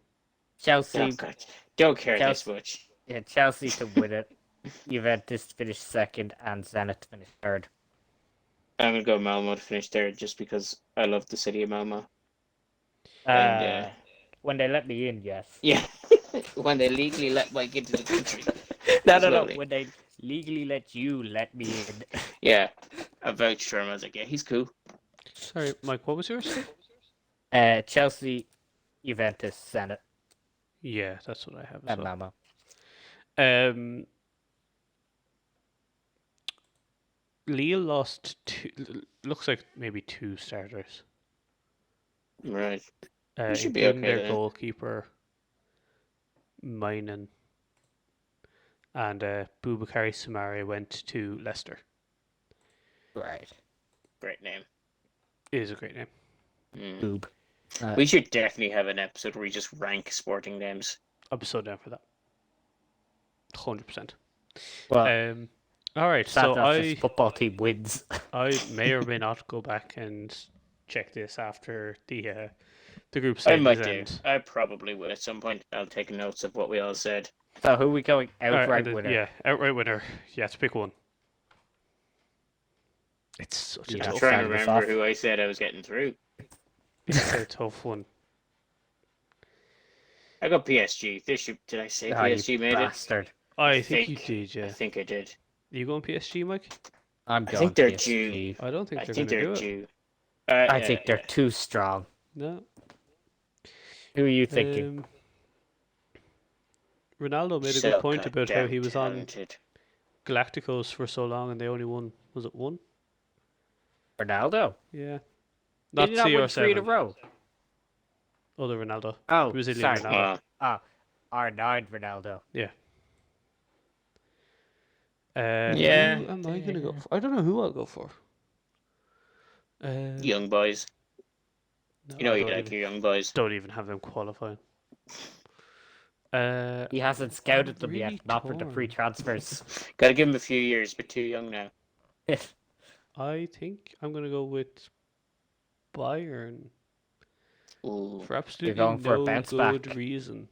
Speaker 4: Chelsea,
Speaker 3: Oh, God. Don't care this
Speaker 4: Chelsea-
Speaker 3: much.
Speaker 4: yeah, Chelsea to win it. Juventus to finish second and Zenit to finish third.
Speaker 3: I'm gonna go Malmo to finish third, just because I love the city of Malmo. And
Speaker 4: When they let me in, yes.
Speaker 3: yeah, when they legally let Mike into the country.
Speaker 4: No,
Speaker 3: It's
Speaker 4: no, no.
Speaker 3: lovely.
Speaker 4: When they legally let me in.
Speaker 3: Yeah, I vouched for him. I was like, yeah, he's cool.
Speaker 2: Sorry, Mike, what was yours?
Speaker 4: Chelsea, Juventus, Zenit,
Speaker 2: Yeah, that's what I have as
Speaker 4: and
Speaker 2: well.
Speaker 4: Malmo.
Speaker 2: Lille lost looks like maybe 2 starters.
Speaker 3: Right. You should be
Speaker 2: Including
Speaker 3: okay
Speaker 2: their
Speaker 3: then.
Speaker 2: goalkeeper, Minen, and Boubakary Soumaré went to Leicester.
Speaker 4: Right.
Speaker 3: Great name.
Speaker 2: It is a great name.
Speaker 3: Mm.
Speaker 4: Boob.
Speaker 3: We should definitely have an episode where we just rank sporting names.
Speaker 2: I'll be so down for that. 100%.
Speaker 4: Well,
Speaker 2: All right, so
Speaker 4: Santos' football team wins.
Speaker 2: I may or may not go back and check this after the group
Speaker 3: I
Speaker 2: stages
Speaker 3: might do.
Speaker 2: end.
Speaker 3: I probably will at some point. I'll take notes of what we all said.
Speaker 4: So who are we going
Speaker 2: All right,
Speaker 4: outright
Speaker 2: and then-
Speaker 4: winner?
Speaker 2: Yeah, outright winner. You have to pick one. It's such a
Speaker 4: Yeah.
Speaker 3: I'm
Speaker 2: tough
Speaker 3: trying to
Speaker 4: start this
Speaker 3: remember
Speaker 4: off.
Speaker 3: who I said I was getting through.
Speaker 2: It's a tough one.
Speaker 3: I got PSG. Did I say
Speaker 4: Oh, you
Speaker 3: PSG made it?
Speaker 4: bastard.
Speaker 2: I think you
Speaker 3: think-
Speaker 2: did, yeah.
Speaker 3: I think I did.
Speaker 2: You going PSG, Mike?
Speaker 4: I'm
Speaker 3: I
Speaker 4: going
Speaker 3: think they're
Speaker 4: PSG.
Speaker 3: due.
Speaker 2: I don't think
Speaker 3: I
Speaker 2: they're
Speaker 3: think
Speaker 2: going to
Speaker 3: they're
Speaker 2: do it.
Speaker 3: due.
Speaker 4: I think they're too strong.
Speaker 2: No.
Speaker 4: Who are you thinking?
Speaker 2: Ronaldo made a
Speaker 3: so
Speaker 2: good point about how
Speaker 3: goddamn
Speaker 2: he was on
Speaker 3: talented.
Speaker 2: Galacticos for so long and they only won, was it one?
Speaker 4: Ronaldo?
Speaker 2: Yeah.
Speaker 4: Did he not win 3 in a
Speaker 2: CR7.
Speaker 4: row?
Speaker 2: Other Ronaldo.
Speaker 4: Oh,
Speaker 2: Brazilian
Speaker 4: sorry.
Speaker 2: Ronaldo.
Speaker 4: R9 Ronaldo.
Speaker 3: Yeah.
Speaker 2: Who am I going to go for? I don't know who I'll go for.
Speaker 3: Young boys.
Speaker 2: No,
Speaker 3: You know
Speaker 2: I
Speaker 3: you
Speaker 2: don't
Speaker 3: like
Speaker 2: even,
Speaker 3: your young boys.
Speaker 2: don't even have them qualifying.
Speaker 4: He hasn't scouted them
Speaker 2: really
Speaker 4: yet, not for the
Speaker 2: torn.
Speaker 4: free transfers.
Speaker 3: Gotta give him a few years, but too young now.
Speaker 2: I think I'm going to go with Bayern
Speaker 3: Ooh.
Speaker 2: for absolutely
Speaker 4: going for a
Speaker 2: no
Speaker 4: bounce
Speaker 2: good
Speaker 4: back.
Speaker 2: reason.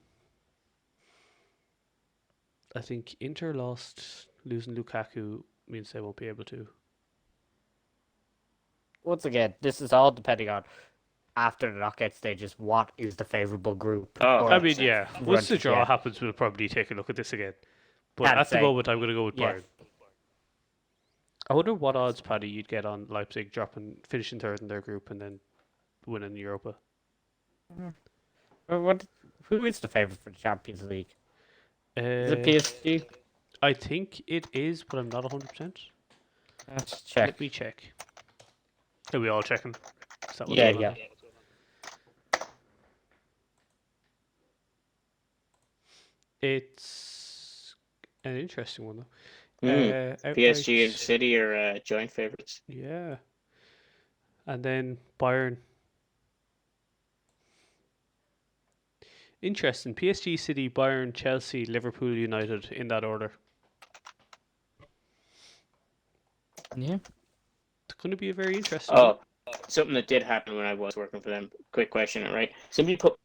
Speaker 2: I think Inter losing Lukaku means they won't be able to.
Speaker 4: Once again, this is all depending on after the knockout stages, what is the favourable group?
Speaker 3: Oh,
Speaker 4: or
Speaker 2: I mean, yeah. Once the
Speaker 4: run-
Speaker 2: draw
Speaker 4: yeah.
Speaker 2: happens, we'll probably take a look at this again. But
Speaker 4: Can't
Speaker 2: at the
Speaker 4: say.
Speaker 2: moment, I'm going to go with
Speaker 4: Yeah.
Speaker 2: Bayern. I wonder what odds, Paddy, you'd get on Leipzig finishing third in their group and then winning Europa.
Speaker 4: Who is the favourite for the Champions League? Is it
Speaker 2: Uh,
Speaker 4: PSG?
Speaker 2: I think it is, but I'm not 100%.
Speaker 4: Let's check.
Speaker 2: Let me check. Are we all checking? Is that what's
Speaker 4: Yeah,
Speaker 2: going on?
Speaker 4: yeah.
Speaker 2: It's an interesting one, though.
Speaker 3: PSG and
Speaker 2: outright-
Speaker 3: City are joint favourites.
Speaker 2: Yeah. And then Bayern. Interesting. PSG, City, Bayern, Chelsea, Liverpool, United in that order.
Speaker 4: Yeah.
Speaker 2: It's going to be a very interesting one.
Speaker 3: Oh, something that did happen when I was working for them. Quick question, right? Somebody put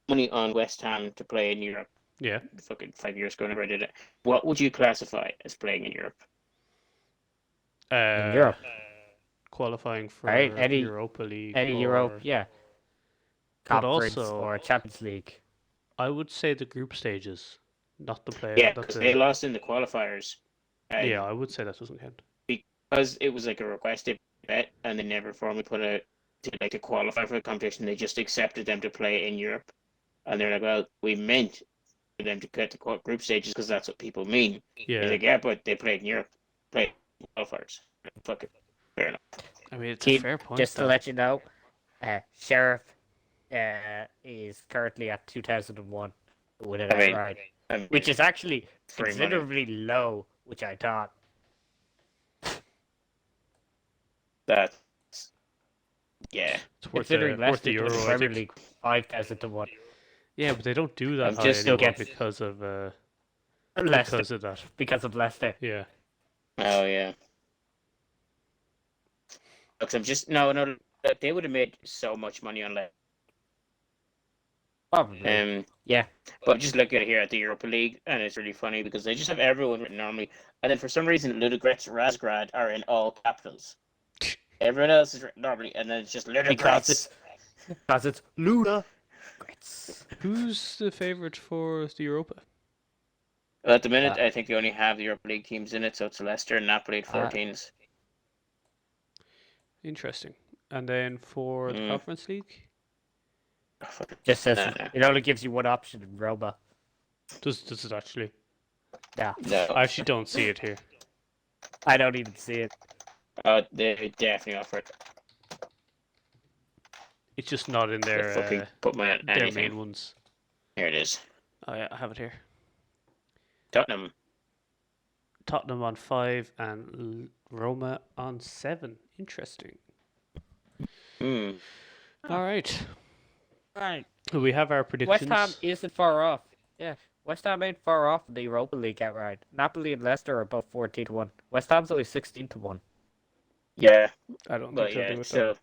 Speaker 3: money on West Ham to play in Europe.
Speaker 2: Yeah.
Speaker 3: Fucking 5 years ago, whenever I did it. What would you classify as playing in Europe?
Speaker 4: In Europe.
Speaker 2: Qualifying for
Speaker 4: Right, any-
Speaker 2: Europa League.
Speaker 4: Any
Speaker 2: or-
Speaker 4: Europe, yeah.
Speaker 2: But
Speaker 4: Conference
Speaker 2: also-
Speaker 4: or Champions League.
Speaker 2: I would say the group stages, not the play.
Speaker 3: Yeah,
Speaker 2: not
Speaker 3: because
Speaker 2: the-
Speaker 3: they lost in the qualifiers. And
Speaker 2: yeah, I would say that doesn't count.
Speaker 3: because it was like a requested bet, and they never formally put out to qualify for the competition. They just accepted them to play in Europe, and they're like, well, we meant for them to get to group stages because that's what people mean.
Speaker 2: Yeah.
Speaker 3: They're like, yeah, but they played in Europe, played qualifiers. Fuck it, fair enough.
Speaker 2: I mean, it's a
Speaker 4: Keep,
Speaker 2: fair point.
Speaker 4: just to
Speaker 2: though.
Speaker 4: let you know, Sheriff is currently at 2001 with it
Speaker 3: I mean,
Speaker 4: outright,
Speaker 3: I mean,
Speaker 4: which is actually
Speaker 3: free money.
Speaker 4: considerably low, which I thought.
Speaker 3: That's yeah.
Speaker 2: It's worth
Speaker 4: Considering
Speaker 2: the, worth
Speaker 4: Leicester
Speaker 2: the
Speaker 4: to win
Speaker 2: euro,
Speaker 4: the
Speaker 2: I
Speaker 4: Premier
Speaker 2: think.
Speaker 4: League 5,000 to 1.
Speaker 2: Yeah, but they don't do that
Speaker 3: I'm
Speaker 2: high
Speaker 3: just still
Speaker 2: anymore
Speaker 4: gets-
Speaker 2: because
Speaker 4: Leicester,
Speaker 2: of that.
Speaker 4: because of Leicester.
Speaker 2: Yeah.
Speaker 3: Oh yeah. Because I'm just no. They would have made so much money on that.
Speaker 4: Probably. Yeah.
Speaker 3: But just look at it here at the Europa League, and it's really funny because they just have everyone written normally, and then for some reason, Ludogorets Razgrad are in all capitals. Everyone else is written normally, and then it's just Ludogorets.
Speaker 4: Because it's Luda.
Speaker 2: Who's the favourite for the Europa?
Speaker 3: Well, at the minute, I think they only have the Europa League teams in it, so it's Leicester and Napoli at 14s.
Speaker 2: Interesting. And then for the Conference League?
Speaker 4: Just says
Speaker 3: Nah.
Speaker 4: it only gives you one option in Roma.
Speaker 2: Does it actually?
Speaker 4: Yeah.
Speaker 3: No.
Speaker 2: I actually don't see it here.
Speaker 4: I don't even see it.
Speaker 3: They definitely offer it.
Speaker 2: It's just not in
Speaker 3: They fucking
Speaker 2: their
Speaker 3: put my
Speaker 2: their
Speaker 3: anything.
Speaker 2: main ones.
Speaker 3: Here it is.
Speaker 2: Oh yeah, I have it here.
Speaker 3: Tottenham.
Speaker 2: Tottenham on 5 and Roma on 7. Interesting.
Speaker 3: Hmm.
Speaker 2: All right.
Speaker 4: Right.
Speaker 2: We have our predictions.
Speaker 4: West Ham isn't far off. Yeah. West Ham ain't far off in the Europa League outright. Napoli and Leicester are both 14 to 1. West Ham's only 16 to 1.
Speaker 3: Yeah,
Speaker 2: I don't
Speaker 3: but
Speaker 2: think they'll
Speaker 3: yeah,
Speaker 2: do it.
Speaker 3: so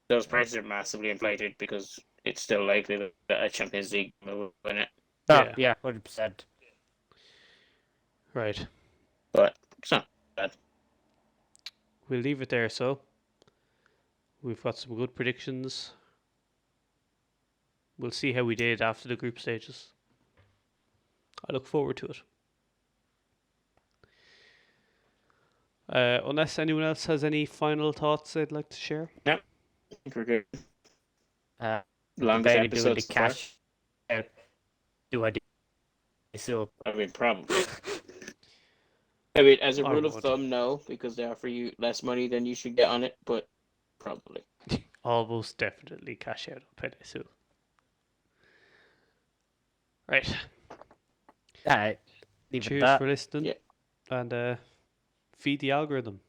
Speaker 3: those prices are massively inflated because it's still likely that a Champions League will win it.
Speaker 4: Oh,
Speaker 2: Yeah.
Speaker 4: yeah, 100%.
Speaker 2: Right.
Speaker 3: But it's not bad.
Speaker 2: We'll leave it there. So we've got some good predictions. We'll see how we did after the group stages. I look forward to it. Unless anyone else has any final thoughts they'd like to share.
Speaker 3: I think we're good. Longest
Speaker 4: Maybe doing
Speaker 3: episode
Speaker 4: the
Speaker 3: so far.
Speaker 4: cash out. Do I do so?
Speaker 3: I mean, probably. I mean, as a
Speaker 2: I
Speaker 3: rule of
Speaker 2: would.
Speaker 3: thumb, no, because they offer you less money than you should get on it, but probably.
Speaker 2: Almost definitely cash out on Penesu. Right.
Speaker 4: Alright. Leave it at
Speaker 2: Cheers
Speaker 4: that.
Speaker 2: for listening.
Speaker 3: Yeah.
Speaker 2: And feed the algorithm.